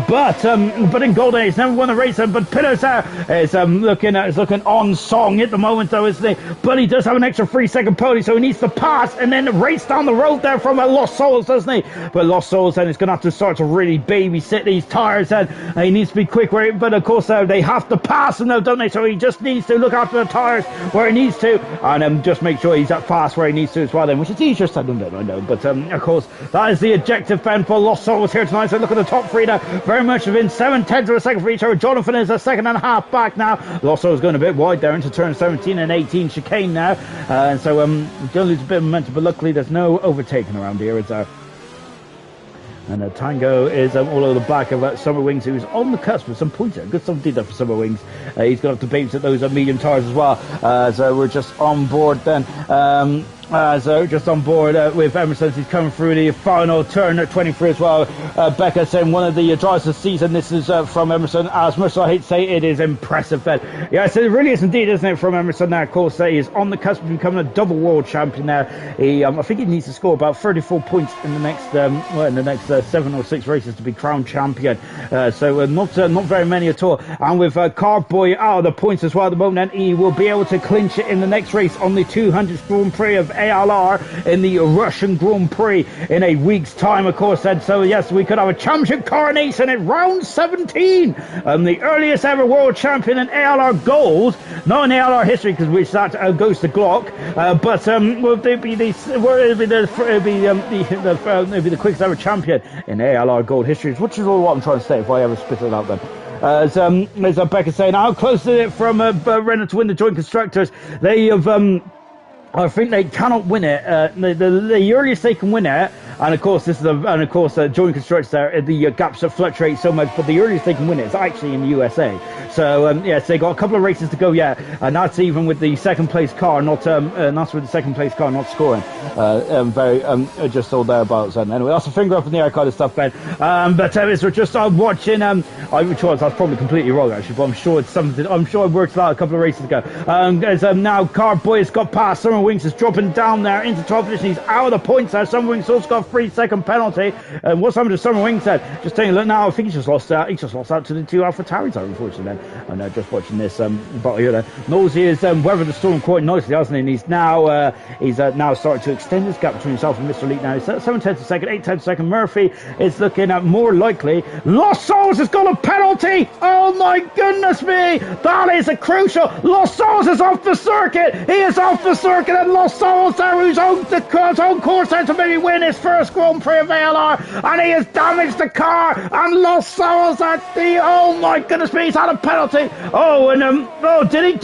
but in gold, he's never won a race, but Pillars is looking on song at the moment, though, isn't he? But he does have an extra 3-second penalty, so he needs to pass and then race down the road there from Lost Souls, doesn't he? But Lost Souls then is going to have to start to really babysit these tires, and he needs to be quick. But of course, they have to pass, and don't they? So he just needs to look after the tires where he needs to, and just make sure he's at fast where he needs to as well. Then, which is easier said than done, I know. But of course, that is the objective, Ben, for Lost Souls here tonight. So look at the top 3 now, very much within 7/10 of a second for each other. Jonathan is a second and a half back now. Lost Souls going a bit wide there into turn 17 and 18 chicane now, and so going to lose a bit of momentum, but luckily there's no overtaking around here. It's and Tango is all over the back of Summer Wings, who's on the cusp with some points there. Good stuff did that for Summer Wings. He's going to have to babysit those medium tires as well. So we're just on board then. So just on board with Emerson. He's coming through the final turn at 23 as well. Becca saying one of the drives of the season. This is from Emerson. As much as I hate to say it is impressive. Yes, it really is indeed, isn't it, from Emerson now. Of course, he is on the cusp of becoming a double world champion now. I think he needs to score about 34 points in the next 7 or 6 races to be crowned champion. So not very many at all. And with Carboy out of the points as well at the moment, then he will be able to clinch it in the next race on the 200th Grand Prix of ALR in the Russian Grand Prix in a week's time, of course. And so yes, we could have a championship coronation in round 17. The earliest ever world champion in ALR gold, not in ALR history, because that goes to Glock, but will be the quickest ever champion in ALR gold history, which is all what I'm trying to say if I ever spit it out then. As Becca saying, how close is it from Renault to win the joint constructors? They have I think they cannot win it. The earliest they can win it, and of course joint constructors there, the gaps that fluctuate so much, but the earliest they can win it is actually in the USA. So yes, they got a couple of races to go yet, and that's even with the second place car not scoring. Just all thereabouts. And anyway, that's a finger up in the air kind of stuff, Ben. But as we're just watching, I'm sure that's probably completely wrong actually, but I'm sure it's something. I'm sure I worked it out a couple of races ago. As now Carboy has got past Summer Wings, is dropping down there into 12th position. He's out of the points now. Summer Wings also got a 3-second penalty. And what's happened to Summer Wings then? Just taking a look now, I think he's just lost out. He's just lost out to the 2 AlphaTauris, unfortunately then. And just watching this battle here then. Nosey has weathered the storm quite nicely, hasn't he? And he's now starting to extend his gap between himself and Mr. Elite now. He's 7/10 a second, 8/10 a second. Murphy is looking at more likely. Lost Souls has got a penalty! Oh my goodness me! That is a crucial. Lost Souls is off the circuit! He is off the circuit, and Lost Souls there, who's on his own course there to maybe win his first Grand Prix of ALR, and he has damaged the car, and Lost Souls at the, oh my goodness me, he's had a penalty. Oh, and did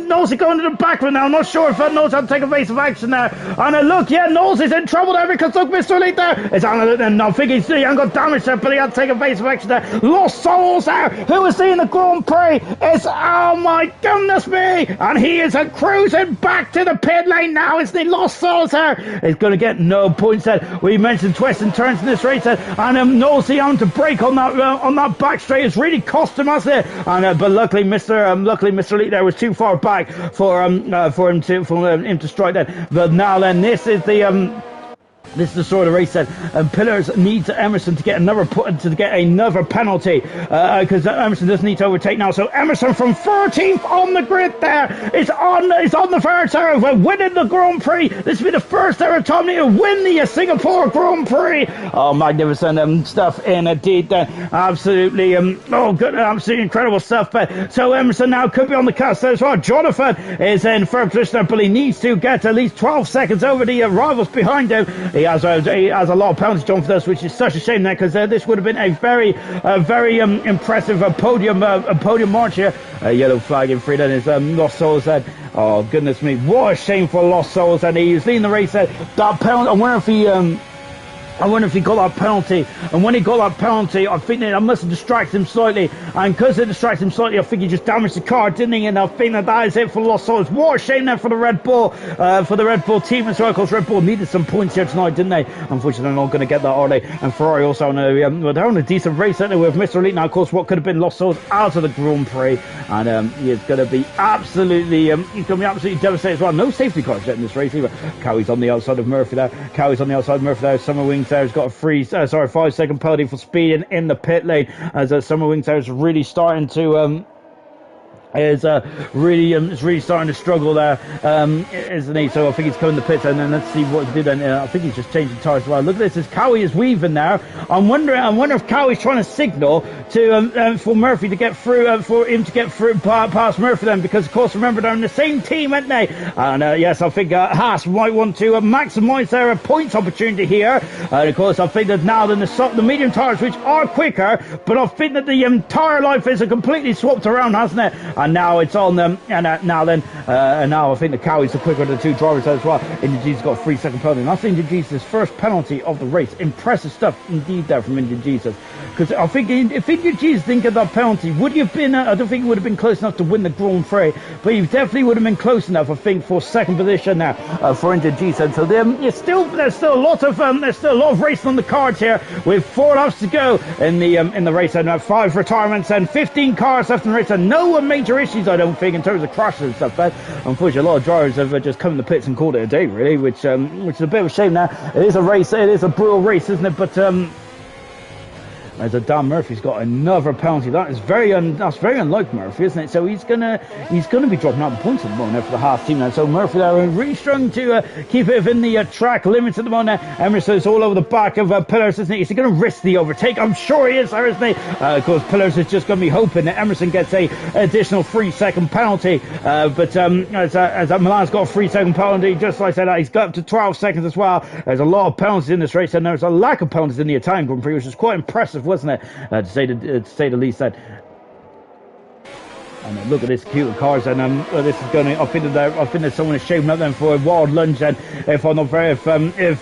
Nosey go into the back of it now? I'm not sure if Nosey had to take evasive action there. And look, yeah, Nosey's in trouble there because look, Mr. Elite there is on it, and I think he hasn't got damage there, but he had to take evasive action there. Lost Souls there, who is in the Grand Prix, is, oh my goodness me, and he is cruising back to the pit lane now. Is the Lost Souls there? He's going to get no points there. We mentioned twists and turns in this race there, and Nosey having to brake on that back straight has really cost him, hasn't it? And but luckily Mr. Elite there was too far back for him to strike that. But now then, this is the sort of race that Pillars needs Emerson to get another penalty because Emerson doesn't need to overtake now. So Emerson from 13th on the grid there is on the first hour of winning the Grand Prix. This will be the first ever time to win the Singapore Grand Prix. Oh, magnificent stuff indeed. Absolutely absolutely incredible stuff. So Emerson now could be on the cusp as well. Jonathan is in third position, but he needs to get at least 12 seconds over the rivals behind him. He has a lot of penalties done for this, which is such a shame there, because this would have been a very impressive podium march here. Yellow flag in free then is Lost Souls then. Oh goodness me, what a shame for Lost Souls, and he was leading the race there. That penalty, I wonder if he got that penalty, and when he got that penalty, I think that must have distracted him slightly, and because it distracted him slightly, I think he just damaged the car, didn't he? And I think that is it for Lost Souls. What a shame there for the Red Bull team as well, because Red Bull needed some points here tonight, didn't they? Unfortunately, they're not going to get that, are they? And Ferrari also they're on a decent race, aren't they, with Mr. Elite now, of course, what could have been Lost Souls out of the Grand Prix, and he's going to be absolutely devastated as well. No safety cars yet in this race either. Cowie's on the outside of Murphy there. Summer Wings there has got a 5-second penalty for speeding in the pit lane, as Summer Wings there is really starting to is really starting to struggle there, isn't he? So I think he's coming to the pits, and then let's see what he did. And I think he's just changing tires as well. Look at this, as Cowie is weaving there. I wonder if Cowie's trying to signal to for Murphy to get through, for him to get through past Murphy then, because of course remember they're in the same team, aren't they? And yes, I think Haas might want to maximise their points opportunity here. And of course, I think that now then the medium tires, which are quicker, but I think that the tire life is completely swapped around, hasn't it? and now it's on them, and now I think the Cowie's the quicker of the two drivers as well. India Jesus got a 3-second penalty, and that's India Jesus' first penalty of the race. Impressive stuff indeed there from India Jesus, because I think if India Jesus didn't get that penalty, would he have been, I don't think he would have been close enough to win the Grand Prix, but he definitely would have been close enough, I think, for second position now for India Jesus. So there's still a lot of racing on the cards here, with 4 laps to go in the race, and 5 retirements and 15 cars left in the race, and no major issues, I don't think, in terms of crashes and stuff. But unfortunately, a lot of drivers have just come in the pits and called it a day, really, which is a bit of a shame. Now it is a race, it is a brutal race, isn't it? But as Dan Murphy's got another penalty. That's very unlike Murphy, isn't it? So he's gonna be dropping out the points at the moment for the Haas team now. So Murphy there really struggling to keep it within the track limits at the moment. Emerson's all over the back of Pillars, isn't he? Is he going to risk the overtake? I'm sure he is, there, isn't he? Of course, Pillars is just going to be hoping that Emerson gets a additional 3-second penalty. But as Milan's got a 3-second penalty, just like I said, he's got up to 12 seconds as well. There's a lot of penalties in this race, and there's a lack of penalties in the Italian Grand Prix, which is quite impressive, wasn't it? To say the least. That and look at this cute cars, and this is going to. I think that someone is shaping up them for a wild lunge, and if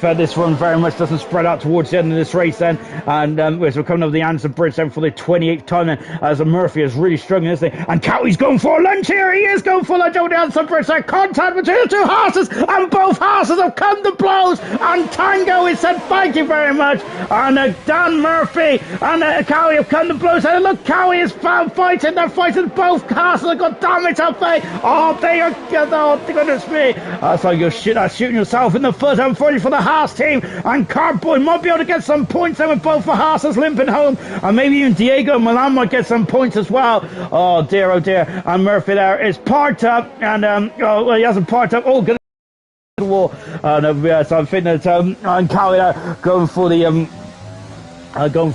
this run very much doesn't spread out towards the end of this race, then and as we're coming over the Anderson Bridge then for the 28th time, and as Murphy is really struggling, isn't he? And Cowie's going for a lunge here. He is going for a lunge over the Anderson Bridge. There, contact between the two horses, and both horses have come to blows. And Tango has said thank you very much, and Dan Murphy and Cowie have come to blows. And look, Cowie is fighting. They're fighting both. Castle, God damn it, Alfie! Oh, goodness me! That's like you're shooting yourself in the foot, unfortunately, for the Haas team. And Cardboy might be able to get some points there with both the Haas's limping home. And maybe even Diego Milan might get some points as well. Oh dear. And Murphy there is parked up. And, he hasn't parked up. Oh, good. Wall. So I'm thinking that, and Cowie there going for the, going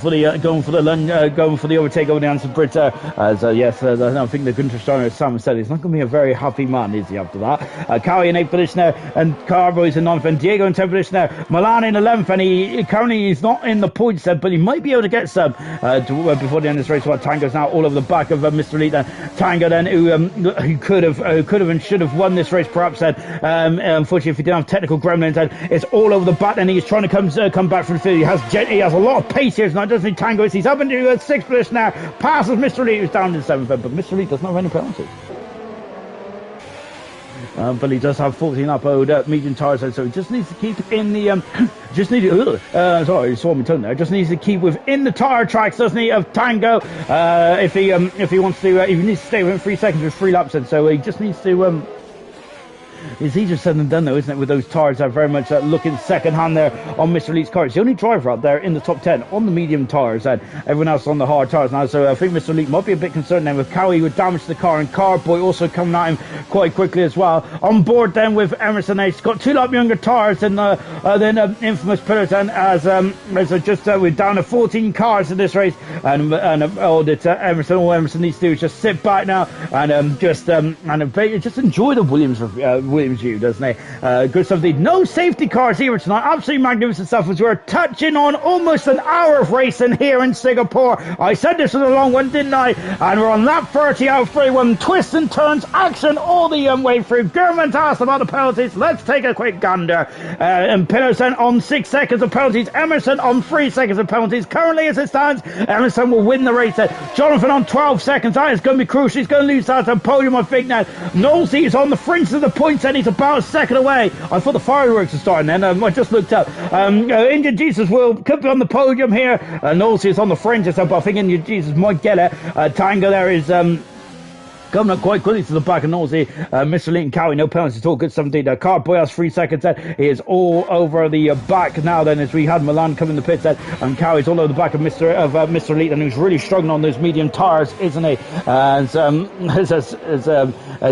for the overtake over the Anderson Bridge there. I think the Gunter Steiner, as Sam said, he's not going to be a very happy man, is he, after that? Cowie in 8th position there, and Carboy's in 9th, and Diego in 10th position there. Milan in 11th, and he currently he's not in the points there, but he might be able to get some before the end of this race. While Tango's now all over the back of Mr. Elite. Tango then, who could have and should have won this race, perhaps. Then, unfortunately, if he didn't have technical gremlins, then it's all over the back, and he's trying to come back from the field. He has a lot of pace here tonight, doesn't he? Tango, he's up into 6th position now, passes Mr. Elite, who's down in 7th, but Mr. Elite does not have any penalties. But he does have 14 lap owed medium tyres, so he just needs to keep in the sorry, you saw me tongue there. Just needs to keep within the tyre tracks, doesn't he, of Tango? If he wants to, he needs to stay within 3 seconds with 3 laps in, so he just needs to. It's easier said than done, though, isn't it, with those tyres that are very much looking second hand there on Mr. Elite's car. It's the only driver out there in the top 10 on the medium tyres, and everyone else on the hard tyres now. So I think Mr. Elite might be a bit concerned then with Cowie with damage to the car, and Carboy also coming at him quite quickly as well. On board then with Emerson, he's got 2 lap younger tyres than infamous Pillars, and we're down to 14 cars in this race, and all Emerson needs to do is just sit back now and just enjoy the Williams view, doesn't he? Good stuff indeed. No safety cars here tonight. Absolutely magnificent stuff as we're touching on almost an hour of racing here in Singapore. I said this was a long one, didn't I? And we're on lap 30 out of 31. Twists and turns, action all the way through. Gurman asked about the penalties. Let's take a quick gander. And Pillarson on 6 seconds of penalties. Emerson on 3 seconds of penalties. Currently, as it stands, Emerson will win the race. Jonathan on 12 seconds. That is going to be crucial. He's going to lose that to podium, I think, now. Knowlesy is on the fringe of the points, and he's about a second away. I thought the fireworks were starting then. I just looked up. Indian Jesus could be on the podium here. Knowlesy is on the fringe, but I think Indian Jesus might get it. Tango there is coming up quite quickly to the back of Nosey. Mr. Elite and Cowie, no penalties at all. Good 17. Carboy has 3 seconds then. He is all over the back now then, as we had Milan come in the pits then. And Cowie's all over the back of Mr. Elite, and who's really struggling on those medium tyres, isn't he? And as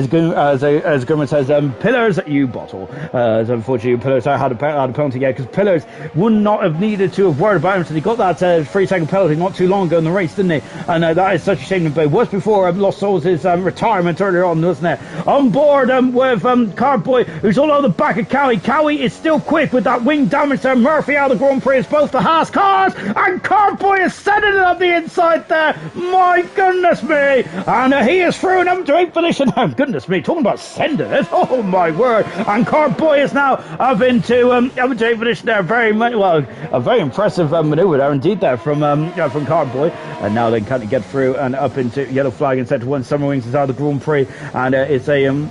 Gurman says, Pillars, you bottle. So unfortunately, Pillars had a penalty yet, because Pillars would not have needed to have worried about him until he got that 3 second penalty not too long ago in the race, didn't he? And that is such a shame. But it was before Lost Souls' retirement earlier on, wasn't it? On board with Cardboy, who's all over the back of Cowie. Cowie is still quick with that wing damage there. Murphy out of the Grand Prix is both the Haas cars, and Cardboy is sending it up the inside there. My goodness me. And he is through an up to 8th position. Oh, goodness me, talking about sending it. Oh my word. And Cardboy is now up into 8th position there. Very much, well, a very impressive manoeuvre there indeed there from Cardboy. And now they can't get through and up into yellow flag in sector 1. Summer Wings is out of the Grand Prix, and it's a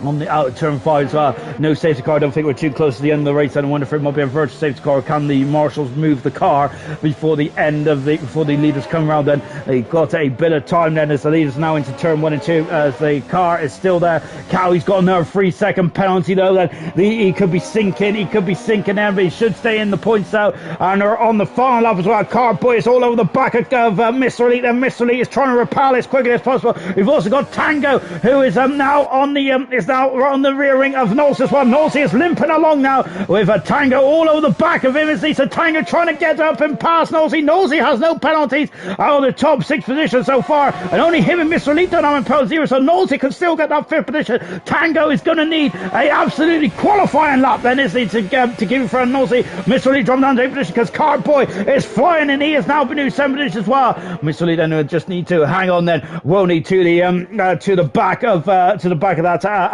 on the out turn 5 as well. No safety car. I don't think we're too close to the end of the race. I wonder if it might be a virtual safety car. Can the marshals move the car before the leaders come around? Then they got a bit of time then as the leaders now into turn 1 and 2 as the car is still there. Cowie's got another 3-second penalty though. Then he could be sinking. He could be sinking there, but he should stay in the points out. And they're on the final lap as well. Cardboy is all over the back of Mr. Elite. And Mr. Elite is trying to repel as quickly as possible. We've also got Tango, who is now on the now on the rear wing of Knowles as well. Knowles is limping along now with a Tango all over the back of him. So Tango trying to get up and past Knowlesy. Knowlesy has no penalties out of the top 6 position so far, and only him and Mr. Elite don't have a penalty zero, so Knowlesy can still get that 5th position. Tango is going to need a absolutely qualifying lap then, isn't he, to give it for Knowlesy. Mr. Elite dropped down to 8th position because Cardboy is flying, and he has now been in 7th position as well. Mr. Elite then just need to hang on then, won't he, to the back of that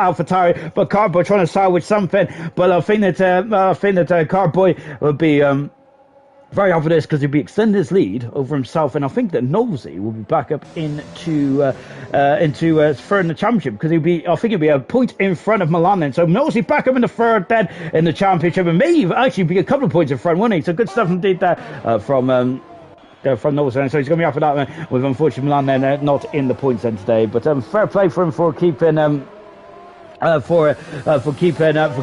AlphaTauri. But Cardboy trying to salvage something. But I think that Cardboy will be very happy for this, because he'll be extending his lead over himself, and I think that Knowlesy will be back up into third in the championship, because I think he'll be a point in front of Milan then. So Knowlesy back up in the third then in the championship, and may actually be a couple of points in front, won't he? So good stuff indeed there from Knowlesy. So he's going to be up for that one, with unfortunately Milan then not in the points then today. But fair play for him for keeping for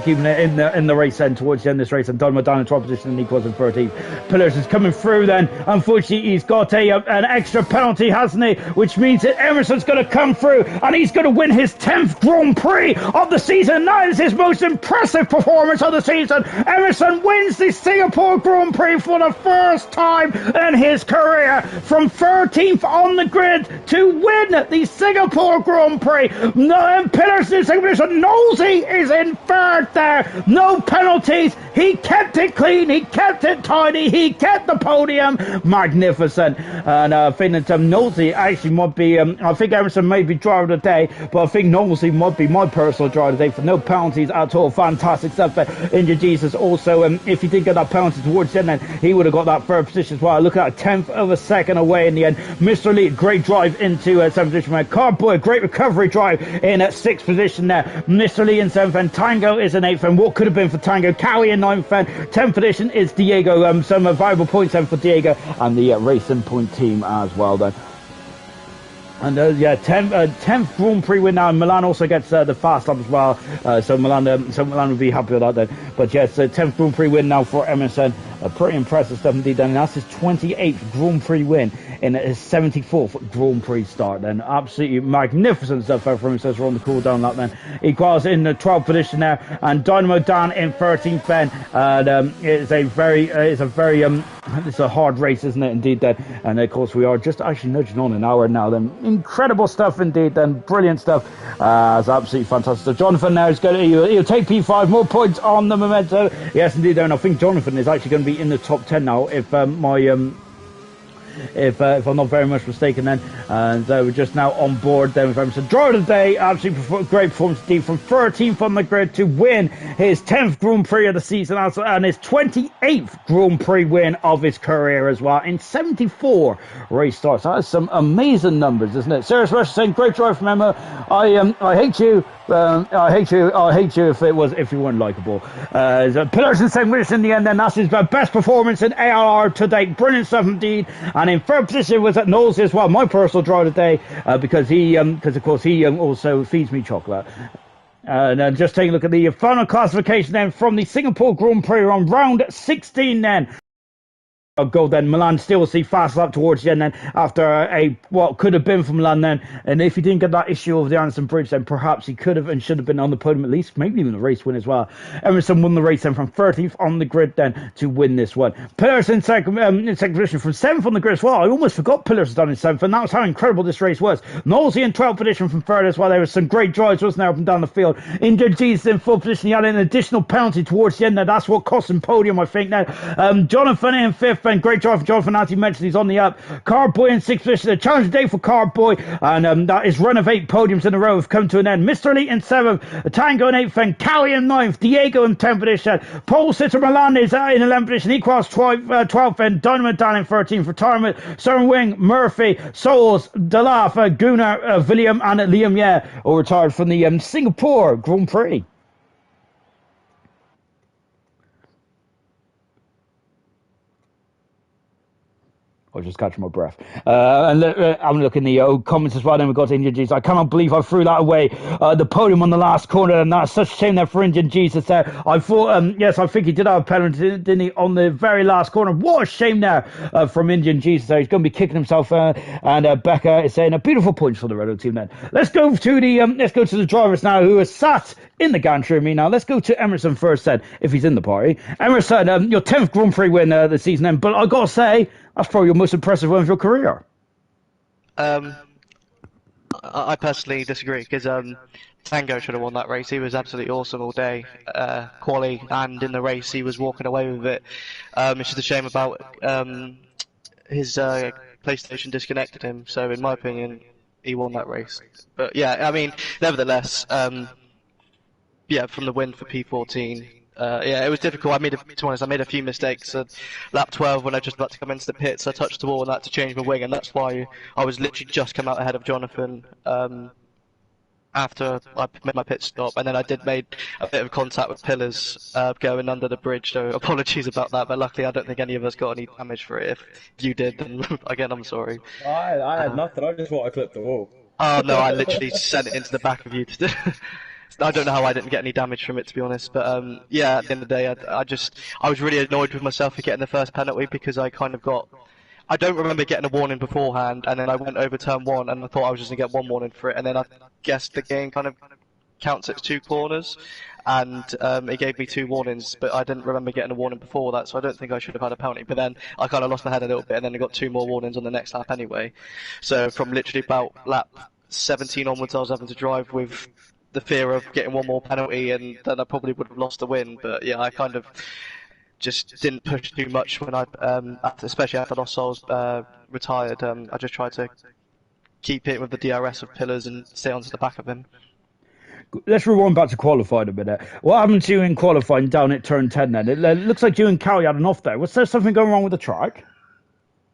keeping it in the race then towards the end of this race. And Donald down in 12th position, and he was in 13th. Pillars is coming through then. Unfortunately, he's got an extra penalty, hasn't he? Which means that Emerson's going to come through, and he's going to win his 10th Grand Prix of the season. That is his most impressive performance of the season. Emerson wins the Singapore Grand Prix for the first time in his career, from 13th on the grid to win the Singapore Grand Prix. Pillars in second position. Knowlesy is in third there. No penalties. He kept it clean. He kept it tidy. He kept the podium. Magnificent. And I think that Knowlesy actually might be, I think Emerson may be driver of the day, but I think Knowlesy might be my personal driver of the day for no penalties at all. Fantastic stuff. Injured Jesus also, if he did get that penalty towards the end, then he would have got that third position as well. Look at that, 10th of a second away in the end. Mr. Elite, great drive into 7th position. Cardboy, great recovery drive in 6th position there. Mr. Lee in 7th, and Tango is in 8th, and what could have been for Tango. Cowie in 9th, and 10th position is Diego. Some valuable points then for Diego and the Racing Point team as well then. And 10th Grand Prix win now, and Milan also gets the fast lap as well. So Milan will be happy with that then. But yes, 10th Grand Prix win now for Emerson. Pretty impressive stuff indeed. And that's his 28th Grand Prix win in his 74th Grand Prix start. Then absolutely magnificent stuff from him. Says we're on the cool down lap then. He qualifies in the 12th position there, and Dynamo Dan in 13th then. And it's a hard race, isn't it? Indeed then. And of course we are just actually nudging on an hour now then. Incredible stuff indeed then. Brilliant stuff. It's absolutely fantastic. So Jonathan now is going to he'll take P5, more points on the Memento. Yes indeed. And I think Jonathan is actually going to be in the top 10 now, if if I'm not very much mistaken then. And we're just now on board then with Emerson. Driver of the day, absolutely great performance indeed, from 13th on the grid to win his 10th Grand Prix of the season, and his 28th Grand Prix win of his career as well in 74 race starts. That is some amazing numbers, isn't it? Sarah Rush saying, great drive from Emma. I hate you. I hate you if you weren't likable. Pillars and second in the end, then that's his best performance in ALR to date. Brilliant stuff indeed. And in third position was at Knowles as well, my personal driver today, because of course he also feeds me chocolate. And just taking a look at the final classification then from the Singapore Grand Prix on round 16 then. goal then. Milan still see fast lap towards the end then after what could have been from Milan then. And if he didn't get that issue of the Anderson Bridge, then perhaps he could have and should have been on the podium at least, maybe even the race win as well. Emerson won the race then from 13th on the grid then to win this one. Pillars in second position from 7th on the grid as well. I almost forgot Pillars was done in 7th, and that was how incredible this race was. Knowlesy in 12th position from 3rd as well. There was some great drives, wasn't there, up and down the field. Injured Jesus in 4th position. He had an additional penalty towards the end there. That's what cost him podium, I think. Now, Jonathan in 5th, and great drive for Jonathan, as he mentioned, he's on the up. Cardboy in 6th position. A challenge day for Cardboy, and that is run of 8 podiums in a row have come to an end. Mr. Elite in 7th, Tango in 8th, and Cali in 9th, Diego in 10th position. Paul Sitter Milan is in 11th position. He crossed 12th, and Dynamo Dan in 13th. Retirement, Søren Wing, Murphy, Souls, Delaf, Gunnar, William, and Liam Ye all retired from the Singapore Grand Prix. I was just catching my breath. And I'm looking at the comments as well. Then we've got Indian Jesus. I cannot believe I threw that away. The podium on the last corner, and that's such a shame there for Indian Jesus there. I thought, yes, I think he did have a penalty, didn't he, on the very last corner. What a shame there from Indian Jesus there. He's going to be kicking himself. And Becca is saying a beautiful point for the Red Team then. Let's go to the drivers now who are sat in the gantry with me now. Let's go to Emerson first then, if he's in the party. Emerson, your 10th Grand Prix win this season then, but I got to say, that's probably your most impressive one of your career. I personally disagree, because Tango should have won that race. He was absolutely awesome all day, quali, and in the race he was walking away with it. It's just a shame about his PlayStation disconnected him, so in my opinion he won that race. But yeah, I mean, nevertheless, yeah, from the win for P14. Yeah, it was difficult. To be honest, I made a few mistakes at lap 12 when I just about to come into the pits. I touched the wall and I had to change my wing, and that's why I was literally just come out ahead of Jonathan after I made my pit stop. And then I did make a bit of contact with pillars going under the bridge, so apologies about that. But luckily, I don't think any of us got any damage for it. If you did, then again, I'm sorry. I had nothing. I just thought I clipped the wall. Oh no, I literally sent it into the back of you. I don't know how I didn't get any damage from it, to be honest, but yeah, at the end of the day, I was really annoyed with myself for getting the first penalty, because I don't remember getting a warning beforehand, and then I went over turn 1 and I thought I was just going to get 1 warning for it, and then I guessed the game kind of counts as 2 corners, and it gave me 2 warnings, but I didn't remember getting a warning before that, so I don't think I should have had a penalty. But then I kind of lost my head a little bit, and then I got 2 more warnings on the next lap anyway. So from literally about lap 17 onwards, I was having to drive with the fear of getting 1 more penalty, and then I probably would have lost the win. But yeah, I kind of just didn't push too much when especially after Lost Souls retired. I just tried to keep it with the DRS of pillars and stay onto the back of him. Let's rewind back to qualifying a minute. What happened to you in qualifying down at turn 10 then? It looks like you and Callie had an off there. Was there something going wrong with the track?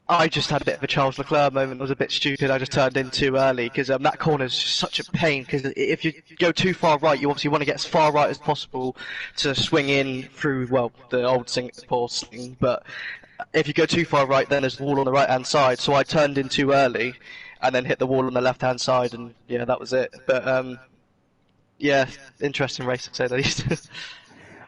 I just had a bit of a Charles Leclerc moment. It was a bit stupid. I just turned in too early, because that corner is just such a pain, because if you go too far right, you obviously want to get as far right as possible to swing in through, well, the old Singapore sling, but if you go too far right, then there's a wall on the right hand side, so I turned in too early and then hit the wall on the left hand side, and yeah, that was it. But yeah, interesting race to say the least.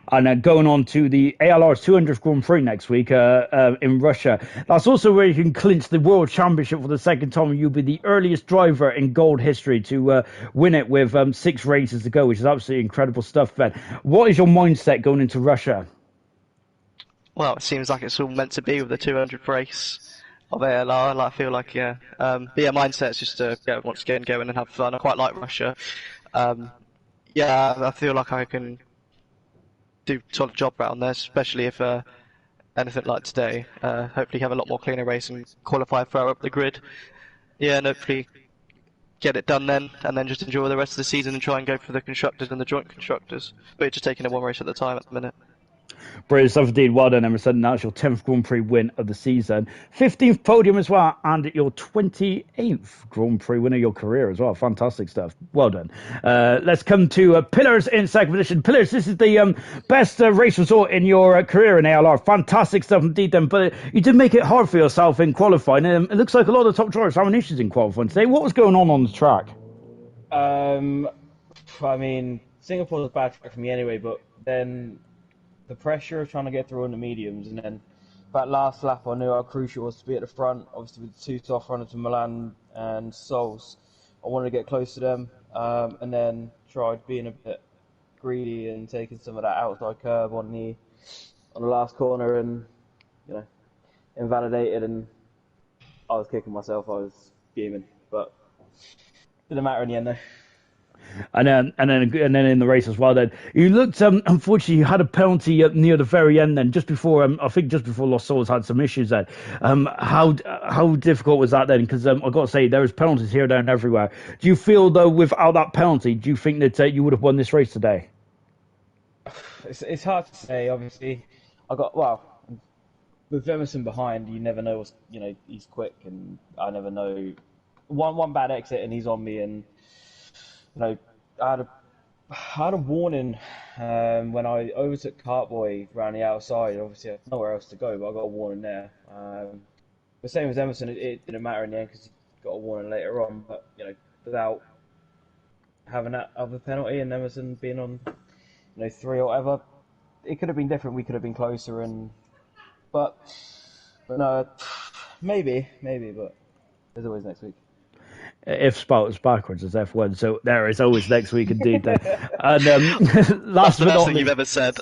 And going on to the ALR's 200th Grand Prix next week in Russia. That's also where you can clinch the World Championship for the second time. You'll be the earliest driver in gold history to win it with 6 races to go, which is absolutely incredible stuff, Ben. What is your mindset going into Russia? Well, it seems like it's all meant to be with the 200th race of ALR. I feel like, yeah. But yeah, mindset's just to once again go in and have fun. I quite like Russia. Yeah, I feel like I can do a solid job around there, especially if anything like today. Hopefully have a lot more cleaner race and qualify further up the grid. Yeah, and hopefully get it done then, and then just enjoy the rest of the season and try and go for the constructors and the joint constructors. But you're just taking it 1 race at a time at the minute. Brilliant stuff indeed. Well done, Emerson. That's your 10th Grand Prix win of the season. 15th podium as well, and your 28th Grand Prix win of your career as well. Fantastic stuff. Well done. Let's come to Pillars in second position. Pillars, this is the best race result in your career in ALR. Fantastic stuff indeed then, but you did make it hard for yourself in qualifying. It looks like a lot of the top drivers having issues in qualifying today. What was going on the track? I mean, Singapore was a bad track for me anyway, but then the pressure of trying to get through on the mediums, and then that last lap, I knew how crucial it was to be at the front. Obviously, with the two soft runners to Milan and Souls, I wanted to get close to them, and then tried being a bit greedy and taking some of that outside curve on the last corner, and invalidated, and I was kicking myself. I was fuming, but didn't matter in the end though. And then in the race as well. Then you looked. Unfortunately, you had a penalty near the very end. Then just before, I think just before Lost Souls had some issues. Then, how difficult was that then? Because I got to say there was penalties here, there, and everywhere. Do you feel though, without that penalty, do you think that you would have won this race today? It's hard to say. Obviously, with Emerson behind, you never know. He's quick, and I never know. One bad exit, and he's on me, and I had a warning when I overtook Cartboy around the outside. Obviously, I had nowhere else to go, but I got a warning there. The same as Emerson, it didn't matter in the end because he got a warning later on. But without having that other penalty and Emerson being on 3 or whatever, it could have been different. We could have been closer, but no, maybe, but there's always next week. If spelt backwards as F1, so there is always next week indeed. Then. And last That's the best thing you've ever said.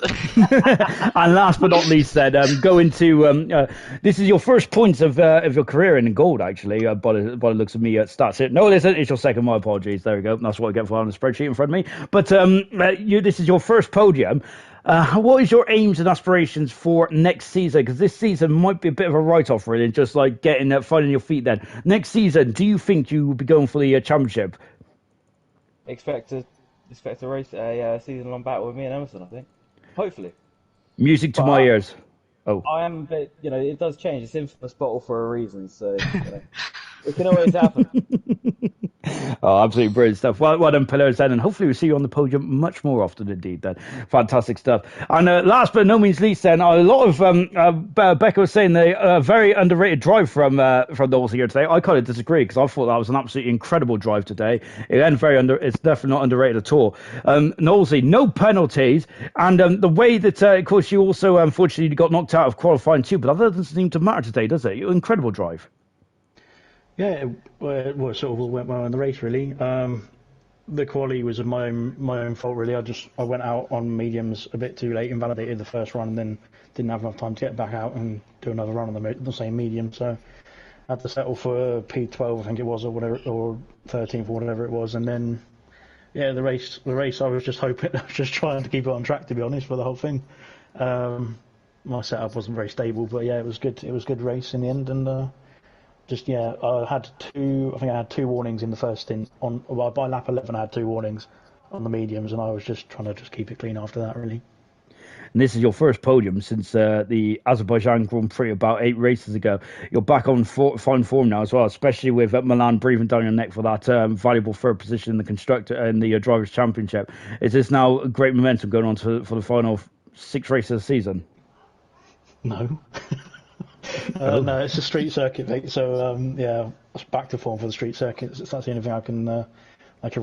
And last but not least, then go into this is your first points of your career in gold, actually. By the looks of me, stats here. No, listen, it's your second. My apologies. There we go. That's what I get for having a spreadsheet in front of me. But this is your first podium. What is your aims and aspirations for next season? Because this season might be a bit of a write-off, really, just like finding your feet. Then next season, do you think you will be going for the championship? Expect to race a season-long battle with me and Emerson. I think, hopefully. Music to my ears. Oh, I am, but it does change. It's infamous bottle for a reason, so it can always happen. Oh, absolutely brilliant stuff. Well done, pillars, then, and hopefully we'll see you on the podium much more often indeed. Then, fantastic stuff. And last but no means least, then, a lot of Becca was saying a very underrated drive from Knowles here today. I kind of disagree because I thought that was an absolutely incredible drive today. It's definitely not underrated at all. Knowlesy, no penalties, and the way that, of course, you also unfortunately got knocked out of qualifying too, but that doesn't seem to matter today, does it? Incredible drive. Yeah, it sort of all went well in the race, really. The quality was my own fault, really. I went out on mediums a bit too late, invalidated the first run, and then didn't have enough time to get back out and do another run on the same medium. So I had to settle for P12, I think it was, or whatever, or 13th, or whatever it was. And then, yeah, the race. I was just hoping, I was just trying to keep it on track, to be honest, for the whole thing. My setup wasn't very stable, but yeah, it was good. It was a good race in the end, and. I had two warnings in the first stint. By lap 11, I had 2 warnings on the mediums, and I was just trying to keep it clean after that, really. And this is your first podium since the Azerbaijan Grand Prix about 8 races ago. You're back on fine form now as well, especially with Milan breathing down your neck for that valuable third position in the Drivers' Championship. Is this now great momentum going on for the final 6 races of the season? No. No, it's a street circuit, mate. So it's back to form for the street circuit. That's the only thing I can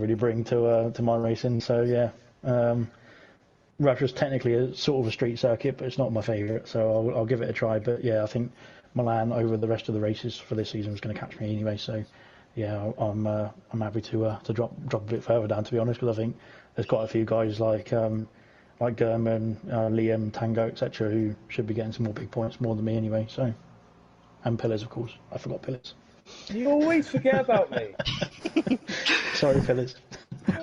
really bring to my racing. So yeah, Russia's technically a sort of a street circuit, but it's not my favourite. So I'll give it a try. But yeah, I think Milan over the rest of the races for this season was going to catch me anyway. So yeah, I'm happy to drop a bit further down, to be honest, because I think there's quite a few guys like German, Liam, Tango, etc., who should be getting some more big points, more than me anyway. So, and Pillars, of course. I forgot Pillars. You always forget about me. Sorry, Pillars.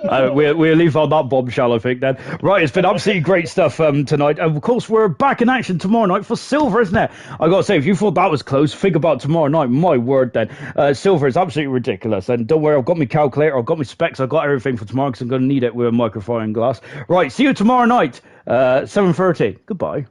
We'll leave on that bombshell, I think, then. Right, it's been absolutely great stuff tonight. Of course, we're back in action tomorrow night for silver, isn't it? I got to say, if you thought that was close, think about tomorrow night. My word, then. Silver is absolutely ridiculous. And don't worry, I've got my calculator, I've got my specs, I've got everything for tomorrow because I'm going to need it with a microphone and glass. Right, see you tomorrow night, 7:30. Goodbye.